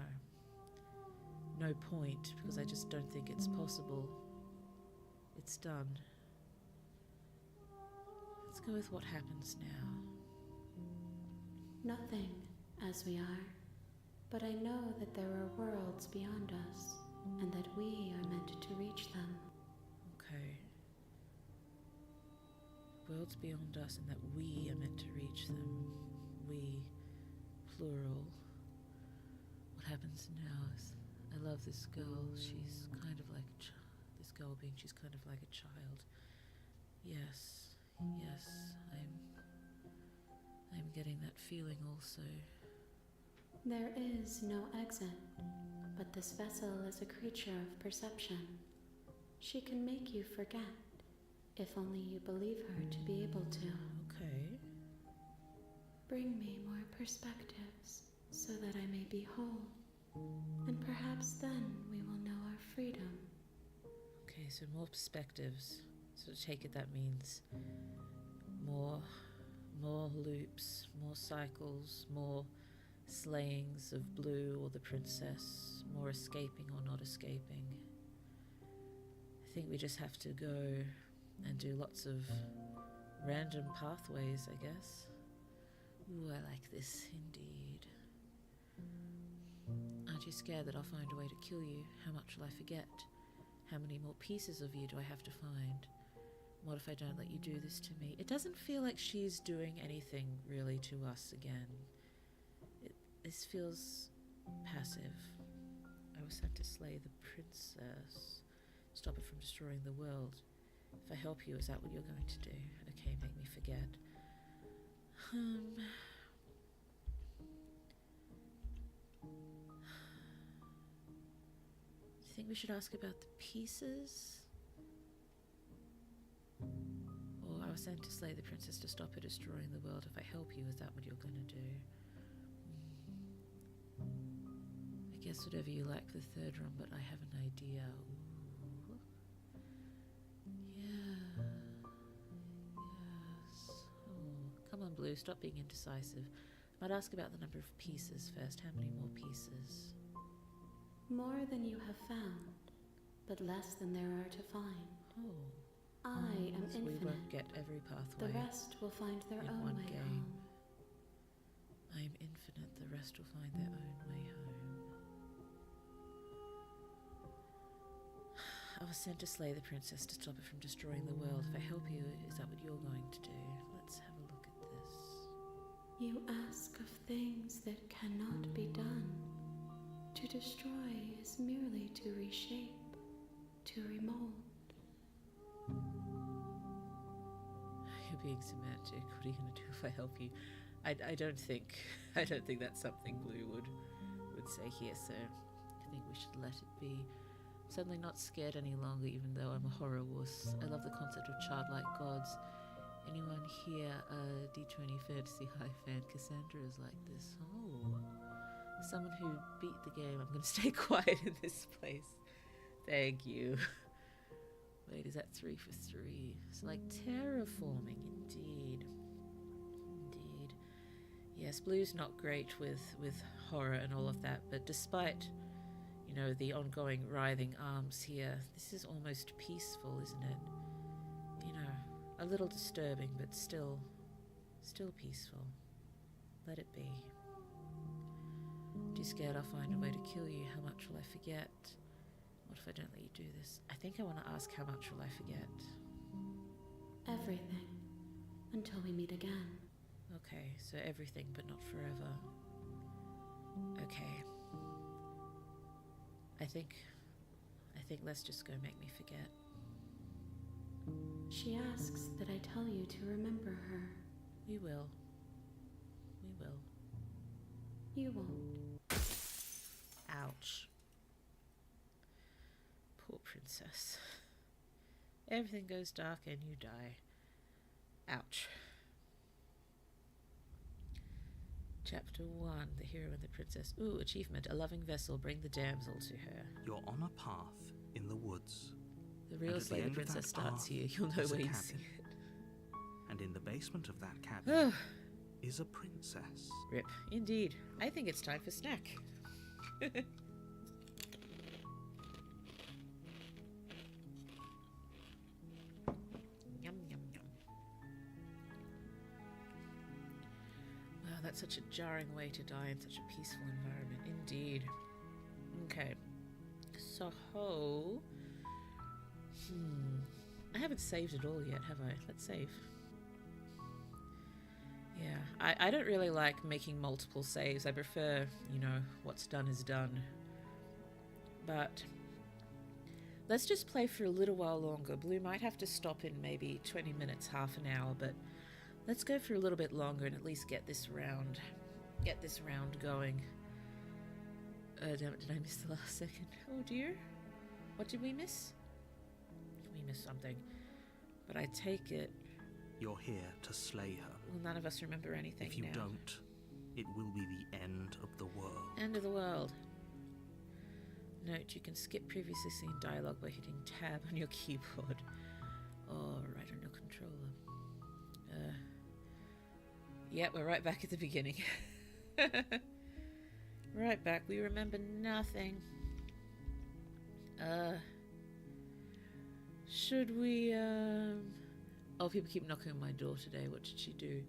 no point, because I just don't think it's possible. It's done. Let's go with what happens now. Nothing as we are, but I know that there are worlds beyond us, and that we are meant to reach them. Okay. Worlds beyond us, and that we are meant to reach them. We, plural. What happens now is, I love this girl. She's kind of like this girl being, she's kind of like a child. Yes, yes, I'm getting that feeling also. There is no exit, but this vessel is a creature of perception. She can make you forget, if only you believe her to be able to. Okay. Bring me more perspectives, so that I may be whole, and perhaps then we will know our freedom. Okay, so more perspectives. So to take it, that means more loops, more cycles, more slayings of Blue or the princess, more escaping or not escaping. I think we just have to go and do lots of random pathways, I guess. Ooh, I like this, indeed. Aren't you scared that I'll find a way to kill you? How much will I forget? How many more pieces of you do I have to find? What if I don't let you do this to me? It doesn't feel like she's doing anything really to us again. This feels passive. I was sent to slay the princess. Stop it from destroying the world. If I help you, is that what you're going to do? Okay, make me forget. Do you think we should ask about the pieces? Or I was sent to slay the princess to stop her destroying the world. If I help you, is that what you're going to do? I guess whatever you like for the third room, but I have an idea. Ooh. Yeah. Yes. Oh, come on, Blue, stop being indecisive. I might ask about the number of pieces first. How many more pieces? More than you have found, but less than there are to find. Oh. I am So infinite. we won't get every pathway. The rest will find their in own one way game. home. I am infinite. The rest will find their own way home. I was sent to slay the princess to stop her from destroying the world. If I help you, is that what you're going to do? Let's have a look at this. You ask of things that cannot be done. To destroy is merely to reshape, to remold. You're being semantic. What are you going to do if I help you? I don't think that's something Blue would say here. So I think we should let it be. I'm suddenly not scared any longer, even though I'm a horror wuss. I love the concept of childlike gods. Anyone here a D20 Fantasy High fan? Cassandra is like this. Oh, someone who beat the game. I'm going to stay quiet in this place. Thank you. Wait, is that 3 for 3? It's like terraforming, indeed. Indeed. Yes, Blue's not great with horror and all of that, but despite, you know, the ongoing writhing arms here, this is almost peaceful, isn't it? You know, a little disturbing, but still peaceful. Let it be. Too scared I'll find a way to kill you. How much will I forget? What if I don't let you do this? I think I want to ask, how much will I forget? Everything, until we meet again. Okay, so everything, but not forever. Okay. I think let's just go make me forget. She asks that I tell you to remember her. We will. We will. You won't. Ouch. Poor princess. Everything goes dark and you die. Ouch. Chapter 1, The Hero and the Princess. Ooh, achievement. A loving vessel. Bring the damsel to her. You're on a path in the woods. The real And at the Slay the end of Princess that starts path here. You'll know is a where you cabin. see it. And in the basement of that cabin is a princess. Rip. Indeed. I think it's time for snack. Yum, yum, yum. Wow, that's such a jarring way to die in such a peaceful environment. Indeed. Okay. So, I haven't saved it all yet, have I? Let's save. Yeah, I don't really like making multiple saves. I prefer, you know, what's done is done. But let's just play for a little while longer. Blue might have to stop in maybe 20 minutes, half an hour, but let's go for a little bit longer and at least get this round going. Damn it, did I miss the last second? Oh dear. What did we miss? We missed something. But I take it... You're here to slay her. Well, none of us remember anything If you now. don't, it will be the end of the world. End of the world. Note, you can skip previously seen dialogue by hitting tab on your keyboard. Or right on your controller. Yeah, we're right back at the beginning. Right back. We remember nothing. Should we, Oh, people keep knocking on my door today. What did she do?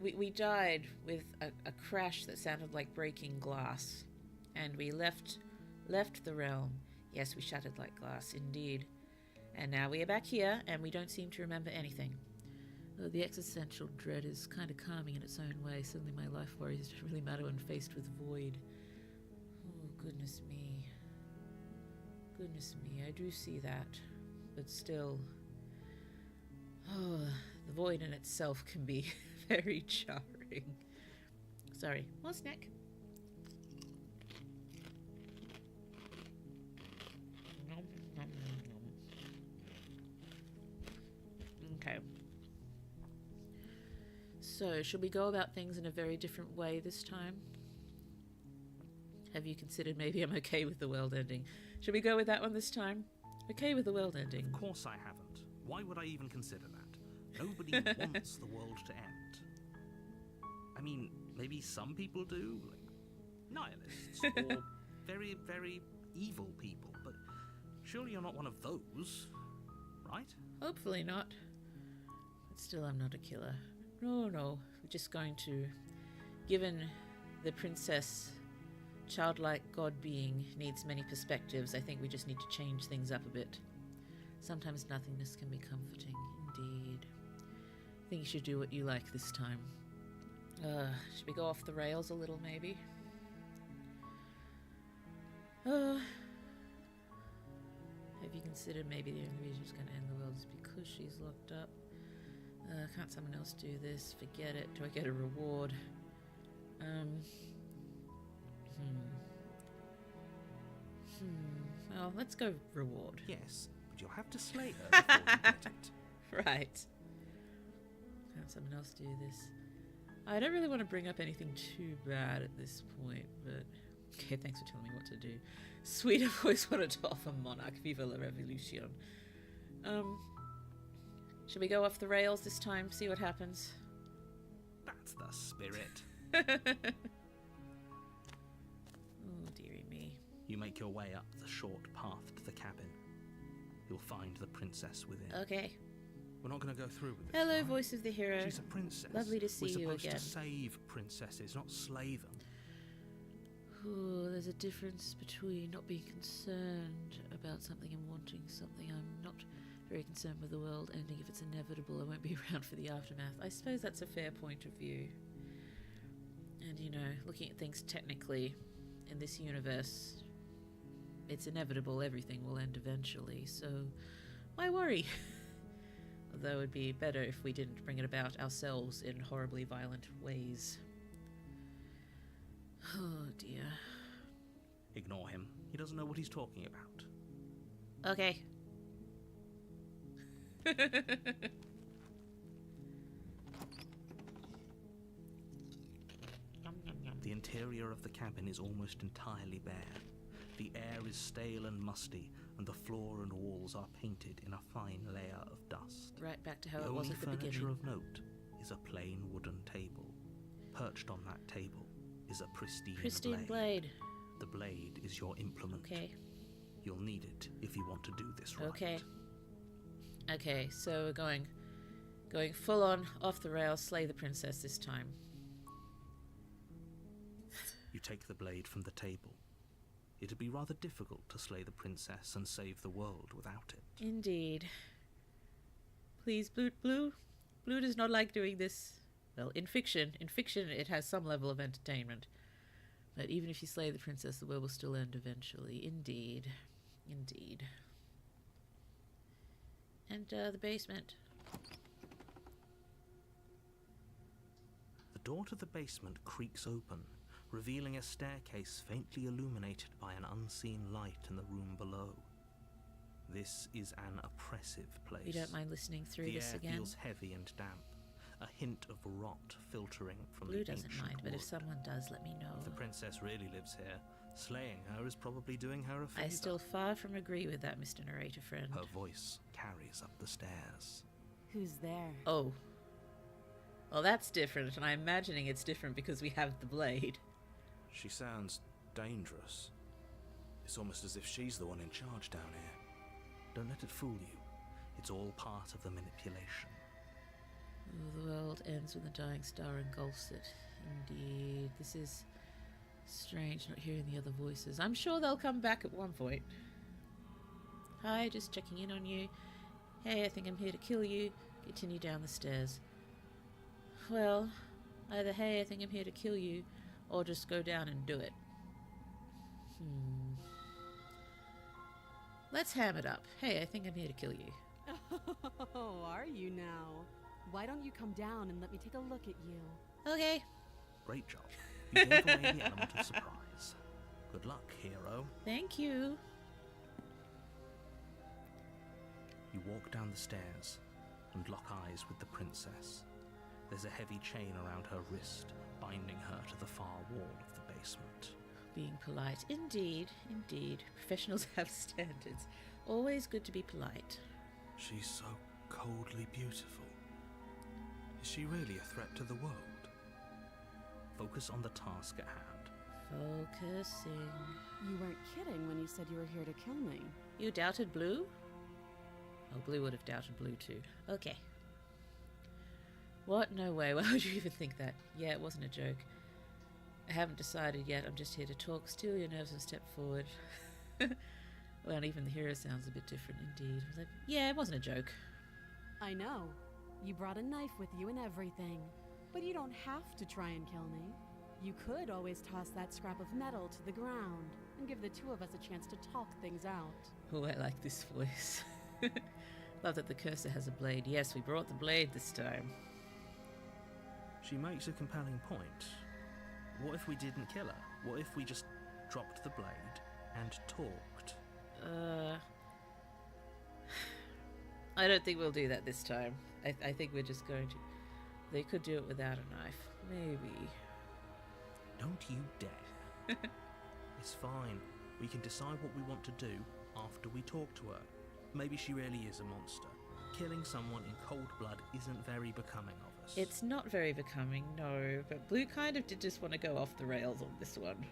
We died with a crash that sounded like breaking glass. And we left the realm. Yes, we shattered like glass, indeed. And now we are back here, and we don't seem to remember anything. The existential dread is kind of calming in its own way. Suddenly my life worries don't really matter when faced with void. Oh, goodness me. Goodness me, I do see that. But still... Oh, the void in itself can be very jarring. Sorry, more snack. Nom, nom, nom, nom. Okay. So, should we go about things in a very different way this time? Have you considered maybe I'm okay with the world ending? Should we go with that one this time? Okay with the world ending. Of course I haven't. Why would I even consider that? Nobody wants the world to end. I mean, maybe some people do, like nihilists, or very, very evil people, but surely you're not one of those, right? Hopefully not. But still, I'm not a killer. No. We're just going to... Given the princess, childlike god being, needs many perspectives, I think we just need to change things up a bit. Sometimes nothingness can be comforting, indeed. I think you should do what you like this time. Should we go off the rails a little, maybe? Have you considered maybe the only reason she's going to end the world is because she's locked up? Can't someone else do this? Forget it. Do I get a reward? Well, let's go reward. Yes, but you'll have to slay her before you get it. Right. Can't someone else do this? I don't really want to bring up anything too bad at this point, but... Okay, thanks for telling me what to do. Sweet, I've always wanted to offer Monarch. Viva la Revolution. Should we go off the rails this time? See what happens? That's the spirit. Oh, dearie me. You make your way up the short path to the cabin. You'll find the princess within. Okay. We're not going to go through with this. Hello, right? voice of the hero. She's a princess. Lovely to see you We're again. supposed to save princesses, not slay them. Oh, there's a difference between not being concerned about something and wanting something. I'm not very concerned with the world ending. If it's inevitable, I won't be around for the aftermath. I suppose that's a fair point of view. And, you know, looking at things technically, in this universe, it's inevitable everything will end eventually, so why worry? Although it'd be better if we didn't bring it about ourselves in horribly violent ways. Oh dear. Ignore him. He doesn't know what he's talking about. Okay. The interior of the cabin is almost entirely bare. The air is stale and musty, and the floor and walls are painted in a fine layer of dust. Right back to how The it was only at the furniture beginning. of note is a plain wooden table. Perched on that table is a pristine blade. The blade is your implement. Okay. You'll need it if you want to do this right. Okay, so we're going full on, off the rails, slay the princess this time. You take the blade from the table. It'd be rather difficult to slay the princess and save the world without it. Indeed. Please, Blue does not like doing this. Well, in fiction it has some level of entertainment. But even if you slay the princess, the world will still end eventually. Indeed. And the basement. The door to the basement creaks open, revealing a staircase faintly illuminated by an unseen light in the room below. This is an oppressive place. You don't mind listening through this again? The air feels heavy and damp, a hint of rot filtering from Blue the doesn't ancient mind, but if wood. someone does, let me know. If the princess really lives here, slaying her is probably doing her a favor. I still far from agree with that, Mr. Narrator friend. Her voice carries up the stairs. Who's there? Oh. Well, that's different, and I'm imagining it's different because we have the blade. She sounds dangerous. It's almost as if she's the one in charge down here. Don't let it fool you. It's all part of the manipulation. Oh, the world ends when the dying star engulfs it. Indeed. This is strange not hearing the other voices. I'm sure they'll come back at one point. Hi, just checking in on you. Hey, I think I'm here to kill you. Continue down the stairs. Well, either hey, I think I'm here to kill you, or just go down and do it. Let's ham it up. Hey, I think I'm here to kill you. Oh, are you now? Why don't you come down and let me take a look at you? Okay. Great job. You gave away the element of surprise. Good luck, hero. Thank you. You walk down the stairs and lock eyes with the princess. There's a heavy chain around her wrist, binding her to the far wall of the basement. Being polite. Indeed. Professionals have standards. Always good to be polite. She's so coldly beautiful. Is she really a threat to the world? Focus on the task at hand. Focusing. You weren't kidding when you said you were here to kill me. You doubted Blue? Oh, Blue would have doubted Blue too. Okay. What? No way. Why would you even think that? Yeah, it wasn't a joke. I haven't decided yet. I'm just here to talk. Still your nerves and step forward. Well, even the hero sounds a bit different indeed. I was like, yeah, it wasn't a joke. I know. You brought a knife with you and everything. But you don't have to try and kill me. You could always toss that scrap of metal to the ground and give the two of us a chance to talk things out. Oh, I like this voice. Love that the cursor has a blade. Yes, we brought the blade this time. She makes a compelling point. What if we didn't kill her? What if we just dropped the blade and talked? I don't think we'll do that this time. I think we're just going to... They could do it without a knife. Maybe. Don't you dare. It's fine. We can decide what we want to do after we talk to her. Maybe she really is a monster. Killing someone in cold blood isn't very becoming of us. It's not very becoming, no, but Blue kind of did just want to go off the rails on this one.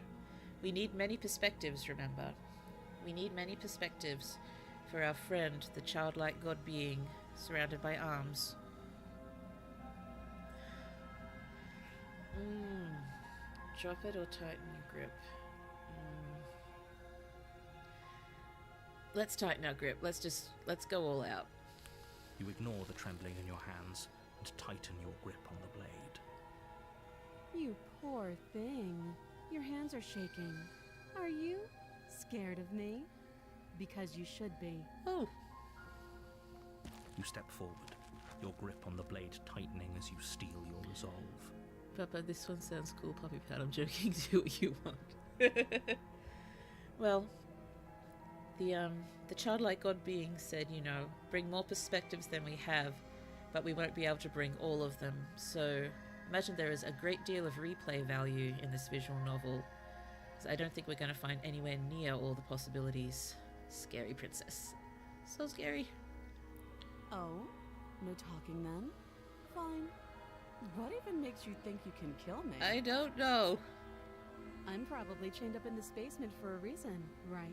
We need many perspectives, remember? We need many perspectives for our friend, the childlike god being surrounded by arms. Drop it or tighten your grip. Let's tighten our grip. Let's go all out. You ignore the trembling in your hands and tighten your grip on the blade. You poor thing. Your hands are shaking. Are you scared of me? Because you should be. Oh. You step forward, your grip on the blade tightening as you steel your resolve. Papa, this one sounds cool, Puppy Pat. I'm joking. Do what you want. Well, the childlike god being said, bring more perspectives than we have, but we won't be able to bring all of them. So imagine there is a great deal of replay value in this visual novel. So I don't think we're going to find anywhere near all the possibilities. Scary princess. So scary. Oh? No talking then? Fine. What even makes you think you can kill me? I don't know. I'm probably chained up in this basement for a reason, right?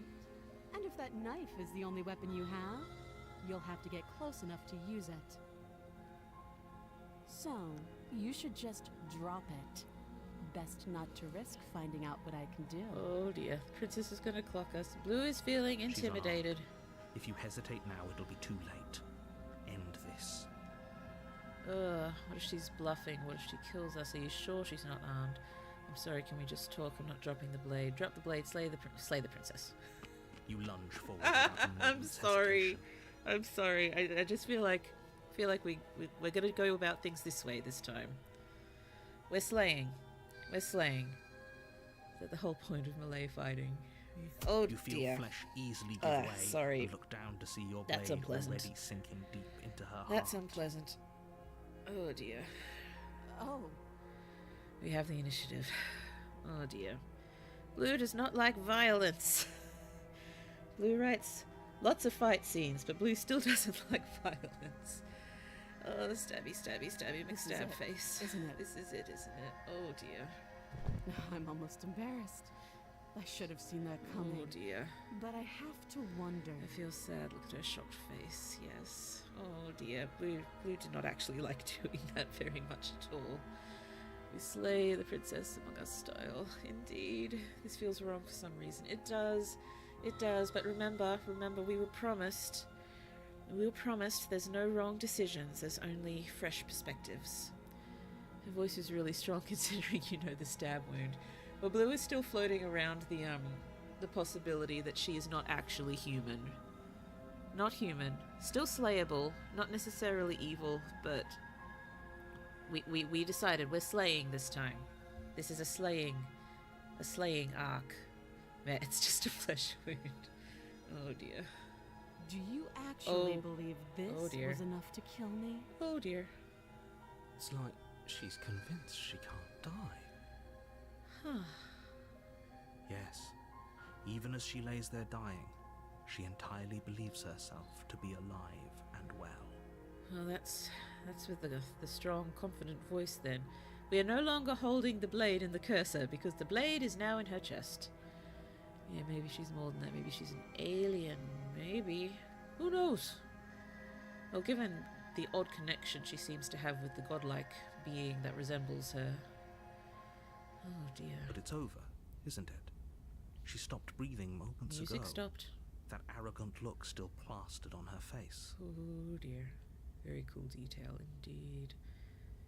And if that knife is the only weapon you have, you'll have to get close enough to use it. So, you should just drop it. Best not to risk finding out what I can do. Oh dear, the princess is gonna clock us. Blue is feeling She's intimidated. unarmed. If you hesitate now, it'll be too late. End this. What if she's bluffing? What if she kills us? Are you sure she's not armed? I'm sorry, can we just talk? I'm not dropping the blade. Drop the blade, slay the princess. You lunge forward. without a I'm moment's sorry. hesitation. I'm sorry. I just feel like we're gonna go about things this way this time. We're slaying. We're slaying. Is that the whole point of melee fighting? Oh You feel dear. flesh easily give way. sorry. And look down to see your That's blade unpleasant. already sinking deep into her That's heart. unpleasant. Oh dear. Oh, We have the initiative. Oh dear. Blue does not like violence. Blue writes lots of fight scenes, but Blue still doesn't like violence. Oh, the stabby, This is McStab it, face. isn't it? This is it, isn't it? Oh dear. I'm almost embarrassed. I should have seen that coming. Oh dear. But I have to wonder. I feel sad. Look at her shocked face. Yes. Oh dear. Blue did not actually like doing that very much at all. We slay the princess among us style. Indeed. This feels wrong for some reason. It does. It does. But remember, we were promised. We were promised there's no wrong decisions. There's only fresh perspectives. Her voice is really strong considering you know the stab wound. But Blue is still floating around the possibility that she is not actually human. Not human. Still slayable. Not necessarily evil, but we decided we're slaying this time. This is a slaying arc. Man, it's just a flesh wound. Oh dear. Do you actually Oh. believe this Oh, dear. was enough to kill me? Oh dear. It's like she's convinced she can't die. Huh. Yes. Even as she lays there dying, she entirely believes herself to be alive and well. Well, that's with the strong, confident voice then. We are no longer holding the blade in the cursor because the blade is now in her chest. Yeah, maybe she's more than that. Maybe she's an alien. Maybe. Who knows? Well, given the odd connection she seems to have with the godlike being that resembles her. Oh dear. But it's over, isn't it? She stopped breathing moments Music ago. stopped. That arrogant look still plastered on her face. Oh dear. Very cool detail indeed.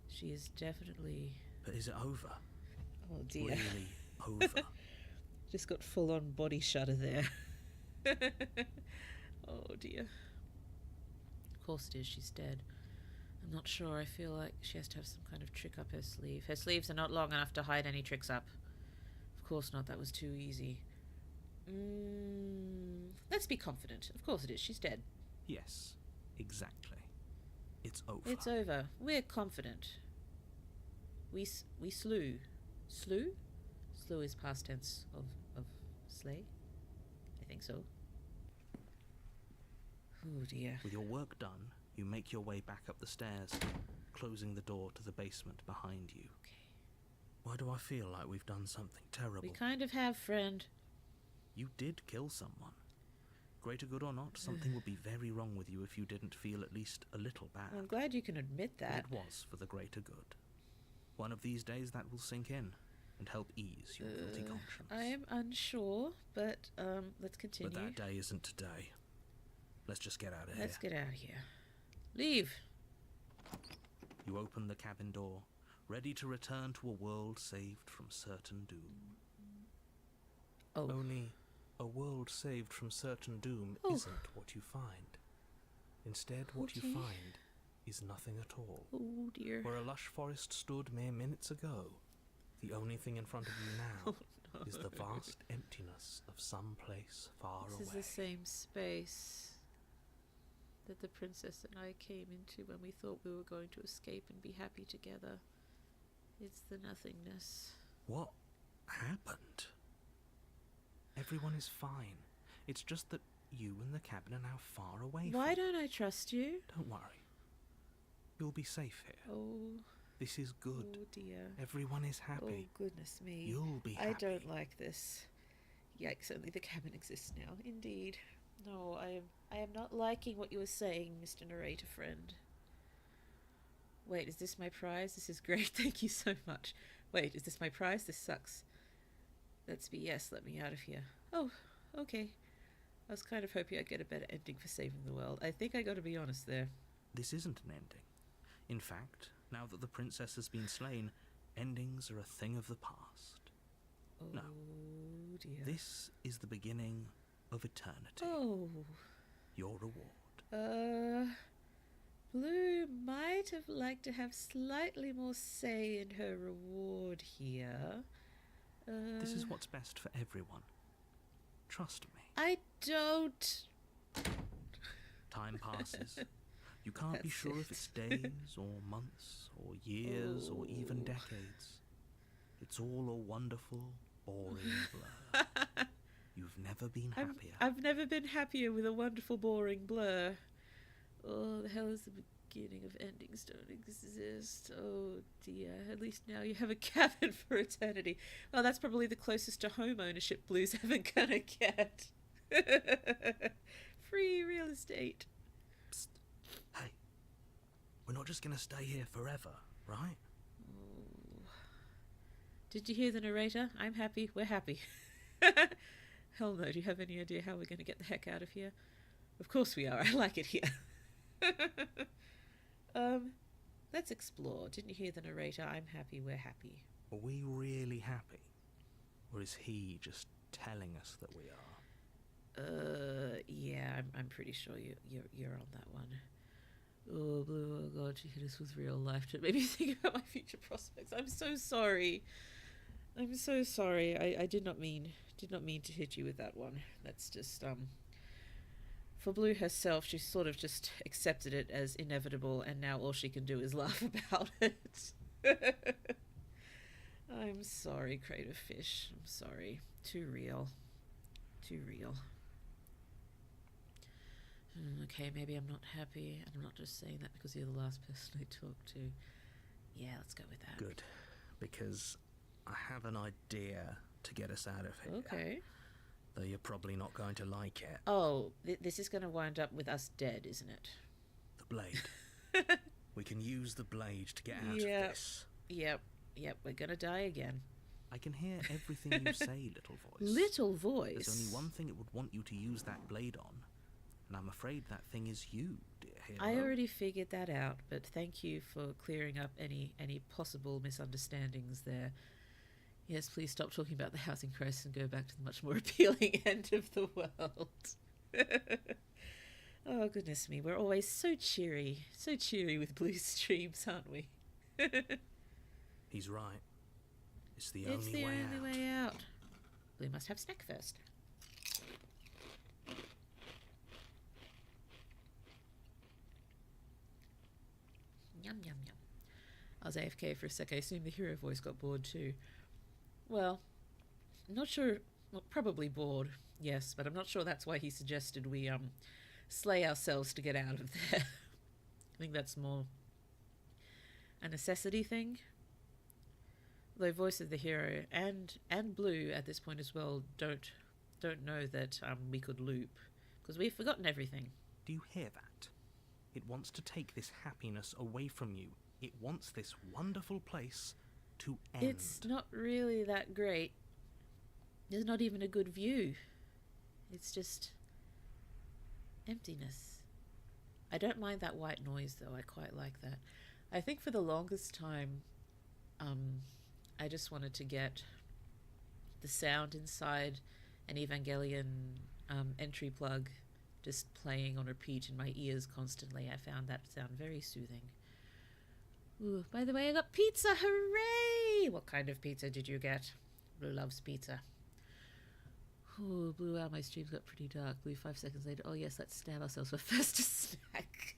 She is definitely... But is it over? Oh dear. Really over? Just got full on body shudder there. Oh dear. Of course it is, she's dead. I'm not sure, I feel like she has to have some kind of trick up her sleeve. Her sleeves are not long enough to hide any tricks up. Of course not, that was too easy. Let's be confident. Of course it is, she's dead. Yes, exactly. It's over. It's over. We're confident. We slew. Slew? Slew is past tense of slay? I think so. Oh dear. With your work done, you make your way back up the stairs, closing the door to the basement behind you. Okay. Why do I feel like we've done something terrible? We kind of have, friend. You did kill someone. Greater good or not, something would be very wrong with you if you didn't feel at least a little bad. I'm glad you can admit But that. it was for the greater good. One of these days that will sink in and help ease your guilty conscience. I am unsure, but let's continue. But that day isn't today. Let's just get out of Let's here. get out of here. Leave. You open the cabin door, ready to return to a world saved from certain doom. Oh. Only a world saved from certain doom Oh. isn't what you find. Instead, what you Okay. find is nothing at all. Oh dear. Where a lush forest stood mere minutes ago, the only thing in front of you now Oh, is the vast emptiness of some place far This away. is the same space that the princess and I came into when we thought we were going to escape and be happy together. It's the nothingness. What happened? Everyone is fine. It's just that you and the cabin are now far away Why from... don't I trust you? Don't worry. You'll be safe here. Oh, This is good. oh dear. Everyone is Oh, happy. goodness me. You'll be happy. I don't like this. Yikes, only the cabin exists now. Indeed. No, I am not liking what you were saying, Mr. Narrator friend. Wait, is this my prize? This is great, thank you so much. Wait, is this my prize? This sucks. Let's be yes, let me out of here. Oh, okay. I was kind of hoping I'd get a better ending for saving the world. I think I gotta be honest there. This isn't an ending. In fact, now that the princess has been slain, endings are a thing of the past. Oh, No. dear. This is the beginning of eternity. Oh. Your reward. Blue might have liked to have slightly more say in her reward here. This is what's best for everyone. Trust me. I don't... Time passes. You can't be That's sure if it. it's days or months or years or even Oh. decades. It's all a wonderful, boring blur. You've never been happier. I've never been happier with a wonderful, boring blur. Oh, the hell is the beginning of endings don't exist. Oh dear, at least now you have a cabin for eternity. Well, that's probably the closest to home ownership Blue's ever gonna get. Free real estate. Psst. Hey, we're not just going to stay here forever, right? Oh. Did you hear the narrator? I'm happy, we're happy. Hell no, do you have any idea how we're going to get the heck out of here? Of course we are, I like it here. Let's explore. Didn't you hear the narrator? I'm happy, we're happy. Are we really happy? Or is he just telling us that we are? Yeah, I'm pretty sure you're on that one. Oh, Blue, oh god, she hit us with real life. It made me think about my future prospects. I'm so sorry. I'm so sorry. I did not mean to hit you with that one. That's just for Blue herself, she sort of just accepted it as inevitable, and now all she can do is laugh about it. I'm sorry, Crate of Fish. I'm sorry. Too real. Too real. Okay, maybe I'm not happy, and I'm not just saying that because you're the last person I talked to. Yeah, let's go with that. Good, because I have an idea to get us out of here. Okay. Though you're probably not going to like it. Oh, this is going to wind up with us dead, isn't it? The blade. We can use the blade to get out Yep. of this. Yep, we're going to die again. I can hear everything you say, little voice. Little voice? There's only one thing it would want you to use that blade on, and I'm afraid that thing is you, dear hero. I already figured that out, but thank you for clearing up any possible misunderstandings there. Yes, please stop talking about the housing crisis and go back to the much more appealing end of the world. Oh, goodness me. We're always so cheery with Blue streams, aren't we? He's right. It's the It's only the way only out. way out. Blue must have snack first. Yum, yum, yum. I was AFK for a sec. I assume the hero voice got bored too. Well, I'm not sure. Well, probably bored, yes, but I'm not sure that's why he suggested we slay ourselves to get out of there. I think that's more a necessity thing. Though voice of the hero and Blue at this point as well don't know that we could loop because we've forgotten everything. Do you hear that? It wants to take this happiness away from you. It wants this wonderful place to end. It's not really that great. There's not even a good view. It's just emptiness. I don't mind that white noise though. I quite like that. I think for the longest time, I just wanted to get the sound inside an Evangelion entry plug just playing on repeat in my ears constantly. I found that sound very soothing. Ooh, by the way, I got pizza! Hooray! What kind of pizza did you get? Blue loves pizza. Ooh, Blue, wow, my streams got pretty dark. Blue, 5 seconds later. Oh yes, let's stab ourselves for first a snack.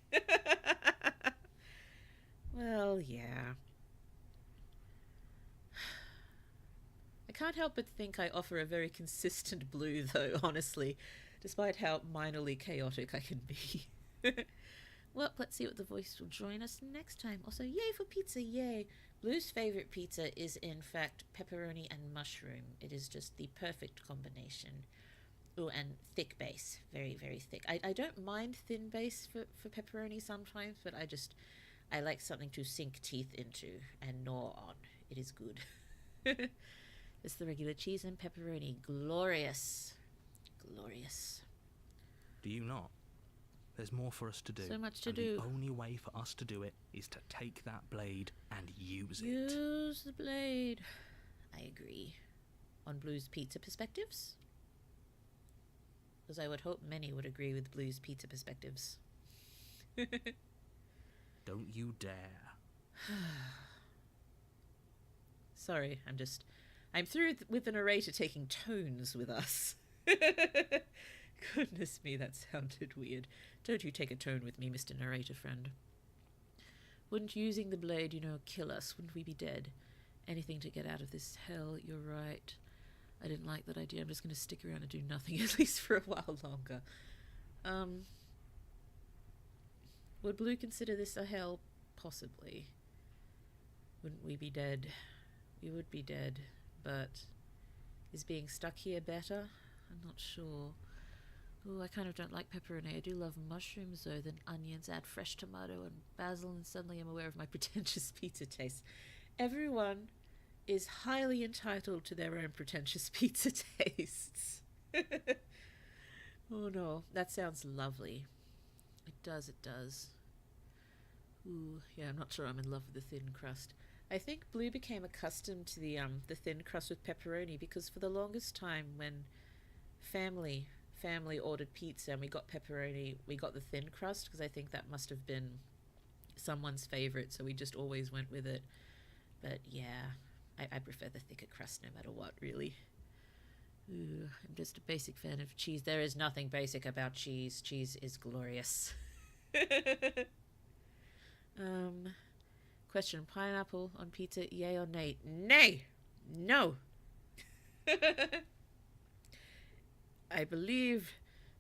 Well, yeah. I can't help but think I offer a very consistent Blue, though, honestly. despite how minorly chaotic I can be. Well, let's see what the voice will join us next time. Also, yay for pizza, yay! Blue's favourite pizza is, in fact, pepperoni and mushroom. It is just the perfect combination. Oh, and thick base. Very, very thick. I don't mind thin base for pepperoni sometimes, but I like something to sink teeth into and gnaw on. It is good. It's the regular cheese and pepperoni. Glorious. Glorious. Do you not? There's more for us to do. So much to and do. The only way for us to do it is to take that blade and use it. Use the blade. I agree. On Blue's pizza perspectives? Because I would hope many would agree with Blue's pizza perspectives. Don't you dare. Sorry, I'm through with the narrator taking tones with us. Goodness me, that sounded weird. Don't you take a tone with me, Mr. Narrator friend. Wouldn't using the blade, kill us? Wouldn't we be dead? Anything to get out of this hell, you're right. I didn't like that idea. I'm just going to stick around and do nothing, at least for a while longer. Would Blue consider this a hell? Possibly. Wouldn't we be dead? We would be dead, but is being stuck here better? I'm not sure. Ooh, I kind of don't like pepperoni. I do love mushrooms, though. Then onions, add fresh tomato and basil, and suddenly I'm aware of my pretentious pizza taste. Everyone is highly entitled to their own pretentious pizza tastes. Oh no, that sounds lovely. It does, it does. Ooh, yeah, I'm not sure I'm in love with the thin crust. I think Blue became accustomed to the thin crust with pepperoni because for the longest time when family ordered pizza and we got pepperoni, we got the thin crust because I think that must have been someone's favorite, so we just always went with it. But yeah, I prefer the thicker crust no matter what, really. Ooh, I'm just a basic fan of cheese. There is nothing basic about cheese. Cheese is glorious. Question, pineapple on pizza, yay or nay? Nay! No! I believe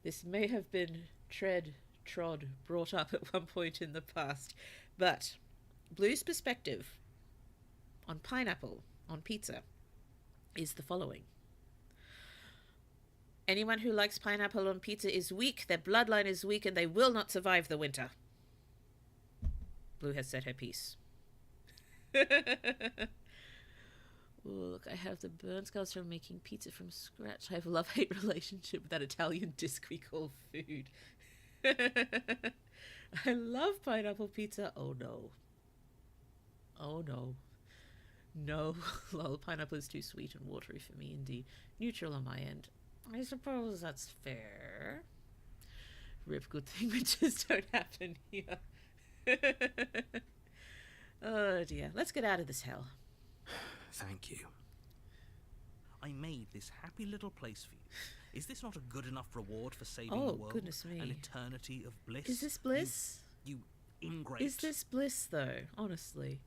this may have been brought up at one point in the past, but Blue's perspective on pineapple on pizza is the following. Anyone who likes pineapple on pizza is weak, their bloodline is weak, and they will not survive the winter. Blue has said her piece. Ooh, look, I have the burn scars from making pizza from scratch. I have a love-hate relationship with that Italian disc we call food. I love pineapple pizza. Oh no. Oh no. No, lol, pineapple is too sweet and watery for me indeed. Neutral on my end. I suppose that's fair. Rip, good thing winters don't happen here. Oh dear, let's get out of this hell. Thank you. I made this happy little place for you. Is this not a good enough reward for saving the world? Oh, goodness me. An eternity of bliss? Is this bliss? You ingrate. Is this bliss, though? Honestly.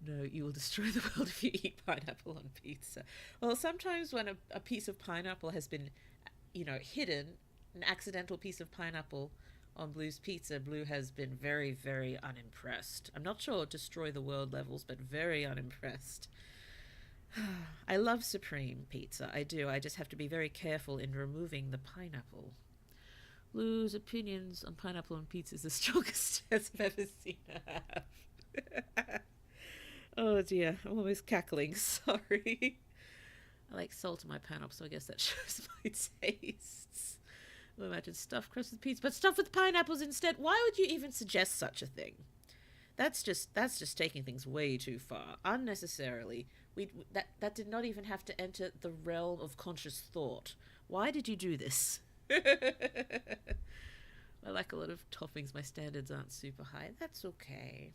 No, you will destroy the world if you eat pineapple on pizza. Well, sometimes when a piece of pineapple has been, hidden, an accidental piece of pineapple on Blue's pizza, Blue has been very, very unimpressed. I'm not sure destroy the world levels, but very unimpressed. I love Supreme pizza. I do. I just have to be very careful in removing the pineapple. Blue's opinions on pineapple on pizza is the strongest I've ever seen her have. Oh dear, I'm almost cackling. Sorry. I like salt in my pineapple, so I guess that shows my tastes. Well, imagine stuffed crust with pizza, but stuffed with pineapples instead. Why would you even suggest such a thing? That's just taking things way too far, unnecessarily. That did not even have to enter the realm of conscious thought. Why did you do this? I like a lot of toppings. My standards aren't super high. That's okay.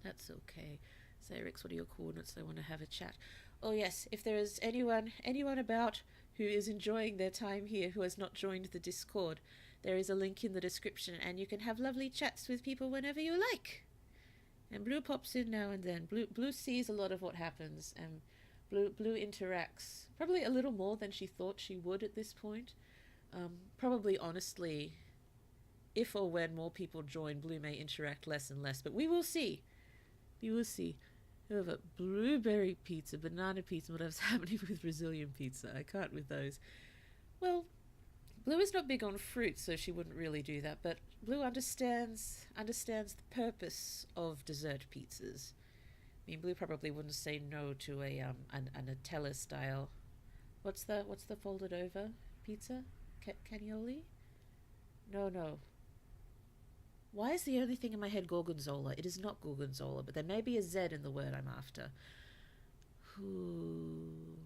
That's okay. Say, Rix, what are your coordinates? I want to have a chat. Oh yes, if there is anyone about who is enjoying their time here who has not joined the Discord, there is a link in the description and you can have lovely chats with people whenever you like. And Blue pops in now and then. Blue sees a lot of what happens and Blue interacts probably a little more than she thought she would at this point. Probably, honestly, if or when more people join, Blue may interact less and less, but we will see. We will see. However, blueberry pizza, banana pizza, whatever's happening with Brazilian pizza, I can't with those. Well, Blue is not big on fruit, so she wouldn't really do that, but Blue understands the purpose of dessert pizzas. I mean, Blue probably wouldn't say no to a Nutella style. What's the folded over pizza? Cannoli? No. Why is the only thing in my head gorgonzola? It is not gorgonzola, but there may be a Z in the word I'm after. Ooh.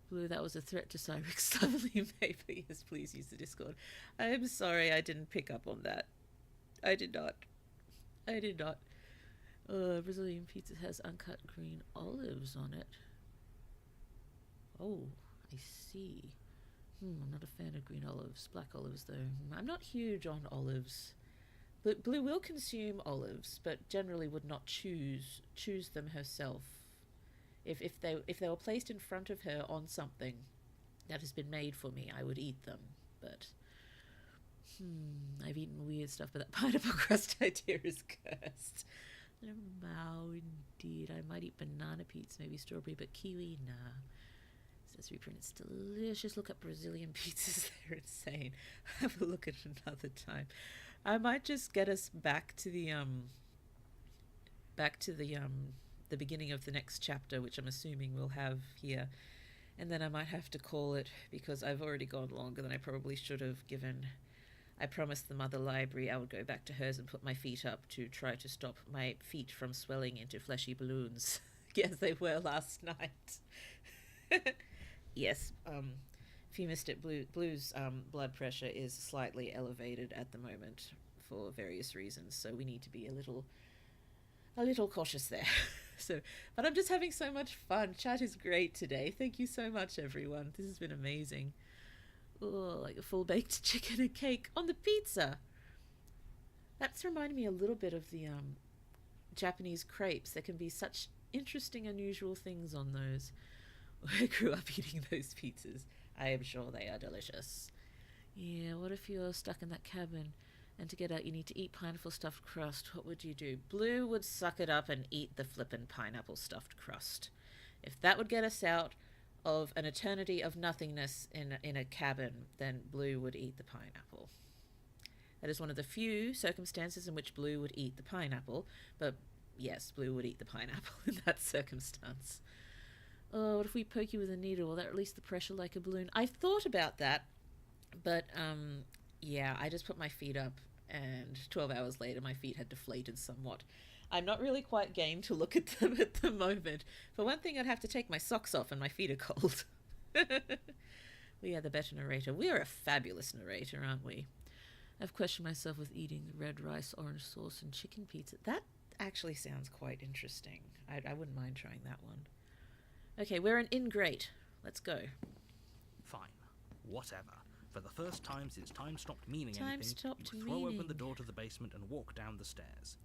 Blue, that was a threat to Cyrix. Lovely paper. Yes, please use the Discord. I am sorry I didn't pick up on that. I did not. Brazilian pizza has uncut green olives on it. Oh, I see. I'm not a fan of green olives. Black olives, though. I'm not huge on olives. But Blue will consume olives, but generally would not choose them herself. If they were placed in front of her on something that has been made for me, I would eat them. But I've eaten weird stuff, but that pineapple crust idea is cursed. No, indeed. I might eat banana pizza, maybe strawberry, but kiwi, nah. Says reprint, it's delicious. Look up Brazilian pizzas, they're insane. Have a look at another time. I might just get us back to the beginning of the next chapter, which I'm assuming we'll have here, and then I might have to call it because I've already gone longer than I probably should have, given I promised the mother library I would go back to hers and put my feet up to try to stop my feet from swelling into fleshy balloons. Yes, they were last night. Yes, if you missed it, Blue's blood pressure is slightly elevated at the moment for various reasons, so we need to be a little cautious there. But I'm just having so much fun. Chat is great today. Thank you so much, everyone. This has been amazing. Oh, like a full baked chicken and cake on the pizza. That's reminding me a little bit of the Japanese crepes. There can be such interesting, unusual things on those. I grew up eating those pizzas. I am sure they are delicious. Yeah, what if you're stuck in that cabin and to get out you need to eat pineapple stuffed crust? What would you do? Blue would suck it up and eat the flippin' pineapple stuffed crust. If that would get us out of an eternity of nothingness in a cabin, then Blue would eat the pineapple. That is one of the few circumstances in which Blue would eat the pineapple, but yes, Blue would eat the pineapple in that circumstance. Oh, what if we poke you with a needle? Will that release the pressure like a balloon? I thought about that, but yeah, I just put my feet up, and 12 hours later my feet had deflated somewhat. I'm not really quite game to look at them at the moment. For one thing, I'd have to take my socks off and my feet are cold. We are the better narrator. We are a fabulous narrator, aren't we? I've questioned myself with eating the red rice, orange sauce, and chicken pizza. That actually sounds quite interesting. I wouldn't mind trying that one. Okay, we're an ingrate. Let's go. Fine. Whatever. For the first time since time stopped meaning Time anything, stopped you throw meaning. open the door to the basement and walk down the stairs.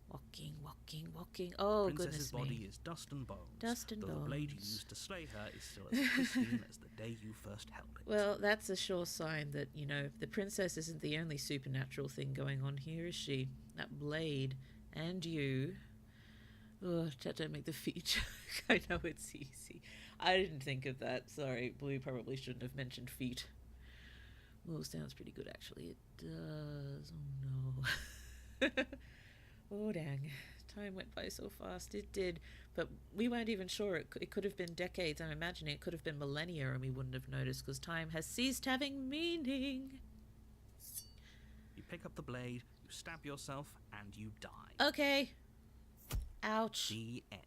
Walking. Oh, Princess's goodness me. body is dust and bones. Dust and though the blade you bones. used to slay her is still as pristine as the day you first held it. Well, that's a sure sign that, the princess isn't the only supernatural thing going on here, is she? That blade and you. Oh, don't make the feet joke. I know it's easy. I didn't think of that. Sorry, Blue probably shouldn't have mentioned feet. Oh, sounds pretty good, actually. It does. Oh, no. Oh, dang. Time went by so fast. It did. But we weren't even sure. It could have been decades. I'm imagining it could have been millennia and we wouldn't have noticed because time has ceased having meaning. You pick up the blade, you stab yourself, and you die. Okay. Ouch. The end.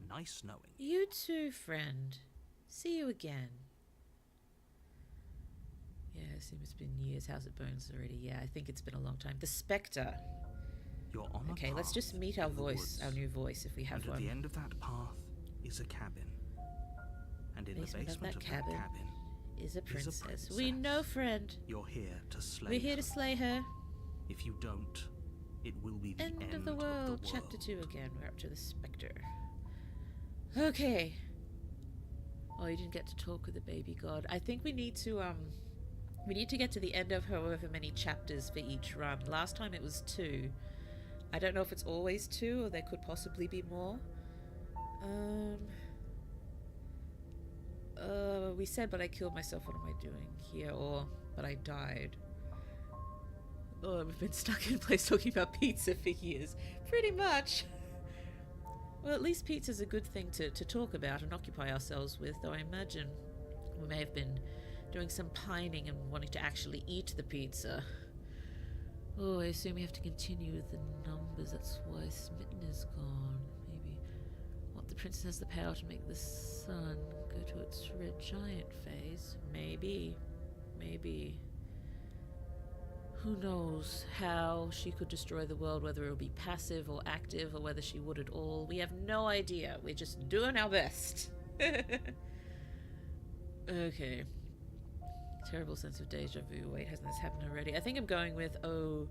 Nice knowing. You too, friend. See you again. Yeah, I assume it's been years. How's it bones already? Yeah, I think it's been a long time. The Spectre. You're on a Okay, let's path just meet our in the voice, woods, our new voice, if we have and one. at the end of that path is a cabin. And in the basement of that cabin is a princess. princess. We know, friend. You're here to slay We're here her. to slay her. If you don't, it will be the End of the world. Chapter 2 again. We're up to the Spectre. Okay. Oh, you didn't get to talk with the baby god. I think we need to get to the end of however many chapters for each run. Last time it was 2. I don't know if it's always 2 or there could possibly be more. We said, but I killed myself. What am I doing here? Or, but I died. Oh, we've been stuck in place talking about pizza for years. Pretty much. Well, at least pizza's a good thing to talk about and occupy ourselves with, though I imagine we may have been doing some pining and wanting to actually eat the pizza. Oh, I assume we have to continue with the numbers. That's why Smitten is gone. Maybe what, the princess has the power to make the sun go to its red giant phase? Maybe. Who knows how she could destroy the world, whether it would be passive or active, or whether she would at all. We have no idea. We're just doing our best. Okay. Terrible sense of deja vu. Wait, hasn't this happened already? I think I'm going with, oh,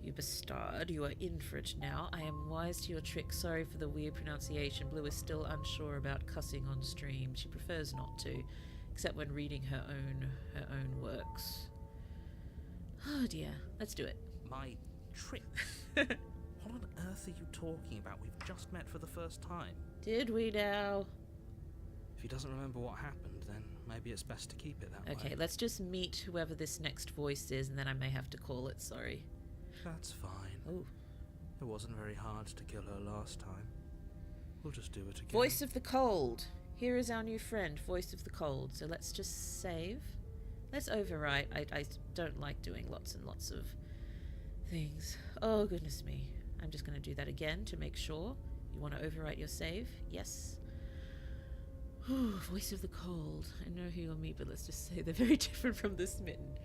you bastard. You are in for it now. I am wise to your trick. Sorry for the weird pronunciation. Blue is still unsure about cussing on stream. She prefers not to, except when reading her own works. Oh dear. Let's do it. My tricks? What on earth are you talking about? We've just met for the first time. Did we now? If he doesn't remember what happened, then maybe it's best to keep it that way. Okay, let's just meet whoever this next voice is, and then I may have to call it. Sorry. That's fine. Oh. It wasn't very hard to kill her last time. We'll just do it again. Voice of the Cold. Here is our new friend, Voice of the Cold. So let's just save. Let's overwrite. I don't like doing lots and lots of things. Oh, goodness me. I'm just going to do that again to make sure. You want to overwrite your save? Yes. Ooh, Voice of the Cold. I know who you'll meet, but let's just say they're very different from the Smitten.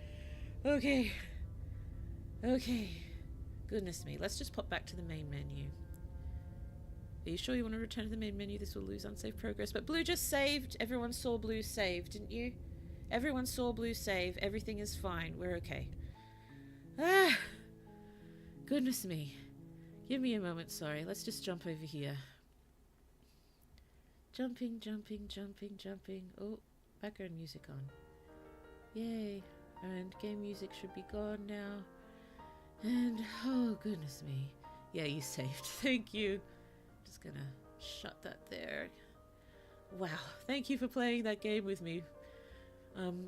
Okay. Goodness me. Let's just pop back to the main menu. Are you sure you want to return to the main menu? This will lose unsaved progress. But Blue just saved. Everyone saw Blue save, didn't you? Everyone saw Blue save. Everything is fine. We're okay. Ah! Goodness me. Give me a moment, sorry. Let's just jump over here. Jumping. Oh, background music on. Yay. And game music should be gone now. And, oh, goodness me. Yeah, you saved. Thank you. Just gonna shut that there. Wow. Thank you for playing that game with me.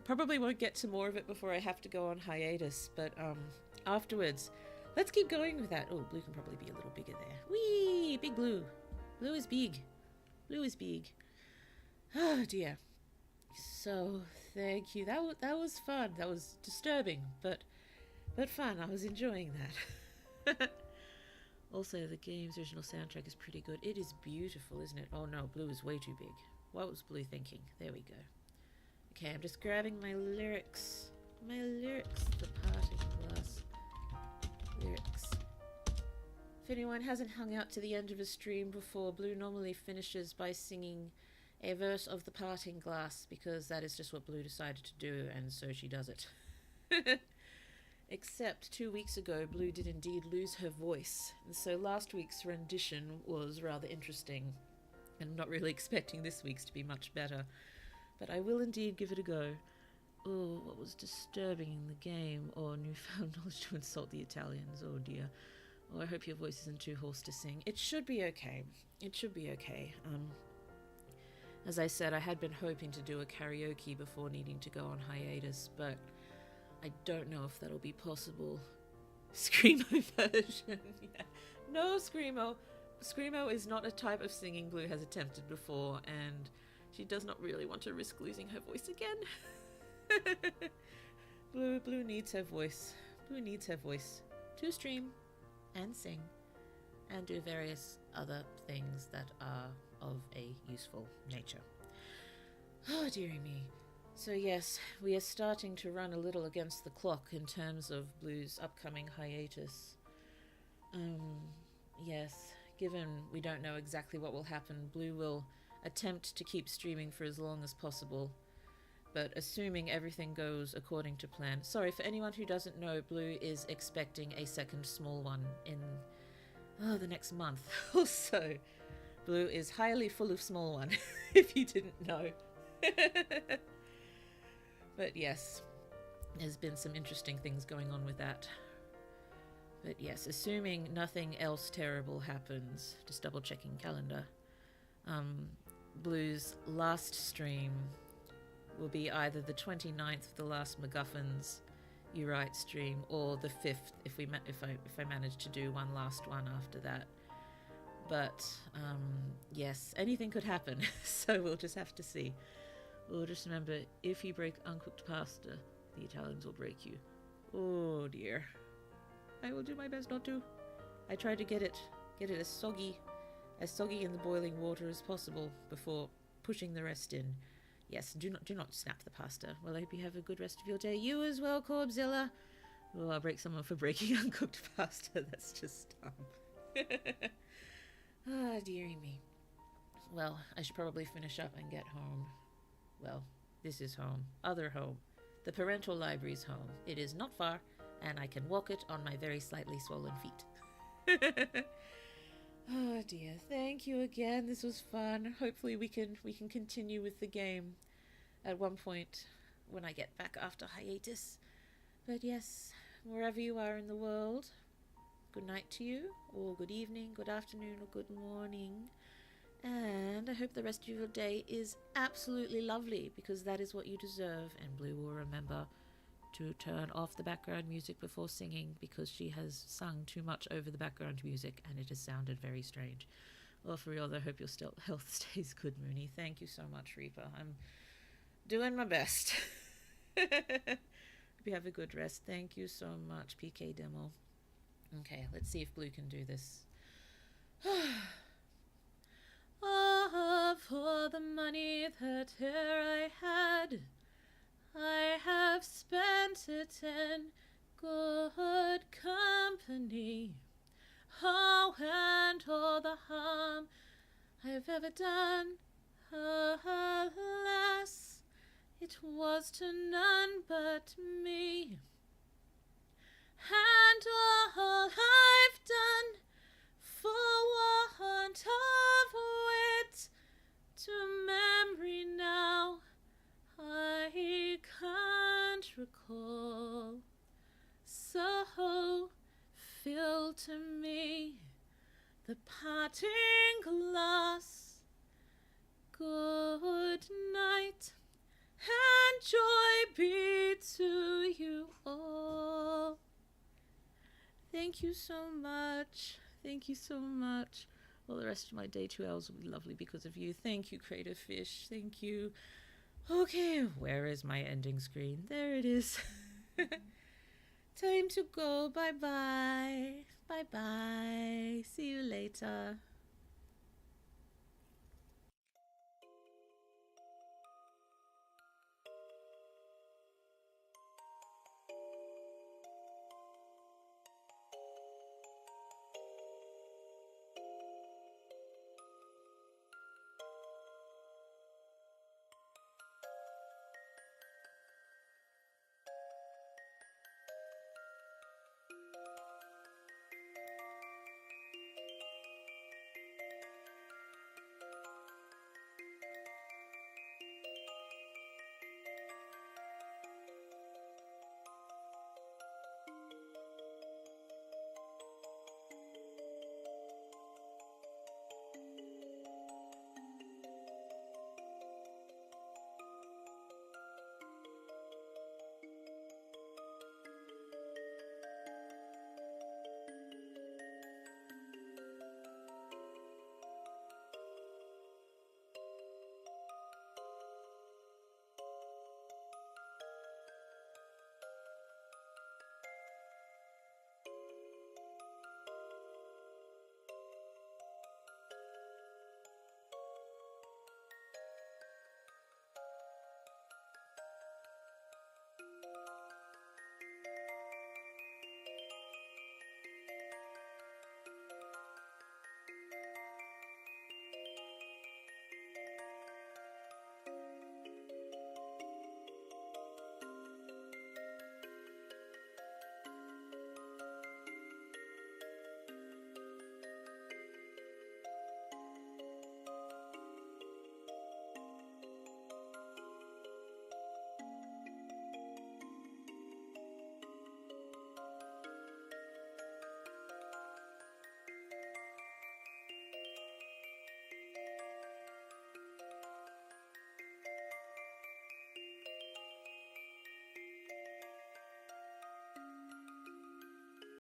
Probably won't get to more of it before I have to go on hiatus, but afterwards, let's keep going with that. Oh, Blue can probably be a little bigger there. Whee! Big Blue. Blue is big. Oh dear. So, thank you. That was fun. That was disturbing, but fun. I was enjoying that. Also, the game's original soundtrack is pretty good. It is beautiful, isn't it? Oh no, Blue is way too big. What was Blue thinking? There we go. Okay, I'm just grabbing my lyrics. The parting glass lyrics. If anyone hasn't hung out to the end of a stream before, Blue normally finishes by singing a verse of the parting glass, because that is just what Blue decided to do, and so she does it. Except 2 weeks ago, Blue did indeed lose her voice, and so last week's rendition was rather interesting, and I'm not really expecting this week's to be much better. But I will indeed give it a go. Oh, what was disturbing in the game? Oh, newfound knowledge to insult the Italians. Oh dear. Oh, I hope your voice isn't too hoarse to sing. It should be okay. As I said, I had been hoping to do a karaoke before needing to go on hiatus, but I don't know if that'll be possible. Screamo version. Yeah. No, Screamo. Screamo is not a type of singing Blue has attempted before, and she does not really want to risk losing her voice again. Blue needs her voice. Blue needs her voice to stream and sing and do various other things that are of a useful nature. Oh, dearie me. So yes, we are starting to run a little against the clock in terms of Blue's upcoming hiatus. Yes, given we don't know exactly what will happen, Blue will attempt to keep streaming for as long as possible, but assuming everything goes according to plan. Sorry, for anyone who doesn't know, Blue is expecting a second small one in the next month. Also, Blue is highly full of small one, if you didn't know. But yes, there's been some interesting things going on with that. But yes, assuming nothing else terrible happens, just double checking calendar, Blue's last stream will be either the 29th of the last MacGuffins You Write stream, or the 5th if I manage to do one last one after that. But yes, anything could happen, so we'll just have to see. We'll just remember, if you break uncooked pasta, the Italians will break you. Oh dear. I will do my best not to. I try to get it as soggy in the boiling water as possible before pushing the rest in. Yes, do not snap the pasta. Well, I hope you have a good rest of your day. You as well, Corbzilla. Oh, I'll break someone for breaking uncooked pasta. That's just dumb. Ah, dearie me. Well, I should probably finish up and get home. Well, this is home. Other home. The parental library's home. It is not far, and I can walk it on my very slightly swollen feet. Oh dear, thank you again. This was fun. Hopefully we can continue with the game at one point when I get back after hiatus. But yes, wherever you are in the world, good night to you, or good evening, good afternoon, or good morning. And I hope the rest of your day is absolutely lovely, because that is what you deserve. And Blue will remember to turn off the background music before singing, because she has sung too much over the background music and it has sounded very strange. Well, for real, I hope your health stays good, Mooney. Thank you so much, Reaper. I'm doing my best. Hope you have a good rest. Thank you so much, PK Demo. Okay, let's see if Blue can do this. Ah, for the money that e'er I had, I have spent it in good company. Oh, and all the harm I've ever done, alas, it was to none but me. And all I've done for want of wit, to memory now I can't recall. So fill to me the parting glass. Good night, and joy be to you all. Thank you so much. Thank you so much. Well, the rest of my day 2 hours will be lovely because of you. Thank you, Creative Fish. Thank you. Okay, where is my ending screen? There it is. Time to go. Bye-bye. Bye-bye. See you later.